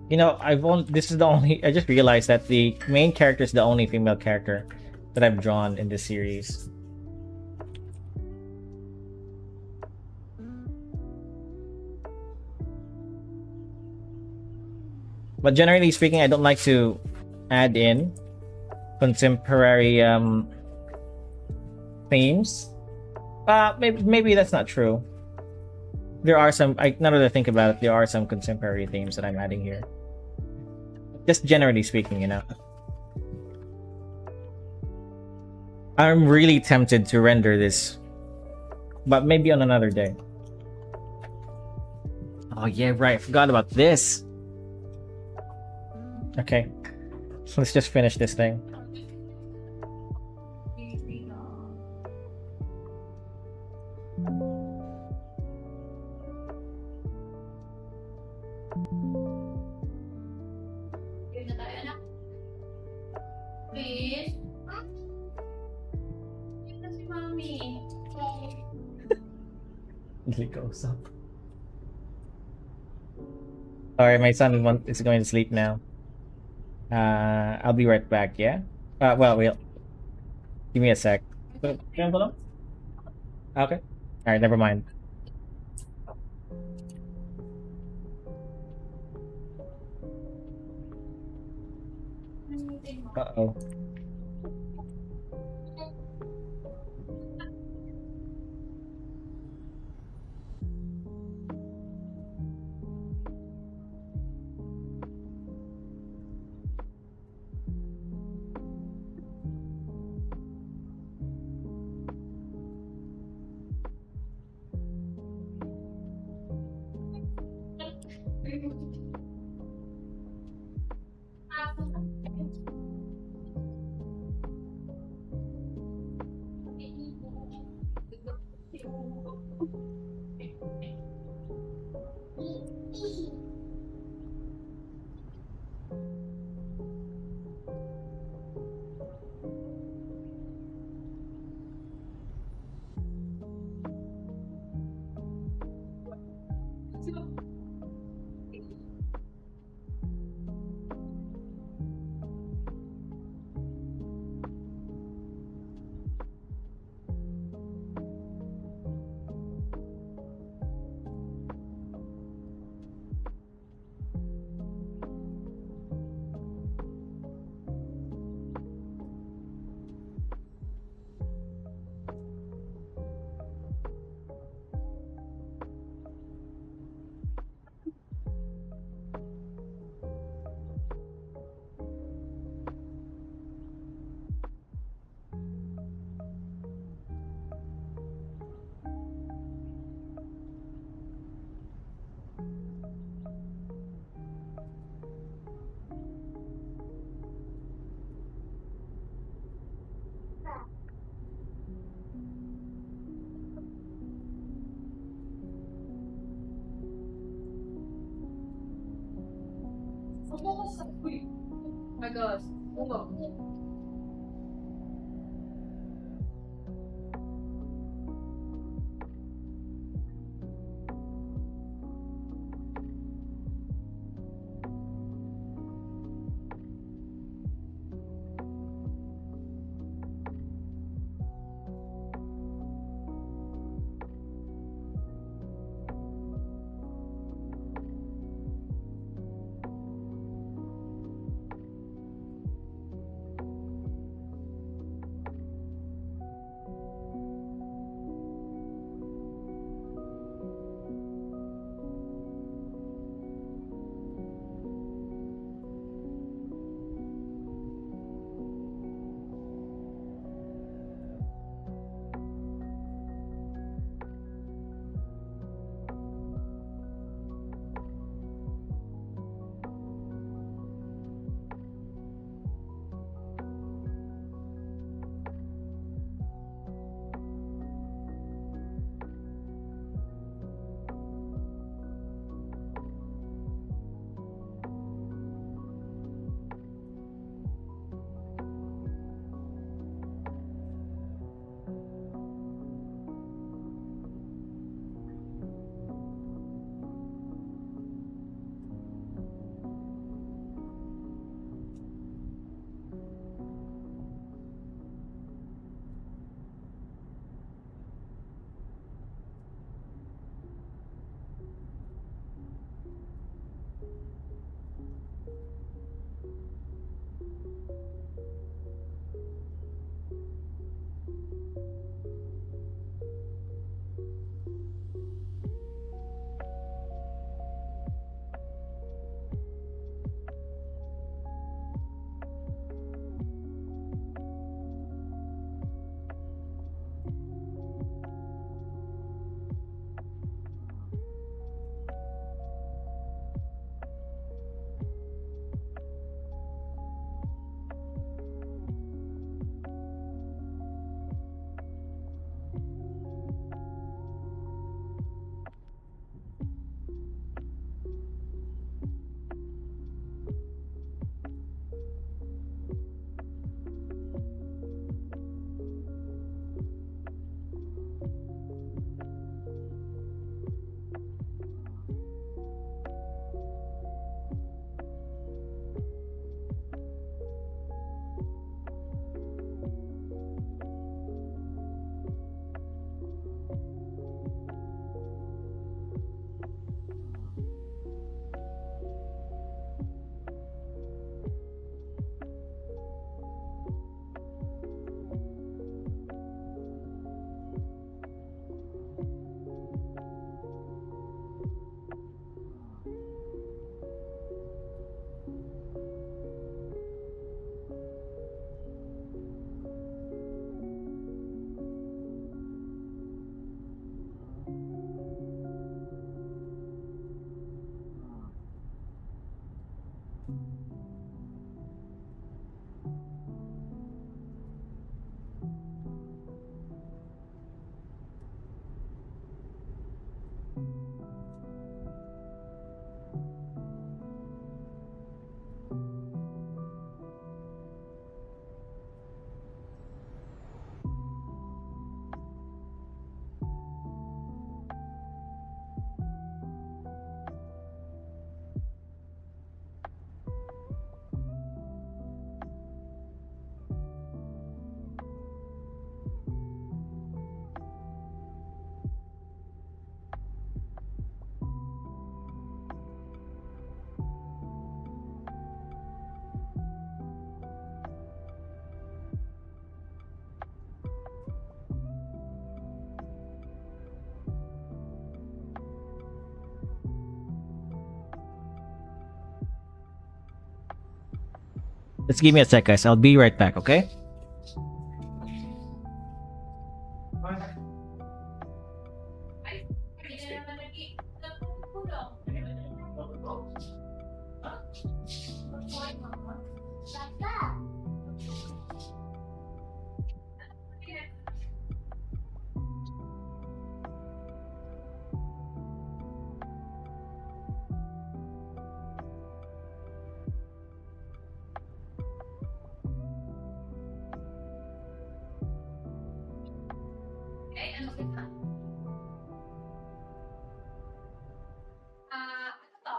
[SPEAKER 1] You know, this is the only, I just realized that the main character is the only female character that I've drawn in this series. But generally speaking, I don't like to add in contemporary themes. Maybe that's not true. There are some. Now that I think about it, there are some contemporary themes that I'm adding here. Just generally speaking, you know. I'm really tempted to render this, but maybe on another day. Oh yeah, right. I forgot about this. Okay, so let's just finish this thing.
[SPEAKER 2] Please. Ito si Mommy.
[SPEAKER 1] Alright, my son is going to sleep now. I'll be right back, yeah? Well, give me a sec. Okay. Alright, never mind. Uh-oh.
[SPEAKER 2] My gosh.
[SPEAKER 1] Just give me a sec, guys. I'll be right back, okay?
[SPEAKER 2] Ano kita? Ano to?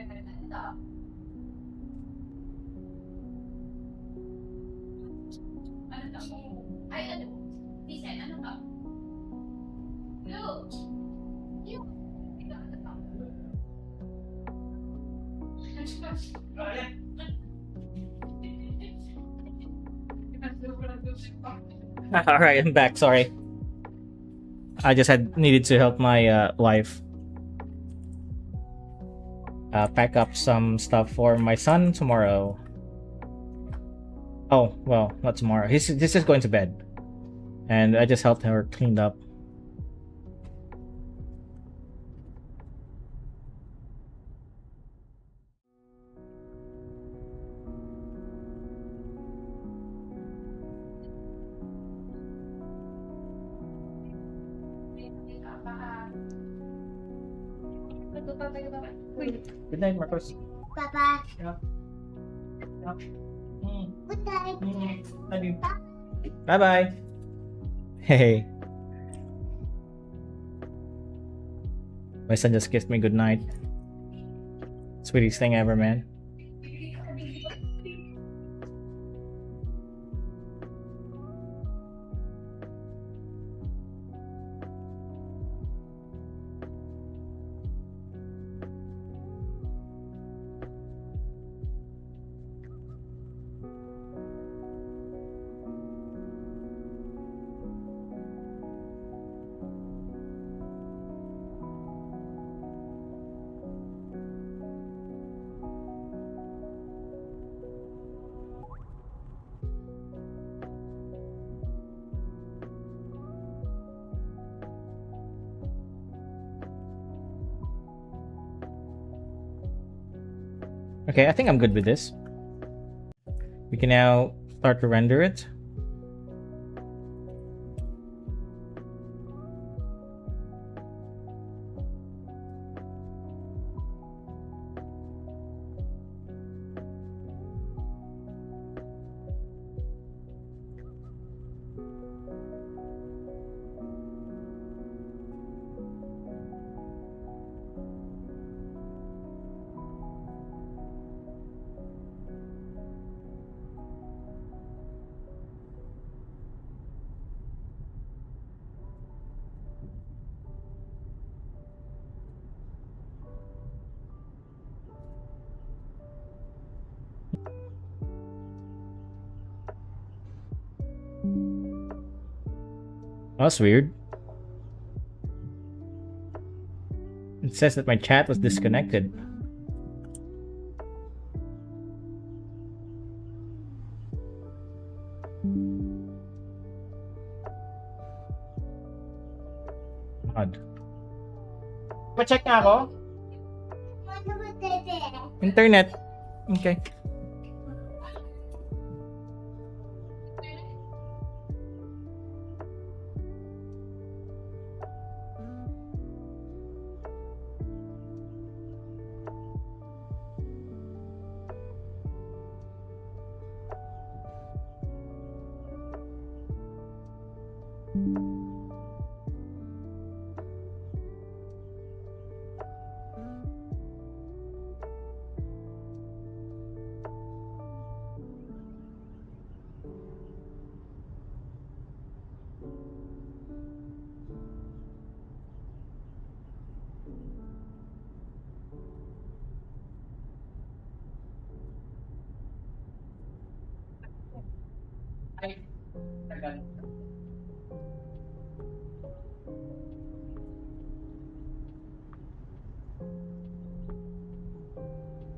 [SPEAKER 2] Ano to? Ano to? Ay, ano? Design, ano to? Blue. Blue. Ito, ano to?
[SPEAKER 1] All right, I'm back. Sorry. I just had needed to help my wife pack up some stuff for my son tomorrow. Oh, well, not tomorrow. This is going to bed. And I just helped her clean up. Good night, Marcos.
[SPEAKER 3] Papa.
[SPEAKER 1] Yeah. Yeah.
[SPEAKER 3] Good night.
[SPEAKER 1] Love you. Bye-bye. Hey. My son just kissed me goodnight. Sweetest thing ever, man. Okay, I think I'm good with this. We can now start to render it. Oh, that's weird. It says that my chat was disconnected. Odd. Pa-check nga ako?
[SPEAKER 3] Ano ba, Tete?
[SPEAKER 1] Internet. Okay.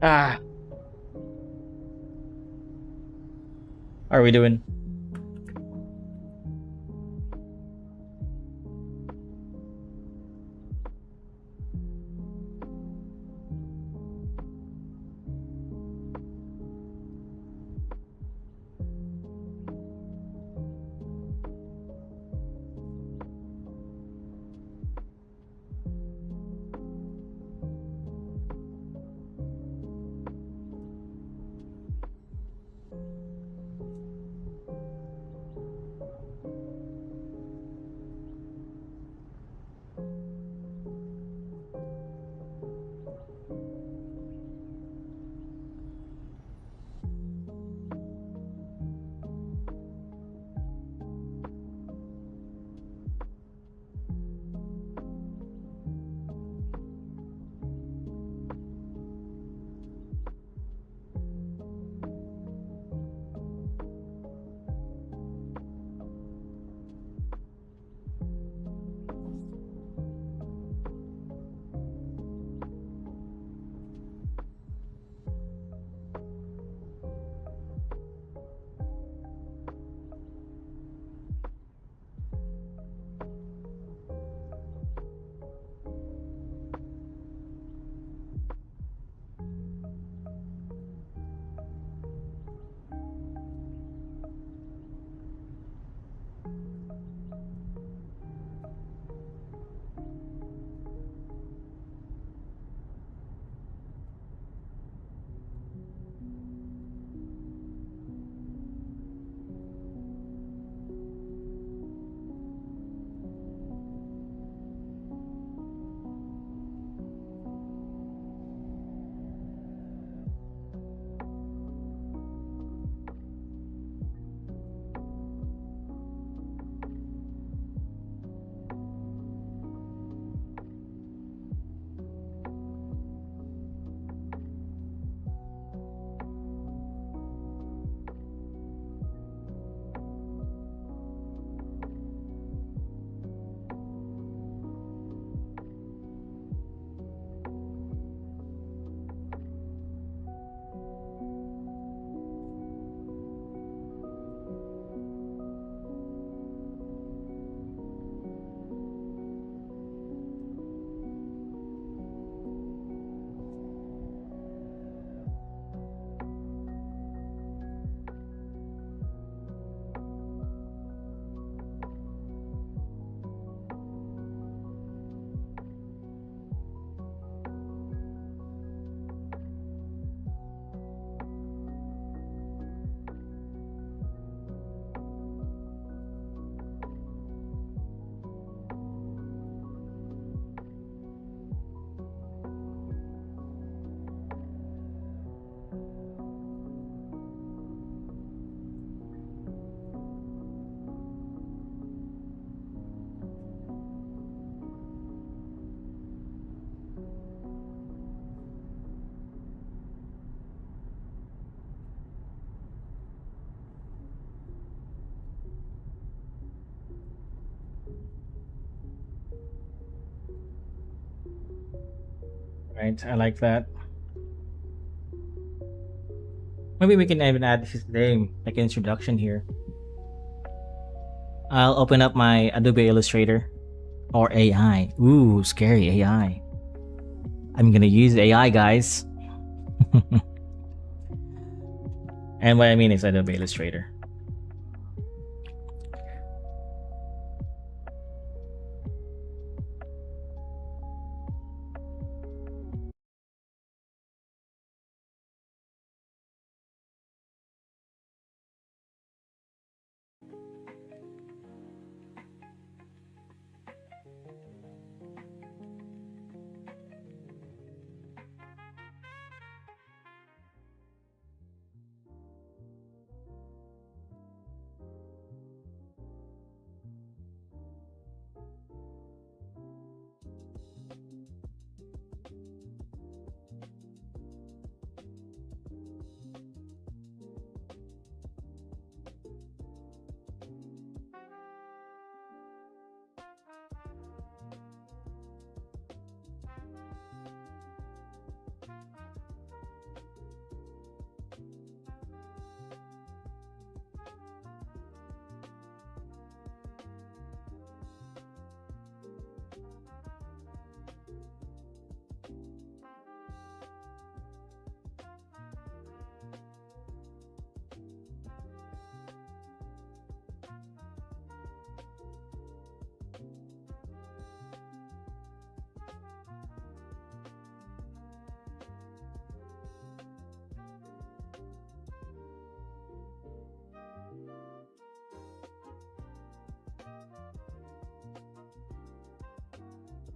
[SPEAKER 1] Ah, how are we doing? Right, I like that. Maybe we can even add his name, like introduction here. I'll open up my Adobe Illustrator or AI. Ooh, scary AI. I'm gonna use AI, guys. And what I mean is Adobe Illustrator.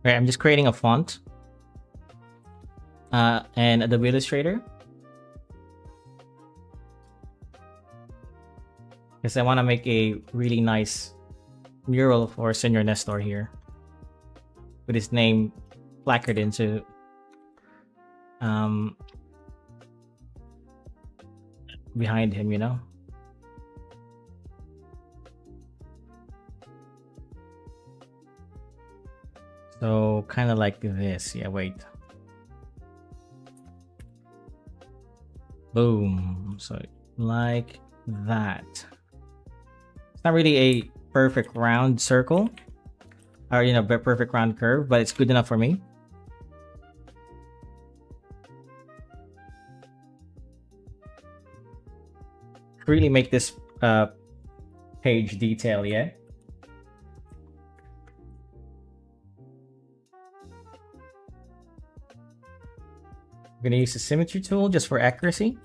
[SPEAKER 1] Okay, I'm just creating a font. And Adobe Illustrator. Because I want to make a really nice mural for Senior Nestor here. With his name placarded into behind him, you know? So kind of like this. Yeah, wait. Boom. So like that. It's not really a perfect round circle or, you know, perfect round curve, but it's good enough for me. Really make this page detail, yeah. I'm gonna use the symmetry tool just for accuracy.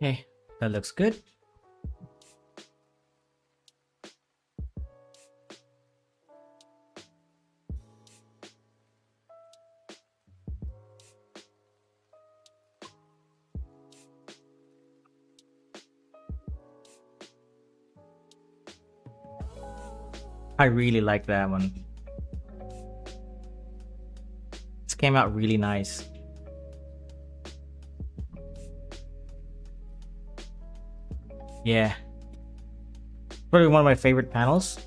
[SPEAKER 1] Okay, that looks good. I really like that one. This came out really nice. Yeah. Probably one of my favorite panels.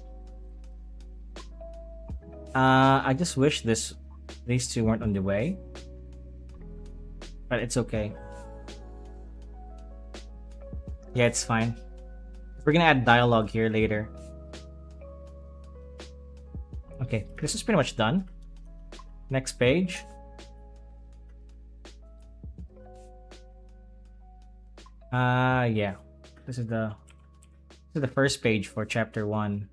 [SPEAKER 1] I just wish these two weren't on the way. But it's okay. Yeah, it's fine. We're gonna add dialogue here later. Okay, this is pretty much done. Next page. Yeah. This is the first page for chapter 1.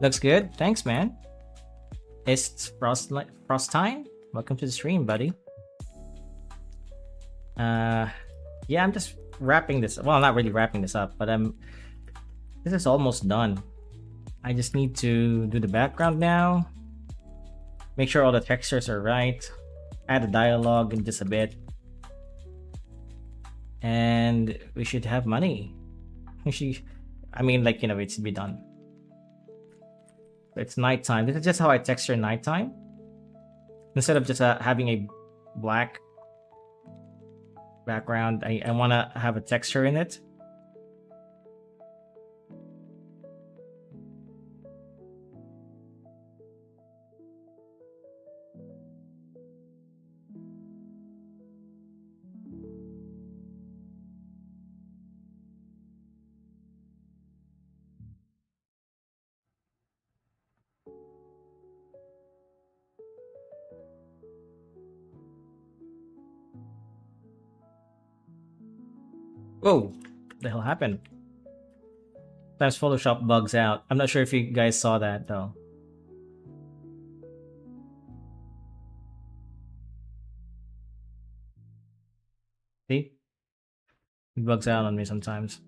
[SPEAKER 1] Looks good. Thanks, man. It's Frostine. Welcome to the stream, buddy. Yeah, I'm just wrapping this. Well, not really wrapping this up, but this is almost done. I just need to do the background now. Make sure all the textures are right. Add a dialogue in just a bit. And we should have money. I mean, like, you know, it should be done. It's nighttime. This is just how I texture nighttime. Instead of just having a black background, I want to have a texture in it. Whoa, what the hell happened? Sometimes Photoshop bugs out. I'm not sure if you guys saw that though. See? It bugs out on me sometimes.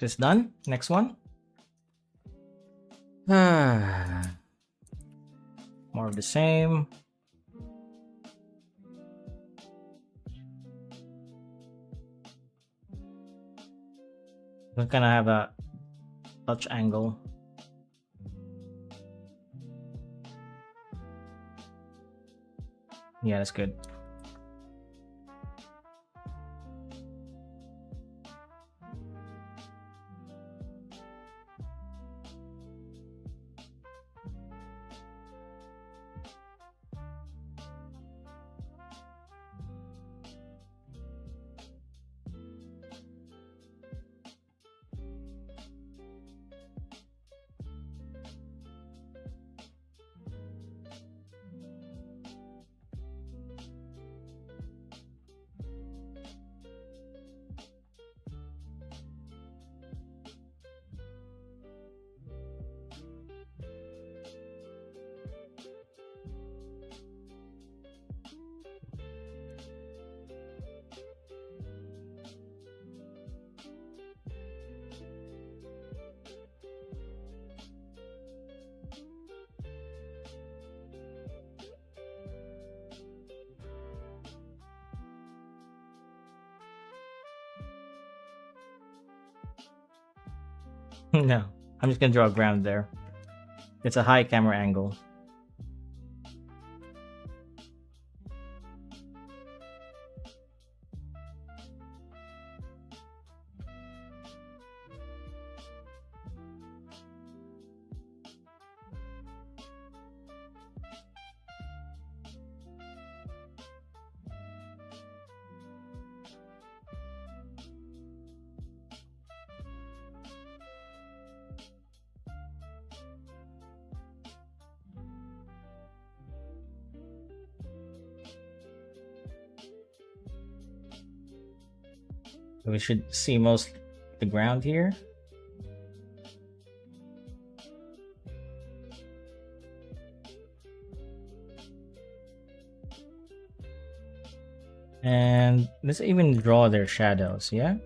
[SPEAKER 1] This done. Next one. More of the same. We're gonna have a touch angle. Yeah, that's good. No, I'm just gonna draw a ground there. It's a high camera angle. We should see most the ground here. And let's even draw their shadows, yeah?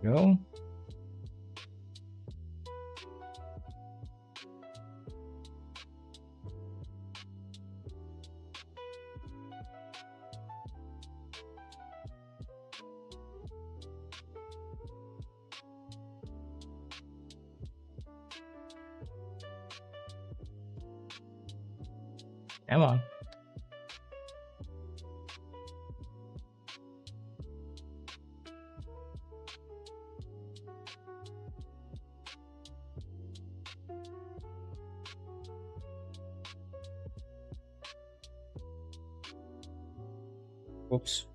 [SPEAKER 1] Go. Come on. Oops.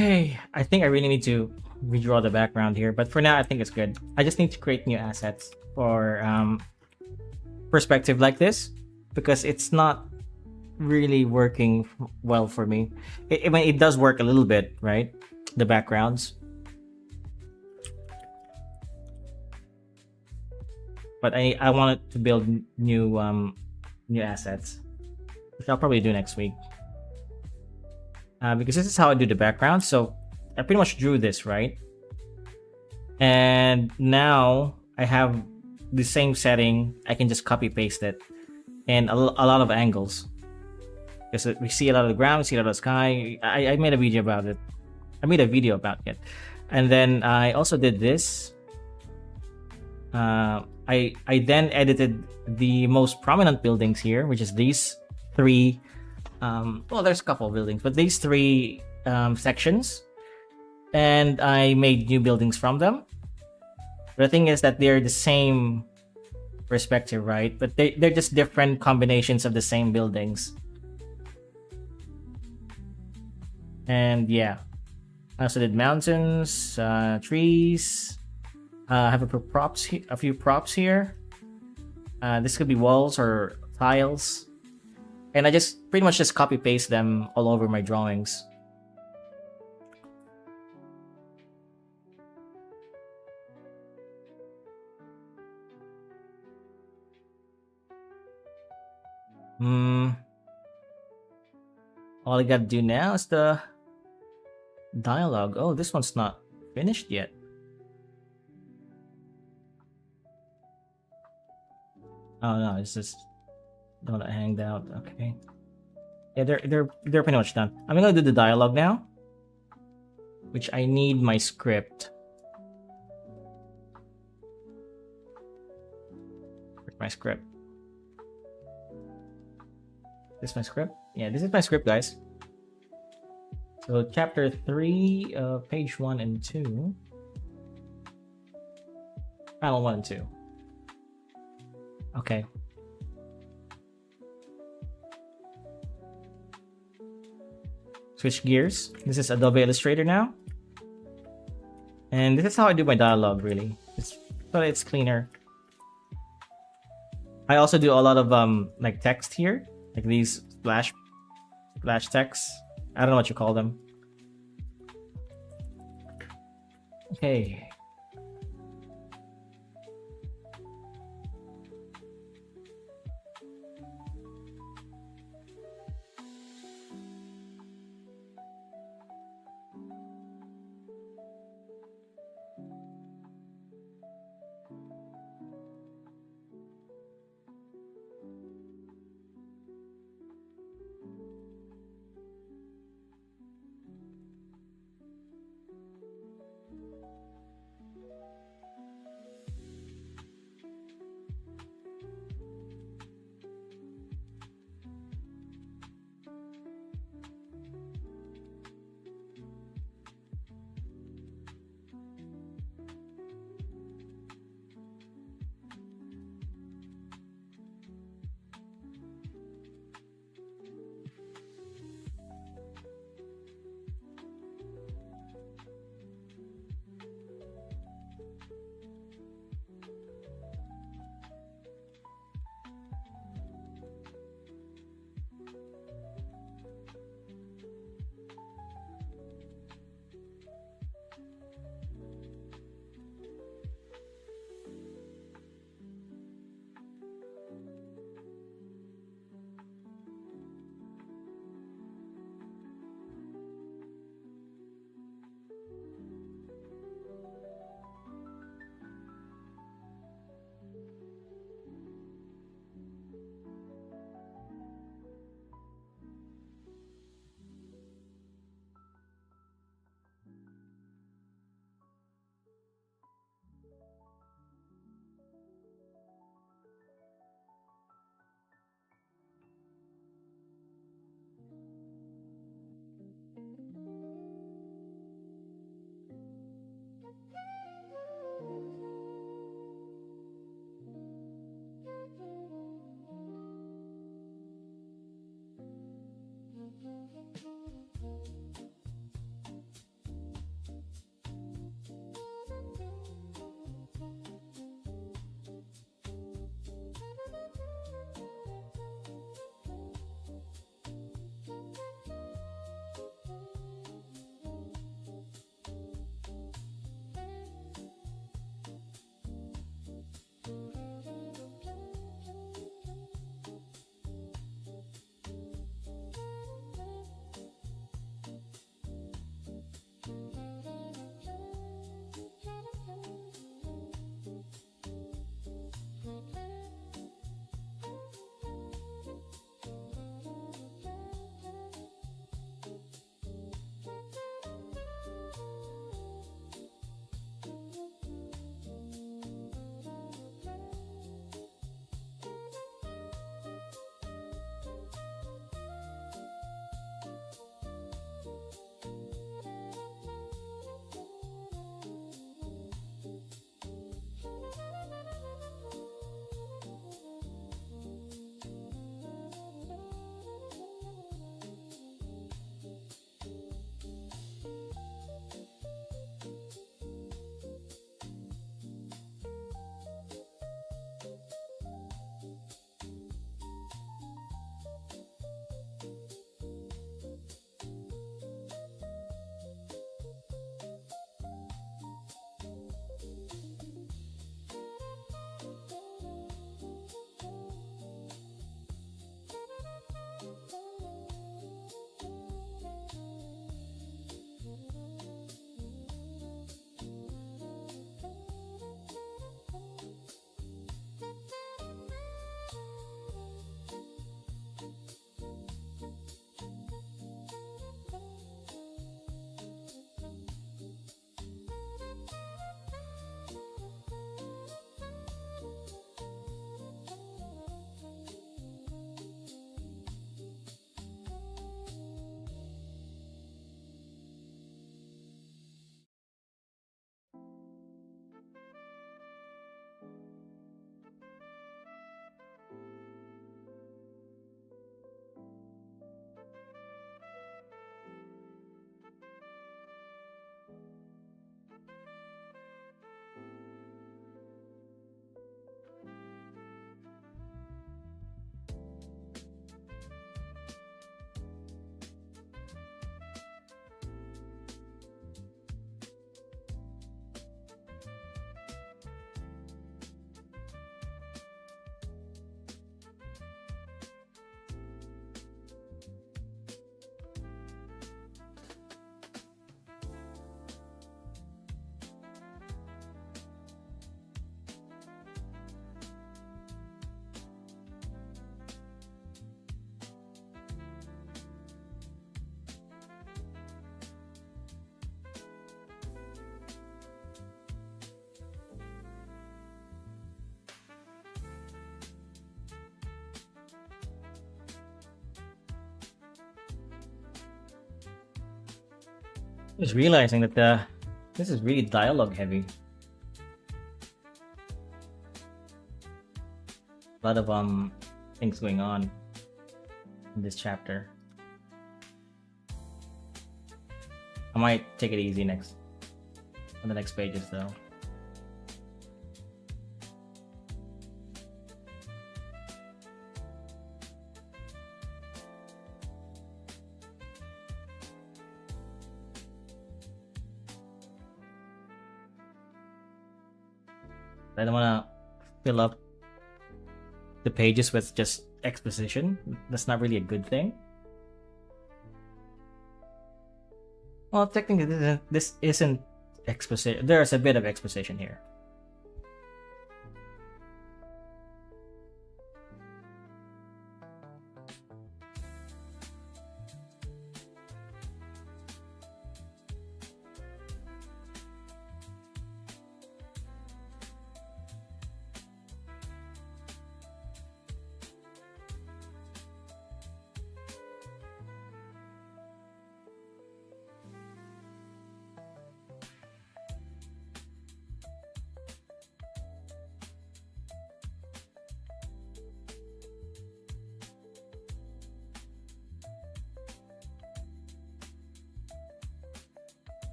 [SPEAKER 1] Hey, I think I really need to redraw the background here, but for now, I think it's good. I just need to create new assets for perspective like this because it's not really working well for me. I mean, it does work a little bit, right? The backgrounds, but I wanted to build new assets, which I'll probably do next week. Because this is how I do the background. So I pretty much drew this, right? And now I have the same setting. I can just copy paste it and a lot of angles. Because we see a lot of the ground, we see a lot of the sky. I made a video about it. And then I also did this. I then edited the most prominent buildings here, which is these three. Well, there's a couple of buildings, but these three sections, and I made new buildings from them. The thing is that they're the same perspective, right? But they're just different combinations of the same buildings. And yeah, I also did mountains, trees. I have a few props here. This could be walls or tiles. And I just pretty much just copy paste them all over my drawings. All I gotta do now is the dialogue. Oh, this one's not finished yet. Oh no, it's just don't hang out. Okay. Yeah, they're pretty much done. I'm gonna do the dialogue now, which I need my script. Where's my script? This is my script? Yeah, this is my script, guys. So chapter 3, page 1 and 2. Panel 1 and 2. Okay. Switch gears. This is Adobe Illustrator now. And this is how I do my dialogue, really. But it's cleaner. I also do a lot of like text here. Like these splash text. I don't know what you call them. Okay. Just realizing that this is really dialogue heavy. A lot of things going on in this chapter. I might take it easy on the next pages though. I don't want to fill up the pages with just exposition. That's not really a good thing. Well, technically, this isn't exposition. There's a bit of exposition here.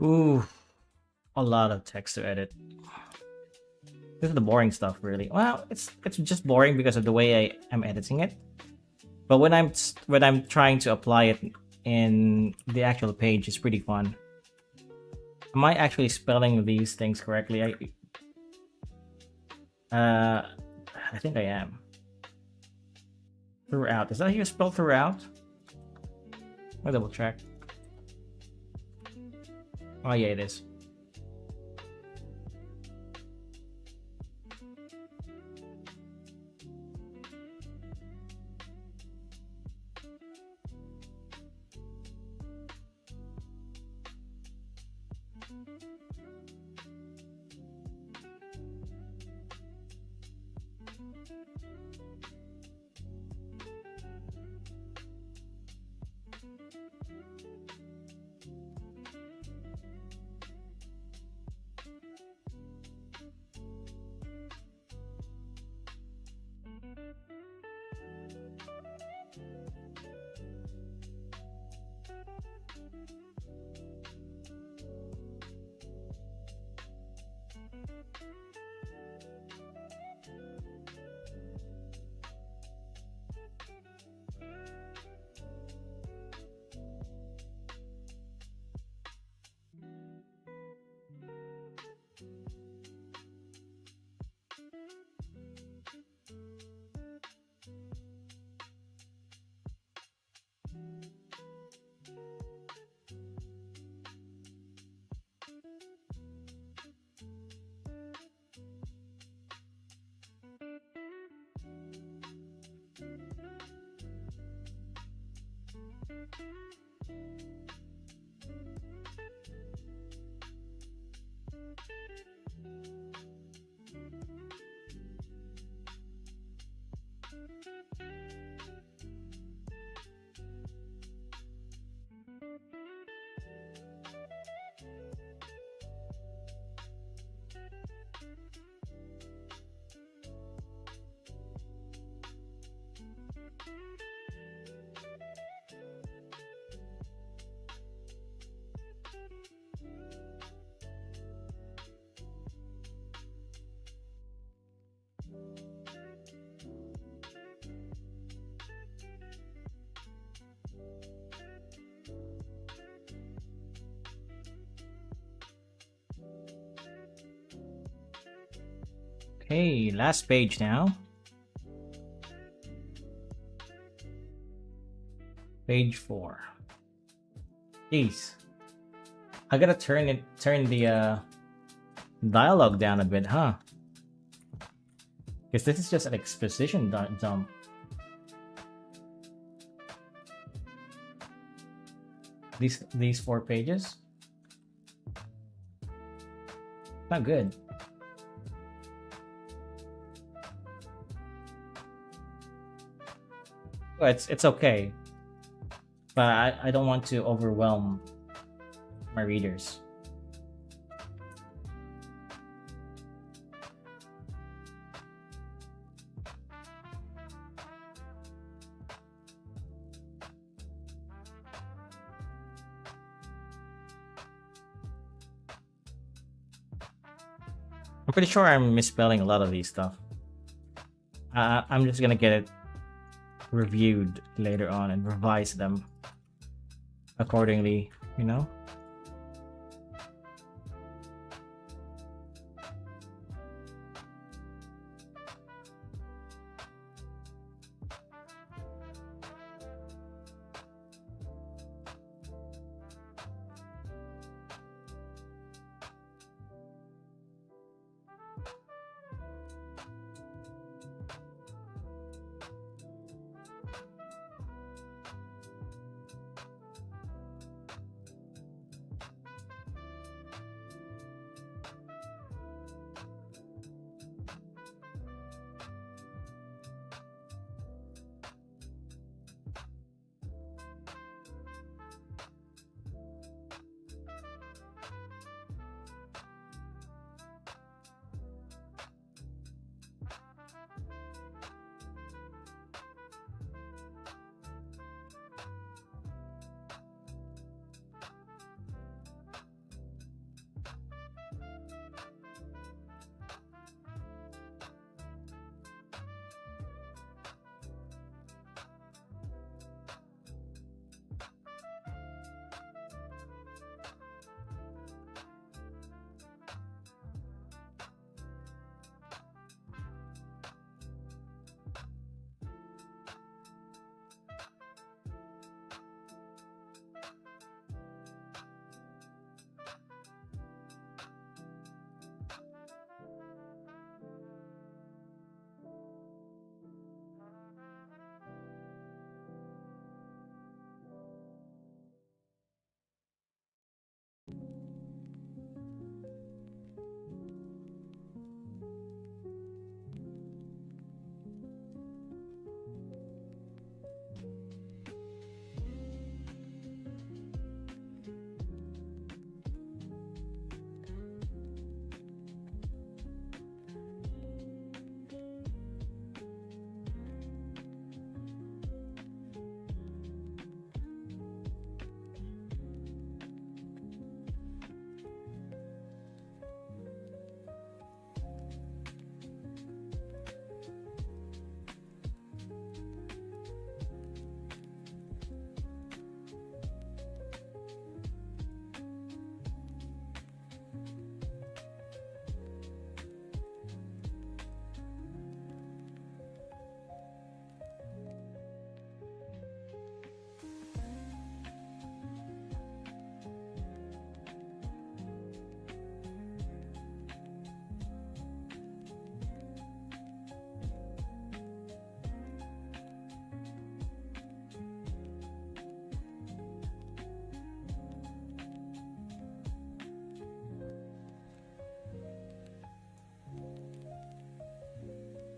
[SPEAKER 1] Ooh, a lot of text to edit. This is the boring stuff, really. Well, it's just boring because of the way I'm editing it. But when I'm trying to apply it in the actual page, it's pretty fun. Am I actually spelling these things correctly? I think I am. Throughout. Is that how you spell throughout? I'll double check. Oh yeah, it is. Okay, last page now. Page 4. Jeez. I gotta turn the dialogue down a bit, huh? Because this is just an exposition dump. These 4 pages. Not good. Well, it's okay, but I don't want to overwhelm my readers. I'm pretty sure I'm misspelling a lot of these stuff. I'm just gonna get it reviewed later on and revise them accordingly, you know?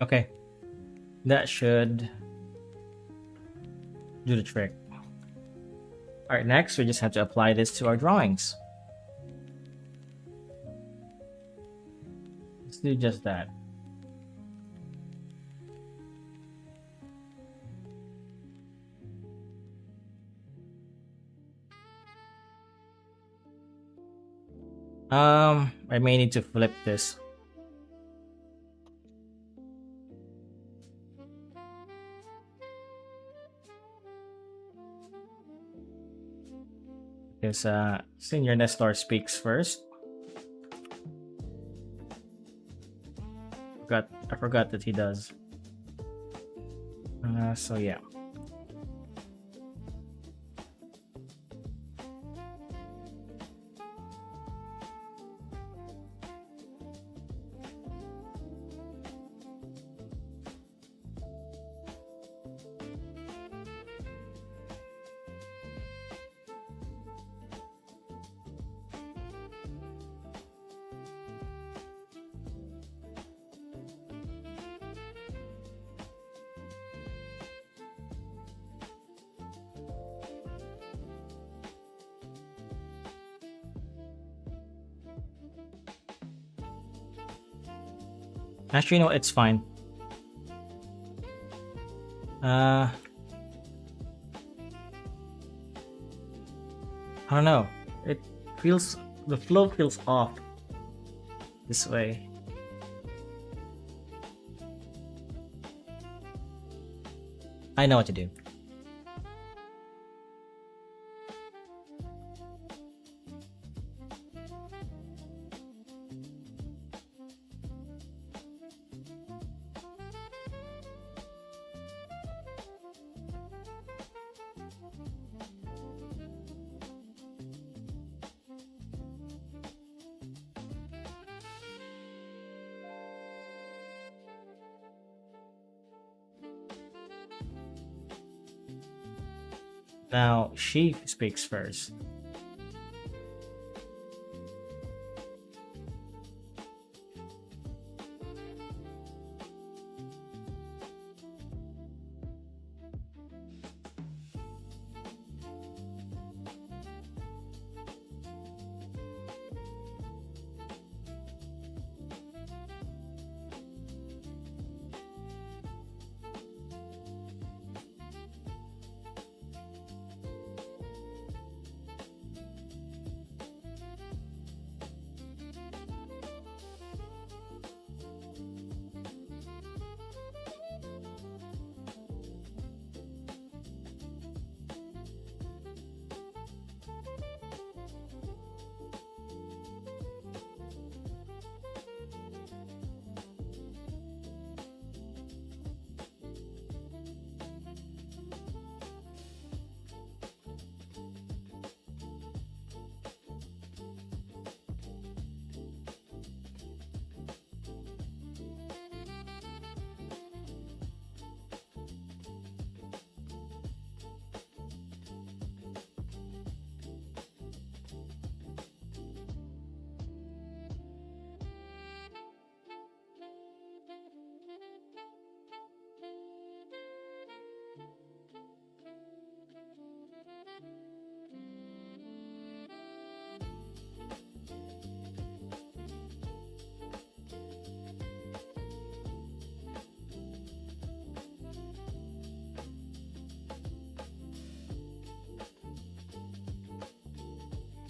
[SPEAKER 1] Okay, that should do the trick. All right, next we just have to apply this to our drawings. Let's do just that. I may need to flip this. Because Senior Nestor speaks first. Got I forgot that he does. So yeah. Actually, no, it's fine. I don't know. It feels, the flow feels off this way. I know what to do. Now she speaks first.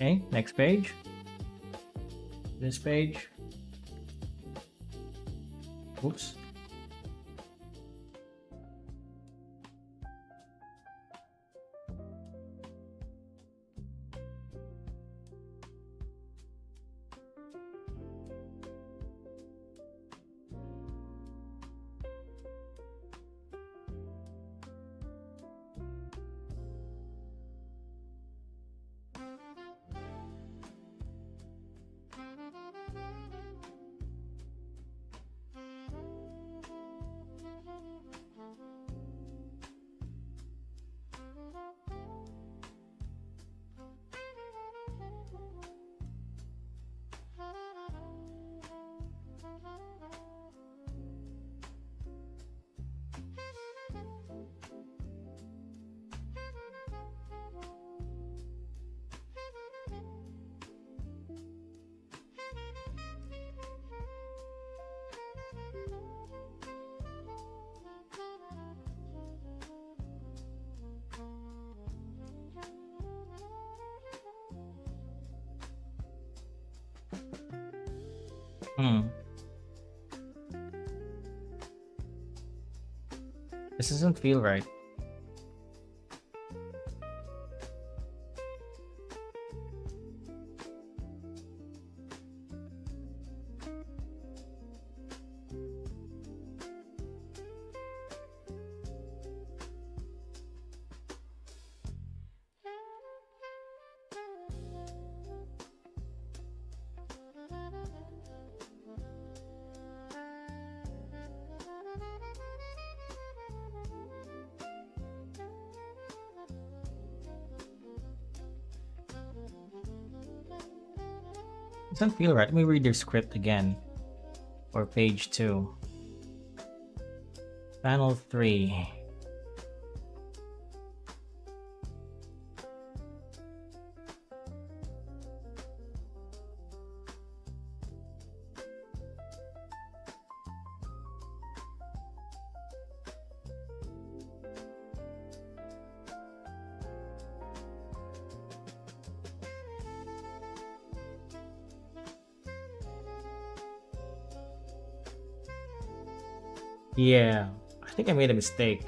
[SPEAKER 1] Okay, next page. This page. Oops. Hmm. This doesn't feel right. Doesn't feel right. Let me read their script again. Or page 2. Panel 3. Yeah, I think I made a mistake.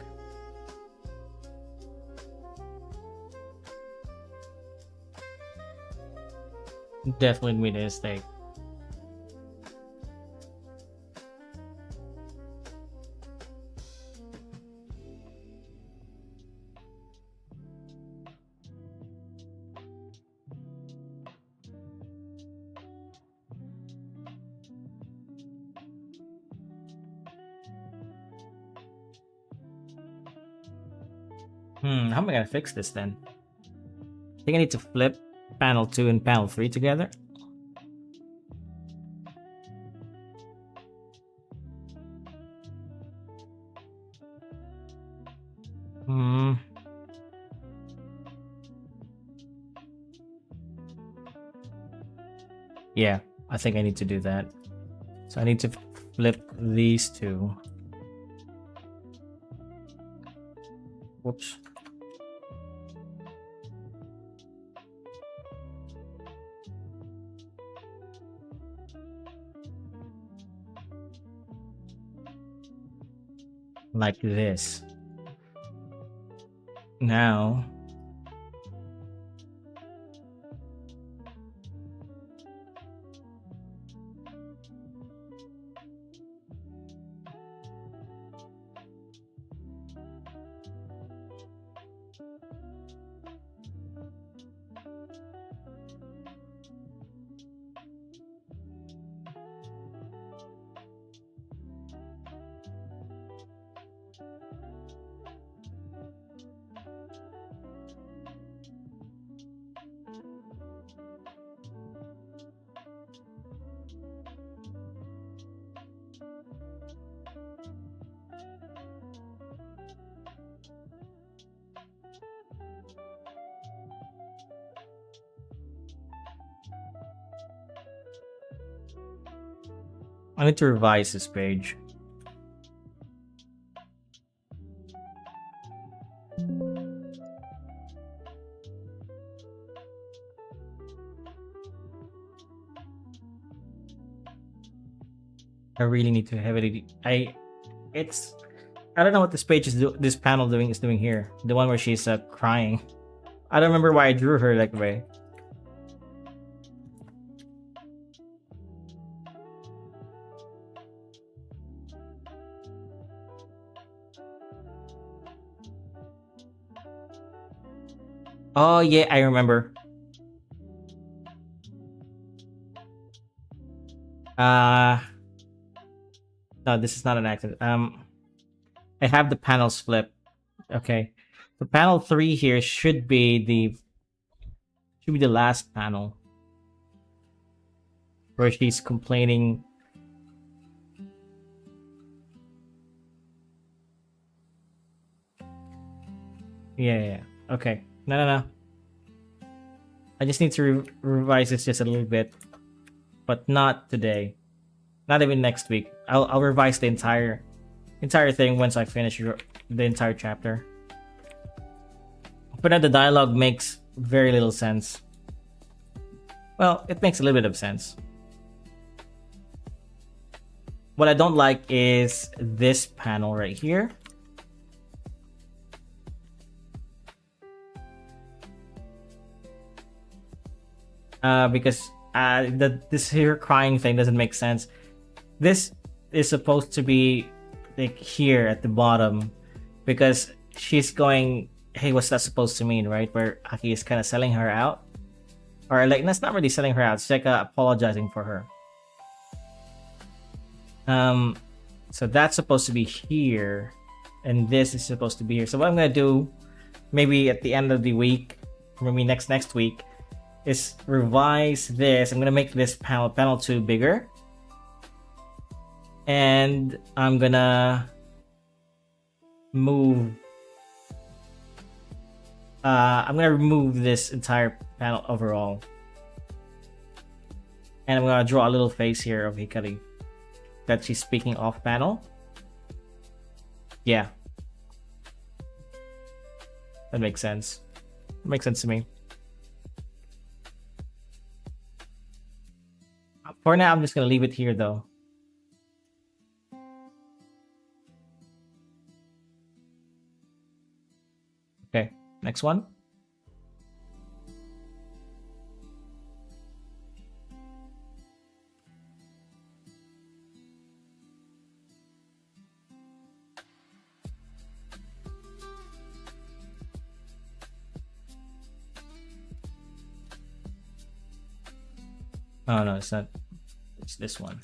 [SPEAKER 1] Definitely made a mistake. How am I gonna fix this then? I think I need to flip panel 2 and panel 3 together. Yeah, I think I need to do that. So I need to flip these two. Whoops. Like this. Now I need to revise this page. I really need to heavily. I don't know what this page is. This panel is doing here. The one where she's crying. I don't remember why I drew her that way. Oh yeah, I remember. No, this is not an accident. I have the panels flipped. Okay, so panel 3 here should be the last panel where she's complaining. Yeah. Okay. No. I just need to revise this just a little bit, but not today. Not even next week. I'll revise the entire thing once I finish the entire chapter. But now the dialogue makes very little sense. Well, it makes a little bit of sense. What I don't like is this panel right here. Because this here crying thing doesn't make sense. This is supposed to be like here at the bottom, because she's going, hey, what's that supposed to mean, right? Where Aki is kind of selling her out, or like that's not really selling her out. It's like apologizing for her. So that's supposed to be here, and this is supposed to be here. So what I'm gonna do, maybe at the end of the week, maybe next week, is revise this. I'm gonna make this panel 2 bigger. And I'm gonna move I'm gonna remove this entire panel overall. And I'm gonna draw a little face here of Hikari that she's speaking off panel. Yeah. That makes sense. That makes sense to me. For now, I'm just gonna leave it here though. Okay, next one. Oh no, it's not. It's this one.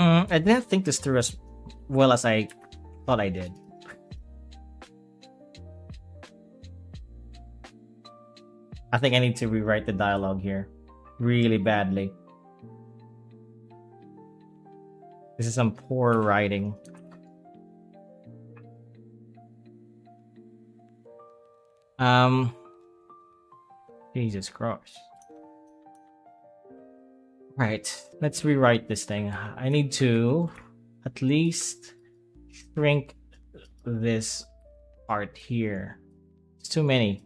[SPEAKER 1] I didn't think this through as well as I thought I did. I think I need to rewrite the dialogue here really badly. This is some poor writing. Jesus Christ. Right, let's rewrite this thing. I need to at least shrink this part here. It's too many.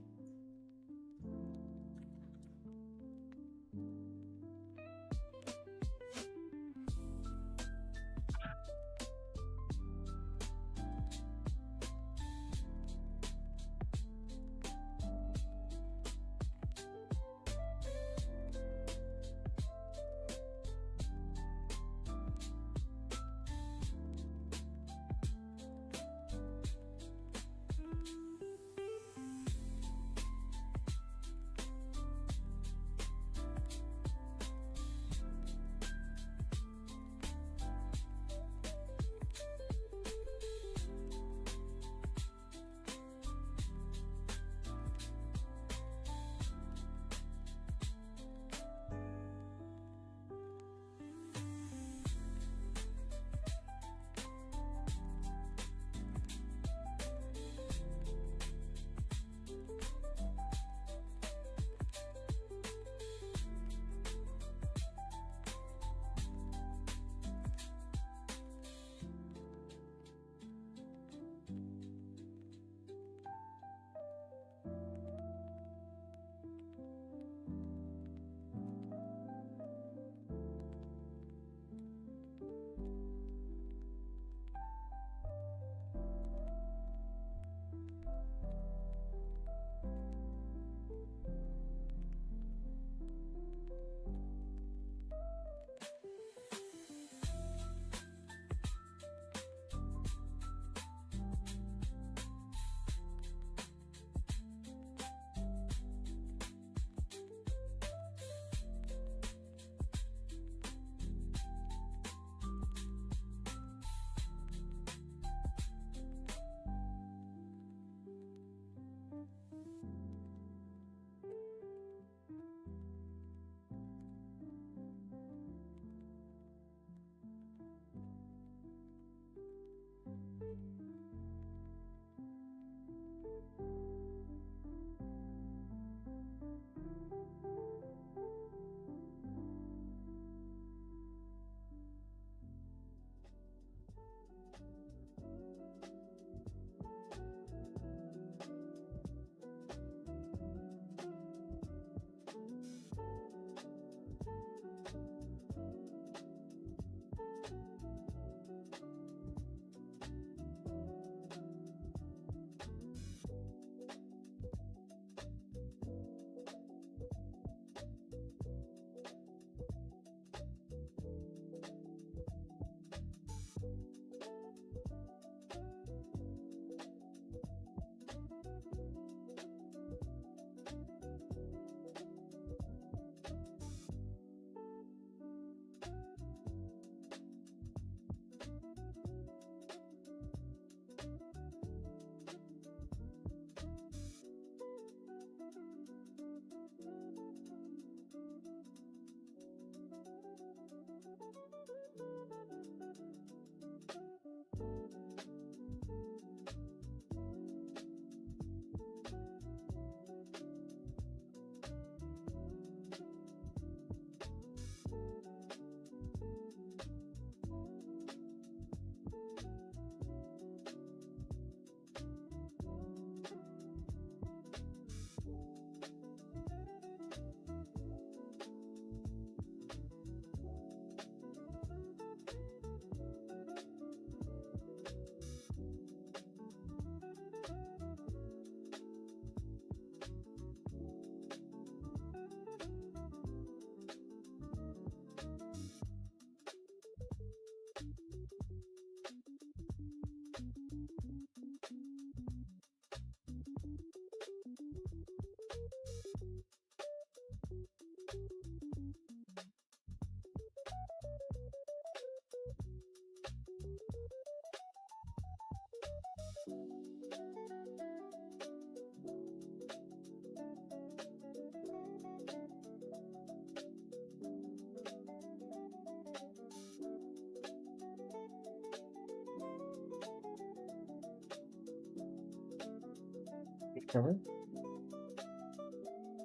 [SPEAKER 1] Cover?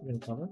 [SPEAKER 1] Will cover?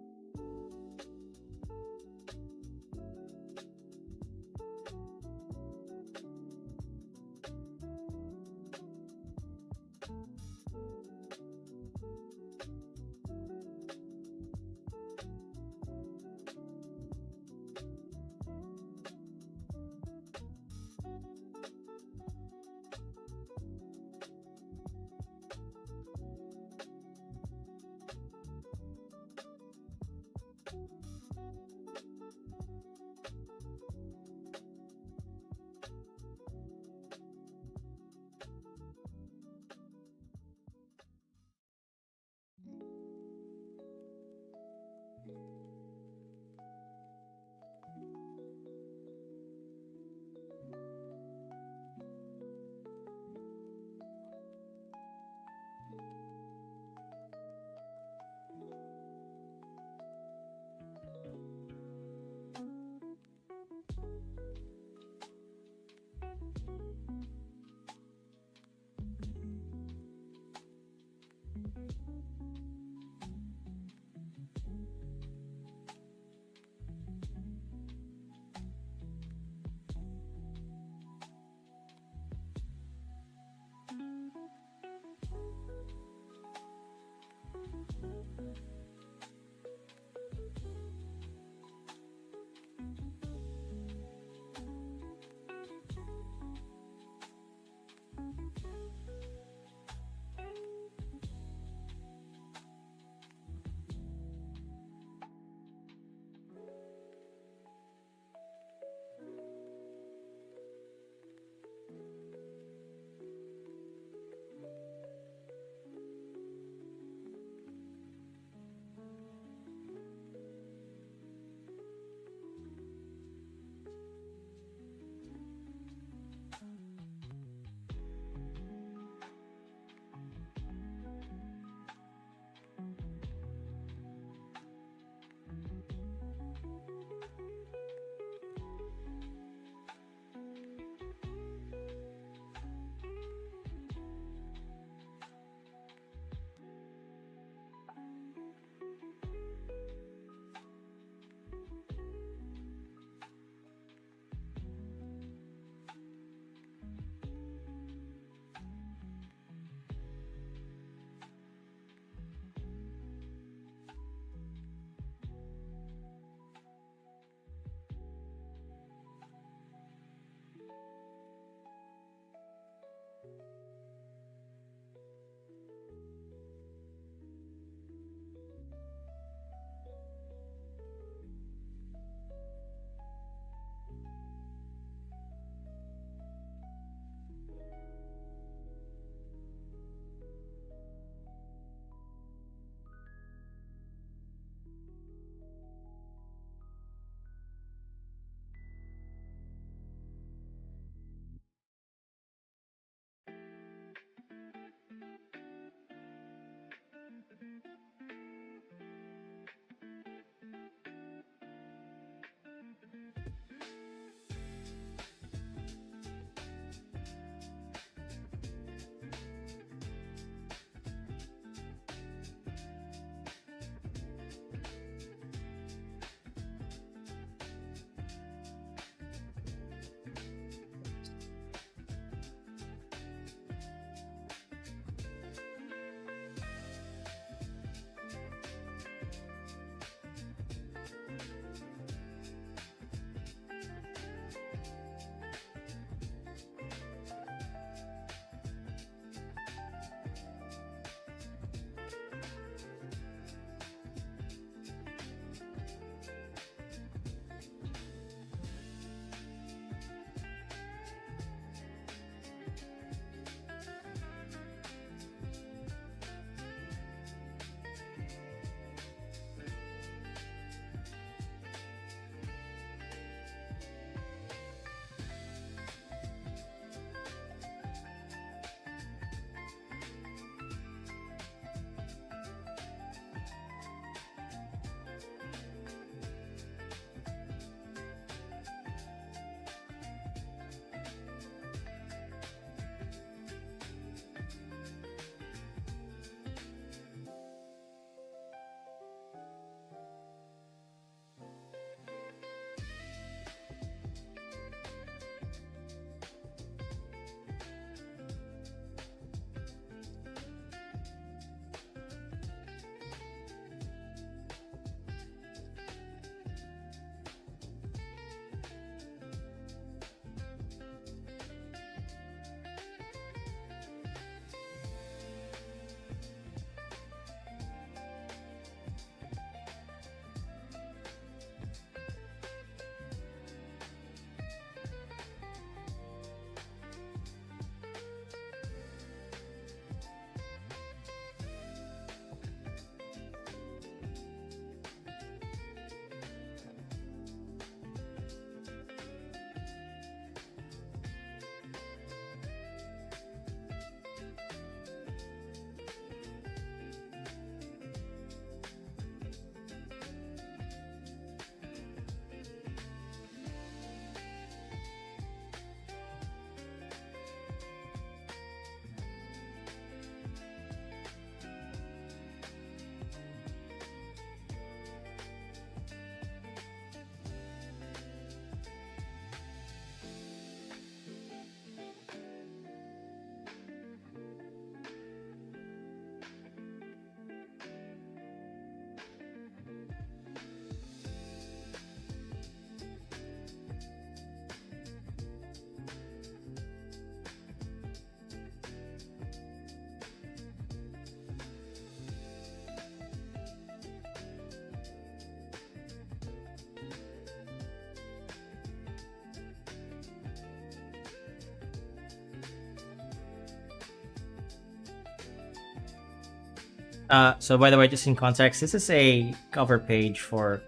[SPEAKER 1] So by the way, just in context, this is a cover page for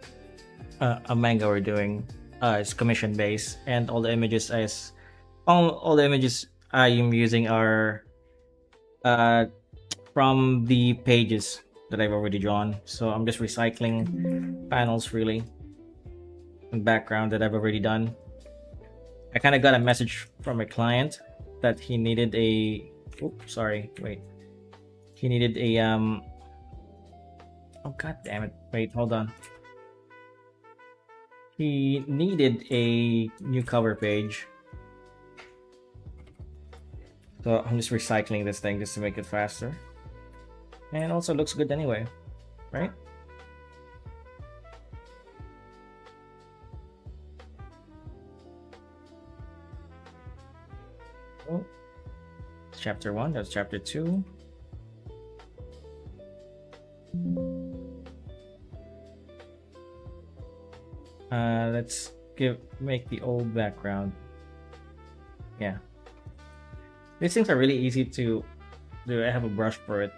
[SPEAKER 1] a manga we're doing. It's commission based, and all the images I am using are from the pages that I've already drawn. So I'm just recycling panels really and background that I've already done. I kind of got a message from a client that he needed a. Oops, sorry. Wait. He needed a Oh god damn it! Wait, hold on. He needed a new cover page. So I'm just recycling this thing just to make it faster. And it also looks good anyway, right? Oh, chapter 1, that's chapter 2. Let's make the old background. Yeah. These things are really easy to do. I have a brush for it.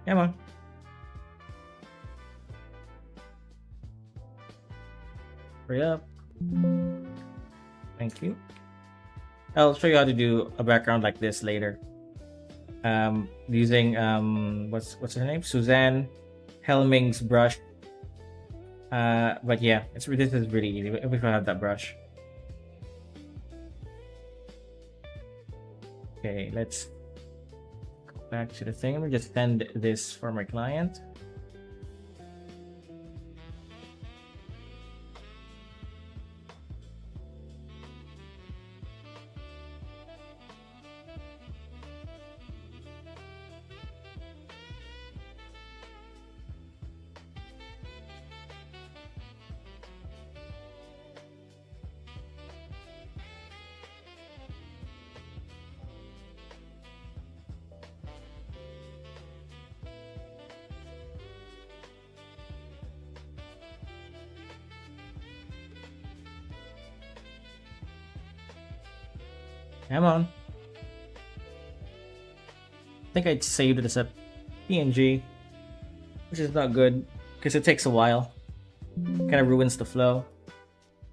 [SPEAKER 1] Come on. Hurry up. Thank you. I'll show you how to do a background like this later. Using what's her name? Suzanne Helming's brush. But yeah, this is really easy if I have that brush. Okay, let's go back to the thing. Let me just send this for my client. Come on. I think I saved it as a PNG, which is not good because it takes a while. Kind of ruins the flow.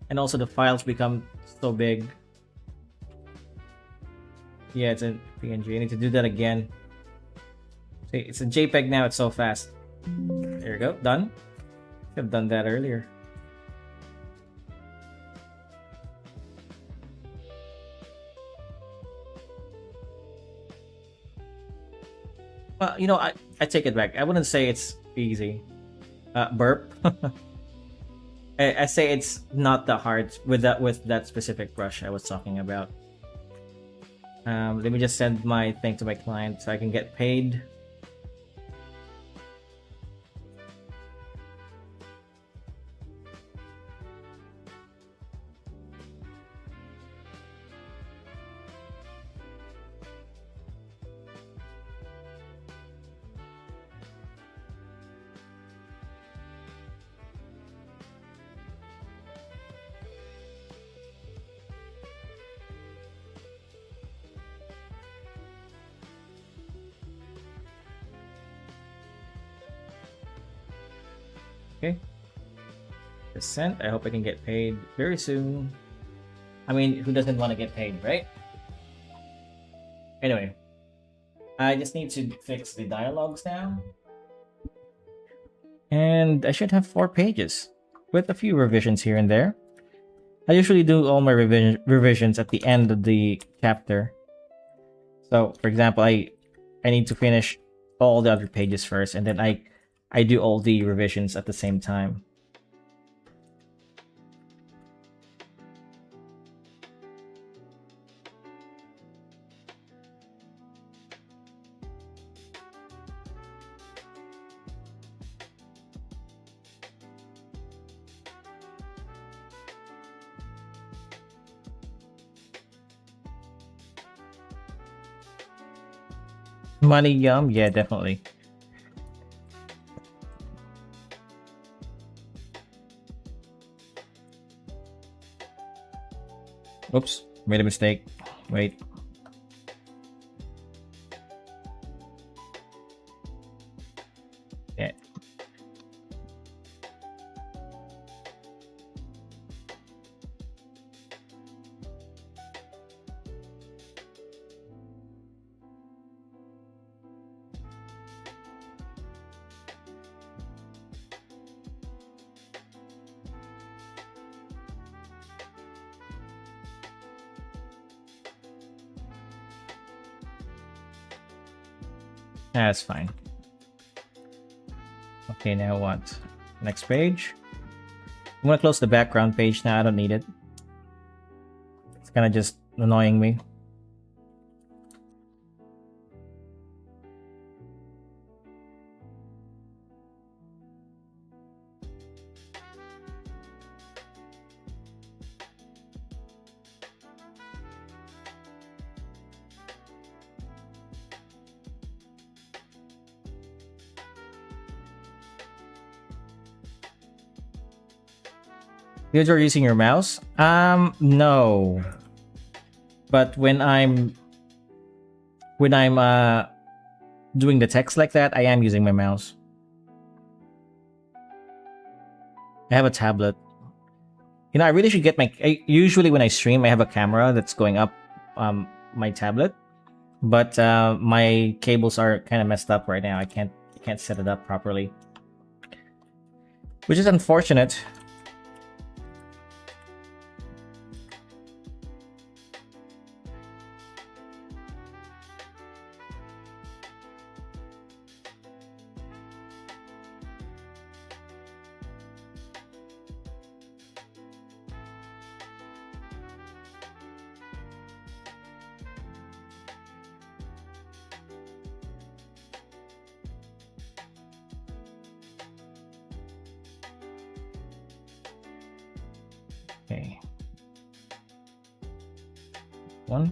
[SPEAKER 1] And also the files become so big. Yeah, it's a PNG. I need to do that again. See, it's a JPEG now, it's so fast. There you go, done. Could have done that earlier. Well, you know, I take it back. I wouldn't say it's easy. Burp. I say it's not that hard with that specific brush I was talking about. Let me just send my thing to my client so I can get paid. Okay. Just sent. I hope I can get paid very soon. I mean, who doesn't want to get paid, right? Anyway, I just need to fix the dialogues now. And I should have 4 pages with a few revisions here and there. I usually do all my revisions at the end of the chapter. So, for example, I need to finish all the other pages first, and then I do all the revisions at the same time. Money yum? Yeah, definitely. Oops, made a mistake. Wait. Yeah. That's fine. Okay, now what? Next page. I'm gonna close the background page now. I don't need it. It's kind of just annoying me. You're using your mouse? No. But when I'm doing the text like that, I am using my mouse. I have a tablet. You know, I really should get usually when I stream, I have a camera that's going up my tablet, but my cables are kind of messed up right now. I can't set it up properly, which is unfortunate. Okay. One.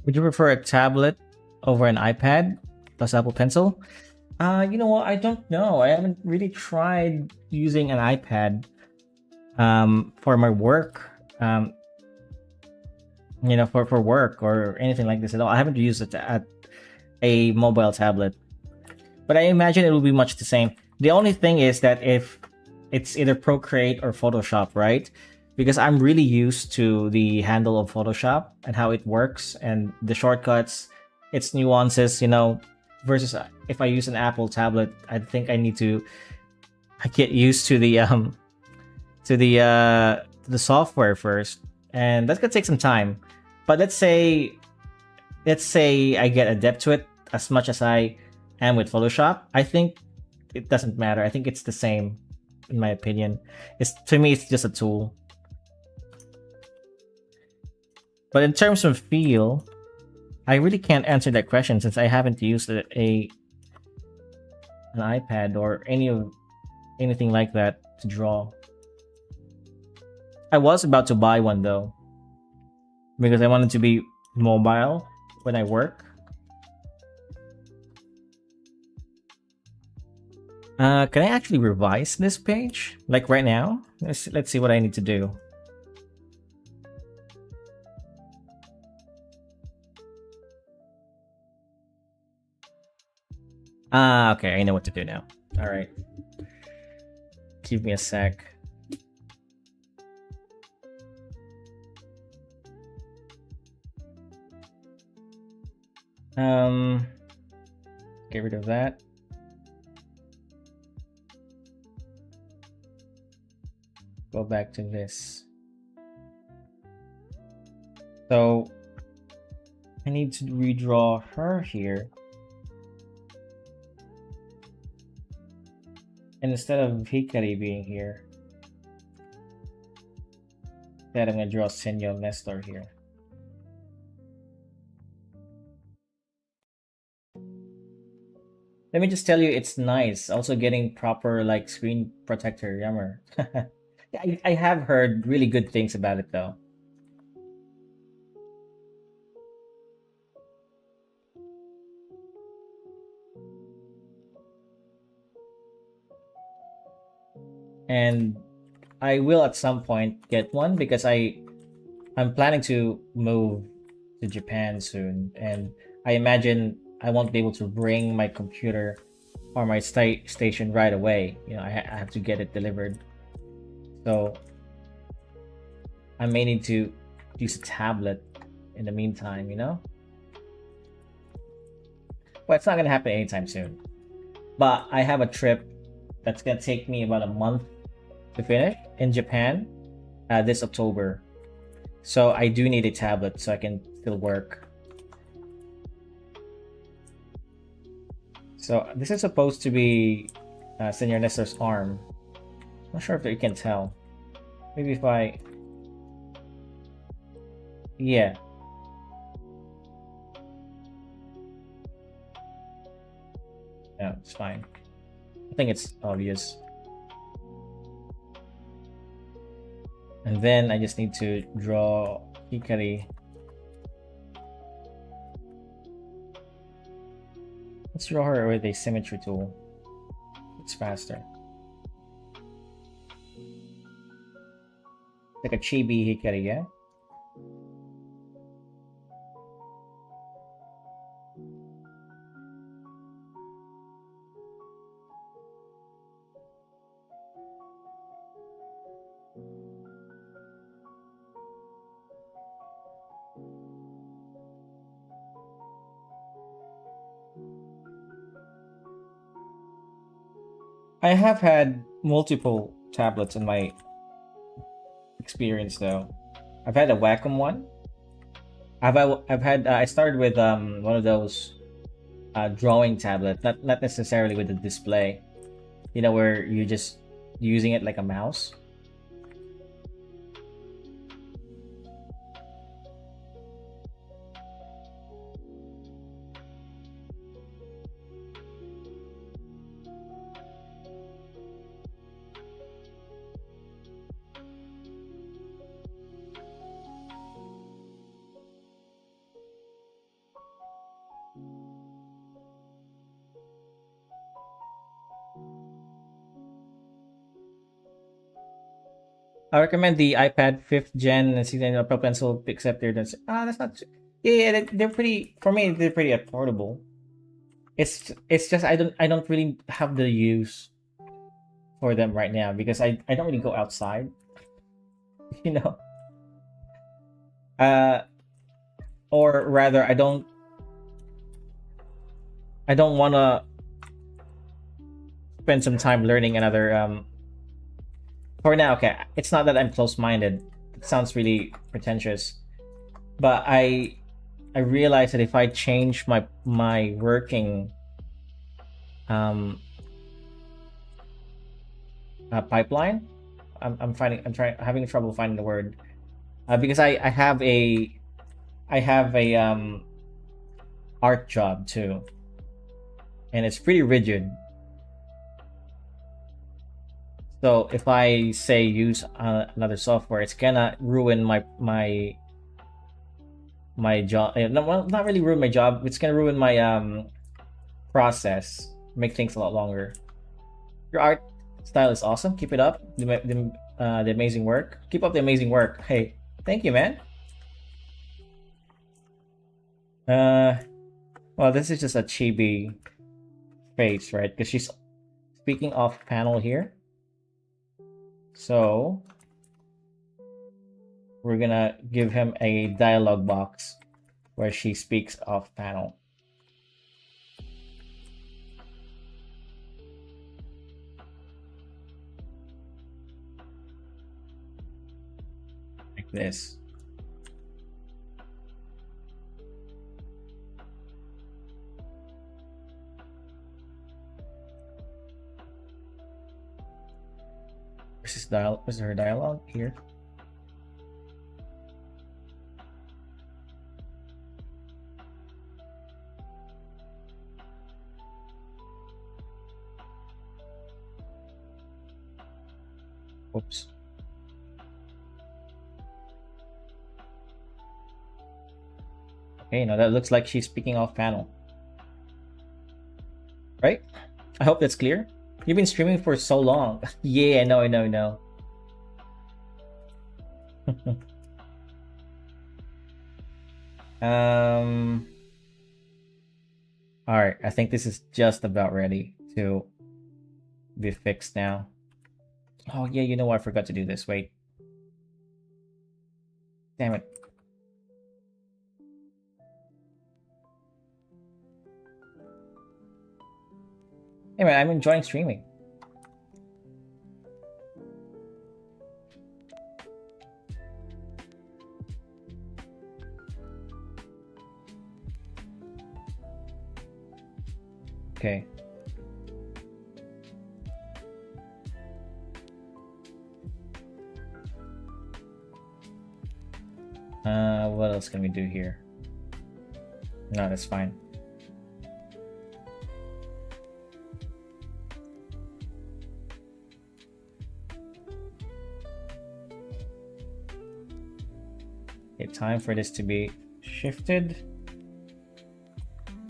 [SPEAKER 1] Would you prefer a tablet over an iPad plus Apple Pencil? You know what? I don't know. I haven't really tried using an iPad for my work. You know, for work or anything like this at all. I haven't used it at a mobile tablet, but I imagine it will be much the same. The only thing is that if it's either Procreate or Photoshop, right? Because I'm really used to the handle of Photoshop and how it works and the shortcuts, its nuances, you know, versus if I use an Apple tablet, I think I need to get used to the software first, and that's gonna take some time. But let's say I get adept to it as much as I am with Photoshop. I think it doesn't matter. I think it's the same, in my opinion. To me, it's just a tool. But in terms of feel, I really can't answer that question since I haven't used an iPad or anything like that to draw. I was about to buy one though, because I wanted to be mobile when I work. Can I actually revise this page? Like right now? Let's see what I need to do. Okay, I know what to do now. Alright. Give me a sec. Get rid of that. Go back to this. So I need to redraw her here. And instead of Hikari being here, I'm gonna draw Senyo Nestor here. Let me just tell you, it's nice. Also getting proper like screen protector. Yummer. I have heard really good things about it though. And I will at some point get one because I'm planning to move to Japan soon, and I imagine I won't be able to bring my computer or my station right away. You know, I have to get it delivered. So I may need to use a tablet in the meantime, you know? Well, it's not gonna happen anytime soon. But I have a trip that's gonna take me about a month to finish in Japan this October. So I do need a tablet so I can still work. So this is supposed to be Senor Nestor's arm. Not sure if you can tell. Maybe if I... Yeah. No, it's fine. I think it's obvious. And then I just need to draw Hikari. Let's draw her with a symmetry tool. It's faster. Like a chibi Hikari, yeah? I have had multiple tablets in my experience though. I've had a Wacom one. I've had I started with one of those drawing tablet, not necessarily with the display. You know, where you're just using it like a mouse. I recommend the iPad 5th gen and 6th gen Apple Pencil, except that's not. Yeah, they're pretty. For me, they're pretty affordable. It's just I don't really have the use for them right now because I don't really go outside. You know, uh, or rather, I don't want to spend some time learning another for now. Okay, it's not that I'm close-minded. It sounds really pretentious, but I realize that if I change my working pipeline, I'm having trouble finding the word because I have a art job too, and it's pretty rigid. So if I say use another software, it's gonna ruin my job. No, well, not really ruin my job. It's gonna ruin my process, make things a lot longer. Your art style is awesome. Keep it up. The amazing work. Keep up the amazing work. Hey, thank you, man. Well, this is just a chibi face, right? Because she's speaking off panel here. So we're gonna give him a dialogue box where she speaks off panel. Like this. Where's her dialogue? Here. Oops. Okay, now that looks like she's speaking off panel. Right? I hope that's clear. You've been streaming for so long. Yeah, I know. um. All right, I think this is just about ready to be fixed now. Oh yeah, you know what? I forgot to do this. Wait. Damn it. Anyway, I'm enjoying streaming. Okay. What else can we do here? No, that's fine. Okay, time for this to be shifted.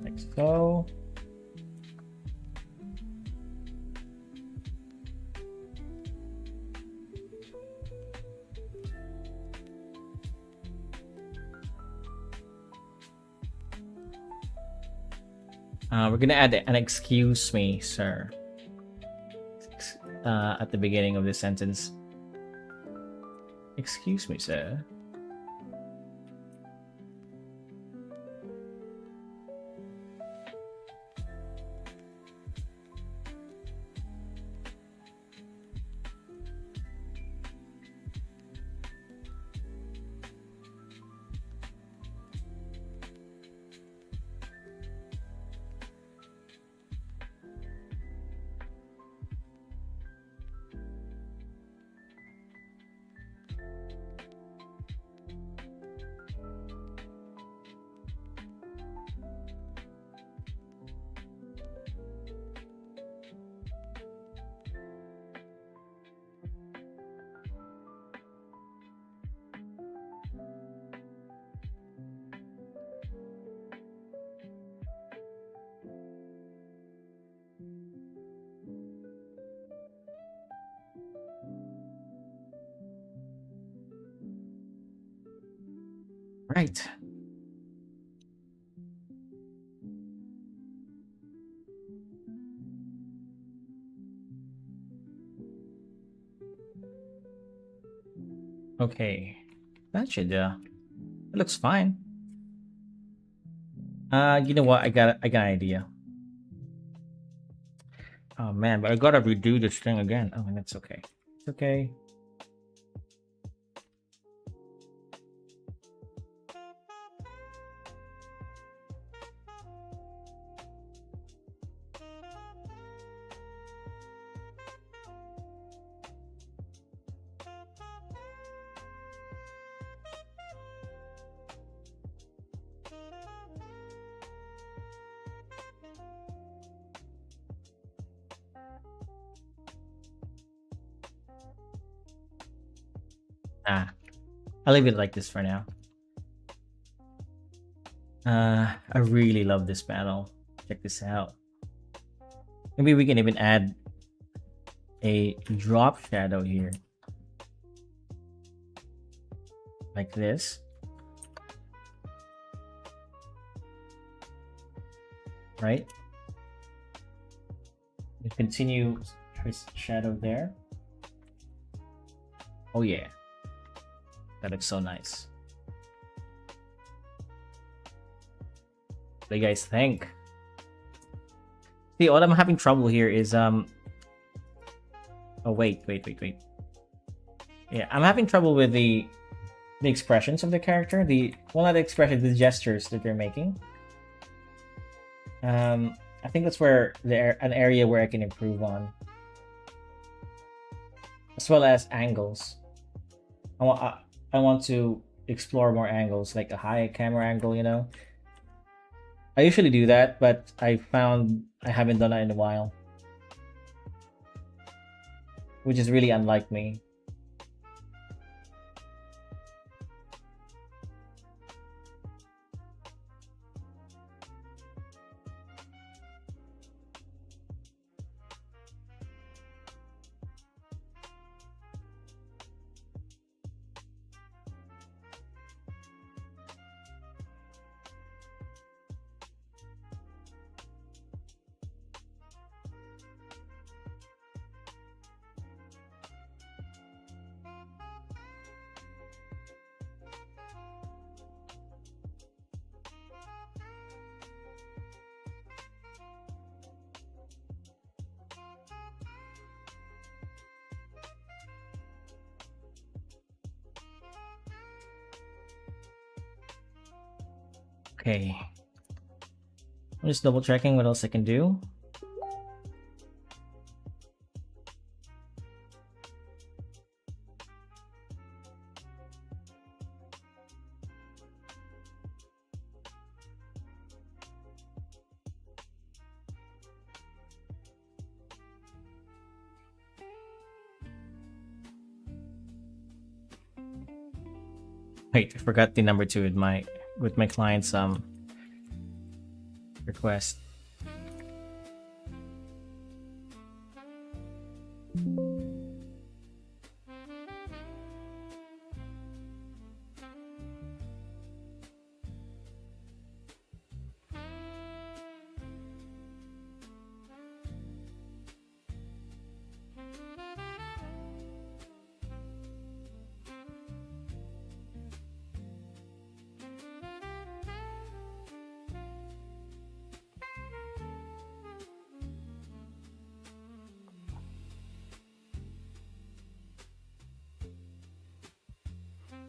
[SPEAKER 1] Like so. We're gonna add an excuse me, sir, at the beginning of this sentence. Excuse me, sir. Right. Okay. That should it looks fine. You know what? I got an idea. Oh man, but I gotta redo this thing again. Oh, and that's okay. It's okay. I'll leave it like this for now. I really love this panel. Check this out. Maybe we can even add a drop shadow here. Like this. Right? We continue his shadow there. Oh yeah. That looks so nice. What do you guys think? See, what I'm having trouble here is oh wait. Yeah, I'm having trouble with the expressions of the character. Not the expressions, the gestures that they're making. I think that's where an area where I can improve on, as well as angles. I want to explore more angles, like a high camera angle, you know. I usually do that, but I found I haven't done that in a while, which is really unlike me. Okay. I'm just double checking what else I can do. Wait, I forgot the number 2 with my client's request.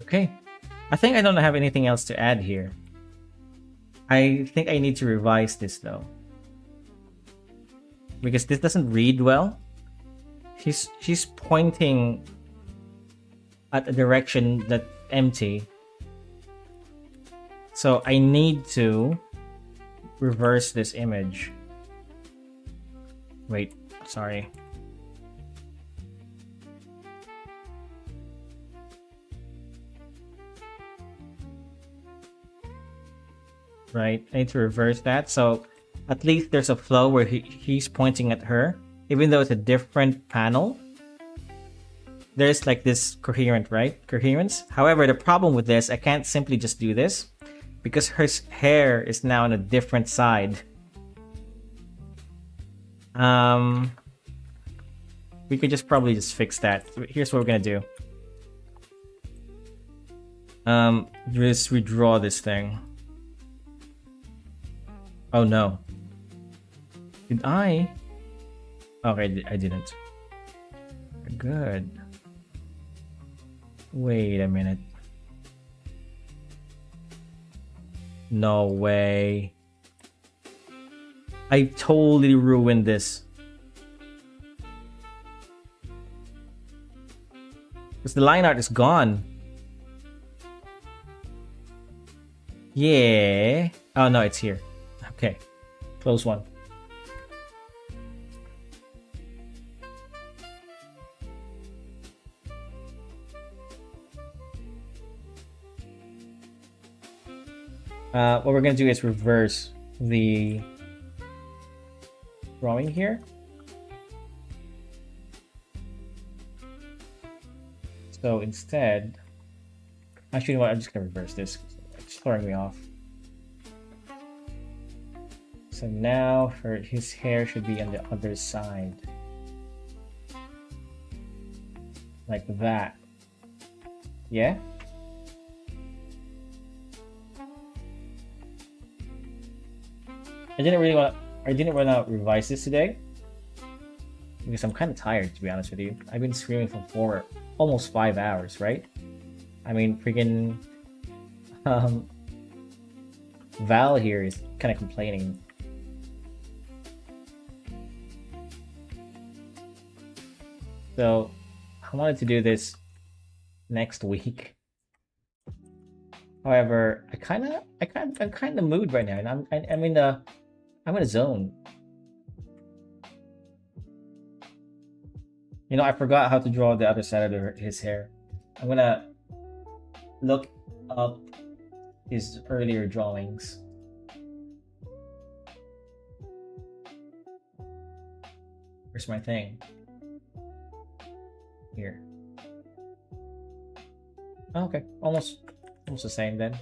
[SPEAKER 1] Okay. I think I don't have anything else to add here. I think I need to revise this though. Because this doesn't read well. She's pointing at a direction that's empty. So I need to reverse this image. Wait, sorry. Right, I need to reverse that. So at least there's a flow where he's pointing at her. Even though it's a different panel, there's like this coherence. However, the problem with this, I can't simply just do this because her hair is now on a different side. We could just probably just fix that. Here's what we're gonna do. Just redraw this thing. Oh no. Did I? Okay, I didn't. Good. Wait a minute. No way. I totally ruined this. Because the line art is gone. Yeah. Oh no, it's here. Okay. Close one. What we're gonna do is reverse the drawing here. So instead, actually, you know what? I'm just gonna reverse this. It's throwing me off. So now his hair should be on the other side. Like that. Yeah? I didn't want to revise this today because I'm kind of tired, to be honest with you. I've been streaming for almost 5 hours, right? I mean, freaking Val here is kind of complaining. So I wanted to do this next week. However, I'm kind of mood right now, and I'm in a zone. You know, I forgot how to draw the other side of his hair. I'm gonna look up his earlier drawings. Where's my thing? Here. Oh, okay, almost the same then.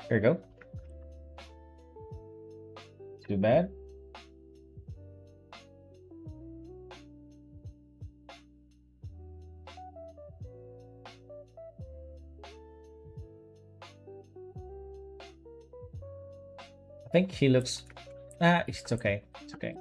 [SPEAKER 1] There you go. Too bad. I think he looks... it's okay. It's okay.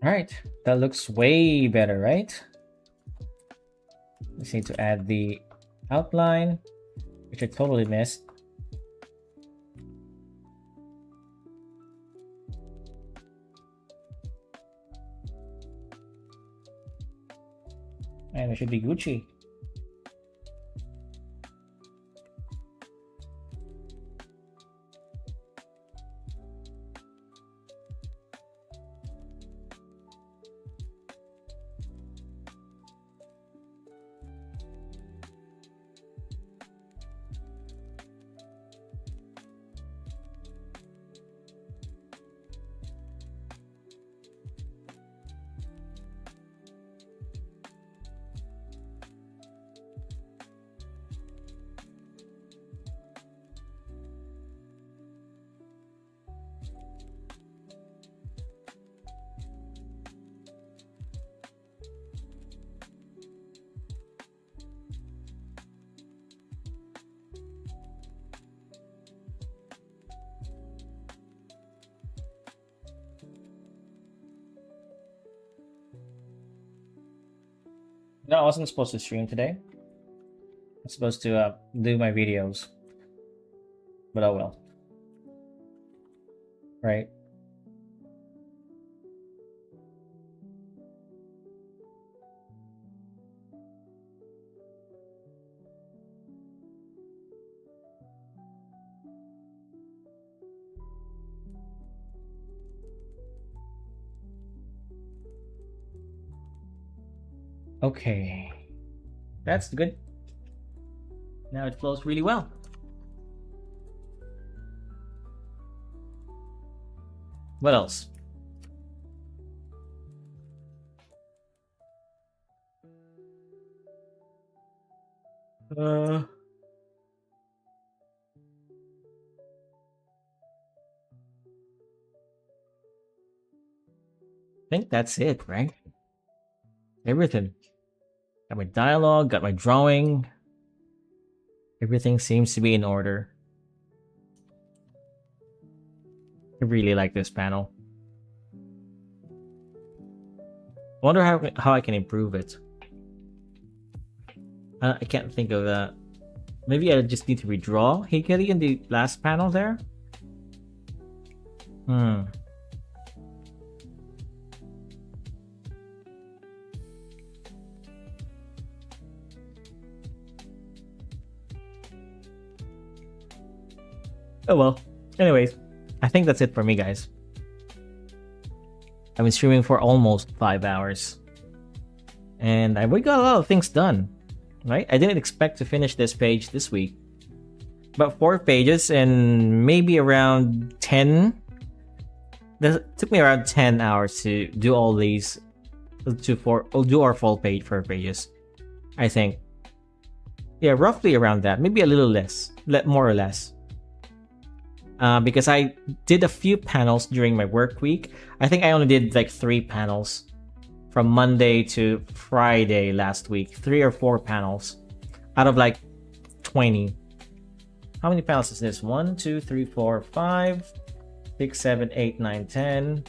[SPEAKER 1] Alright, that looks way better, right? Just need to add the outline, which I totally missed. And it should be Gucci. No, I wasn't supposed to stream today. I'm supposed to do my videos. But oh well. Right. Okay. That's good. Now it flows really well. What else? I think that's it, right? Everything. Got my dialogue, got my drawing. Everything seems to be in order. I really like this panel. Wonder how I can improve it. I can't think of that. Maybe I just need to redraw Hikari in the last panel there. Oh well. Anyways, I think that's it for me, guys. I've been streaming for almost 5 hours. And we got a lot of things done. Right? I didn't expect to finish this page this week. But 4 pages and maybe around 10. It took me around 10 hours to do all these. We'll do our full page 4 pages. I think. Yeah, roughly around that. Maybe a little less. More or less. Because I did a few panels during my work week. I think I only did like 3 panels from Monday to Friday last week. 3 or 4 panels out of like 20. How many panels is this? 1, 2, 3, 4, 5, 6, 7, 8, 9, 10,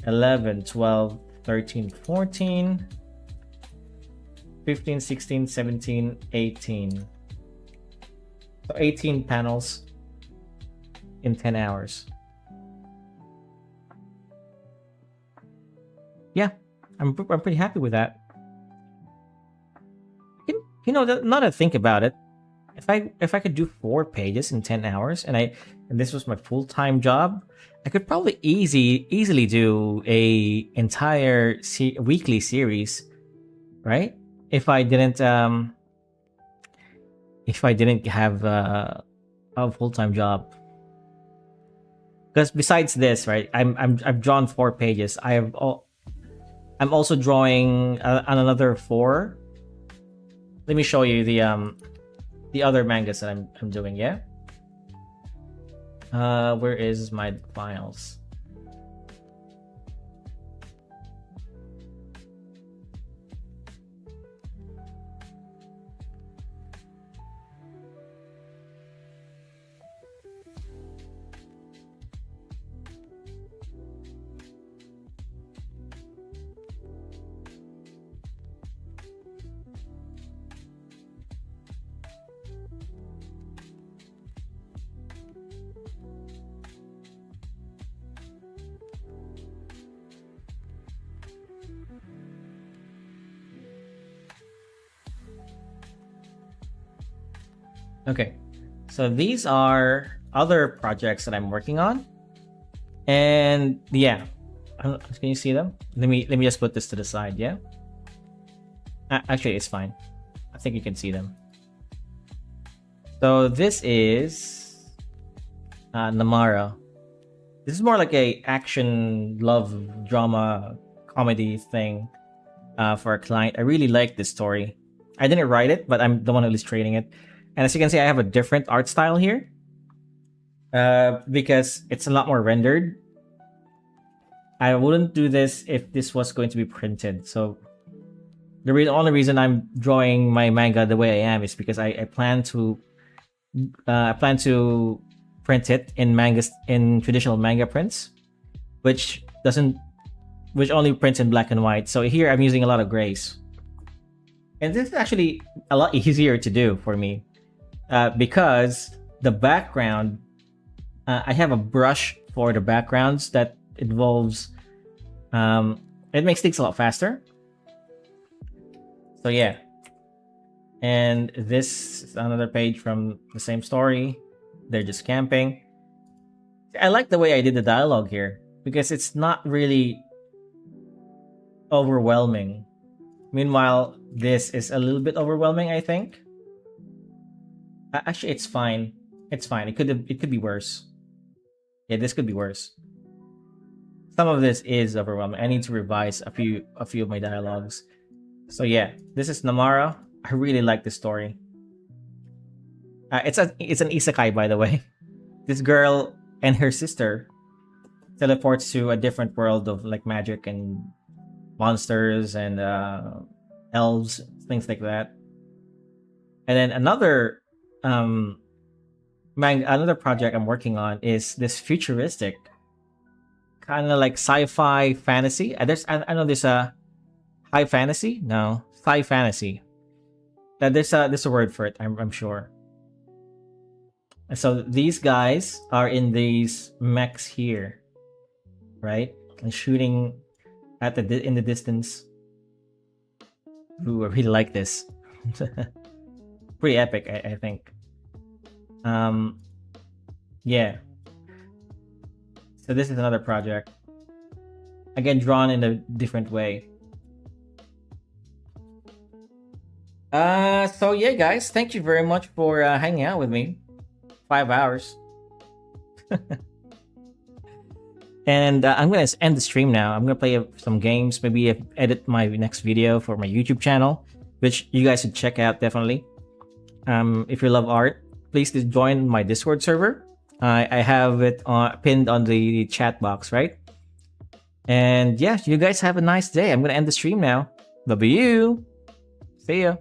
[SPEAKER 1] 11, 12, 13, 14, 15, 16, 17, 18. So 18 panels in 10 hours. Yeah, I'm pretty happy with that. You know, now that I think about it, if I could do 4 pages in 10 hours, and this was my full-time job, I could probably easily do a entire weekly series, right? If I didn't have a full-time job. Because besides this, right, I've drawn 4 pages. I'm also drawing another 4. Let me show you the other mangas that I'm doing. Yeah. Where is my files? Okay, so these are other projects that I'm working on, and yeah, can you see them? Let me just put this to the side. Yeah, actually, it's fine. I think you can see them. So this is Namara. This is more like a action, love, drama, comedy thing for a client. I really like this story. I didn't write it, but I'm the one illustrating it. And as you can see, I have a different art style here because it's a lot more rendered. I wouldn't do this if this was going to be printed. So the only reason I'm drawing my manga the way I am is because I plan to print it in traditional manga prints, which only prints in black and white. So here I'm using a lot of grays, and this is actually a lot easier to do for me. Because the background, I have a brush for the backgrounds that involves, it makes things a lot faster. So yeah. And this is another page from the same story. They're just camping. I like the way I did the dialogue here because it's not really overwhelming. Meanwhile, this is a little bit overwhelming, I think. Actually, it's fine. It's fine. It could be worse. Yeah, this could be worse. Some of this is overwhelming. I need to revise a few of my dialogues. So yeah, this is Namara. I really like this story. It's an isekai, by the way. This girl and her sister teleports to a different world of like magic and monsters and elves, things like that. And then another project I'm working on is this futuristic kind of like sci-fi fantasy. I know there's a high fantasy. No, sci fantasy. There's a word for it. I'm sure. And so these guys are in these mechs here, right? And shooting at in the distance. Ooh, I really like this. Pretty epic, I think. Yeah. So this is another project. Again, drawn in a different way. So yeah, guys, thank you very much for hanging out with me. 5 hours. And I'm gonna end the stream now. I'm gonna play some games, maybe edit my next video for my YouTube channel, which you guys should check out definitely. If you love art, please join my Discord server. I have it pinned on the chat box, right? And yeah, you guys have a nice day. I'm gonna end the stream now. Love you. See ya.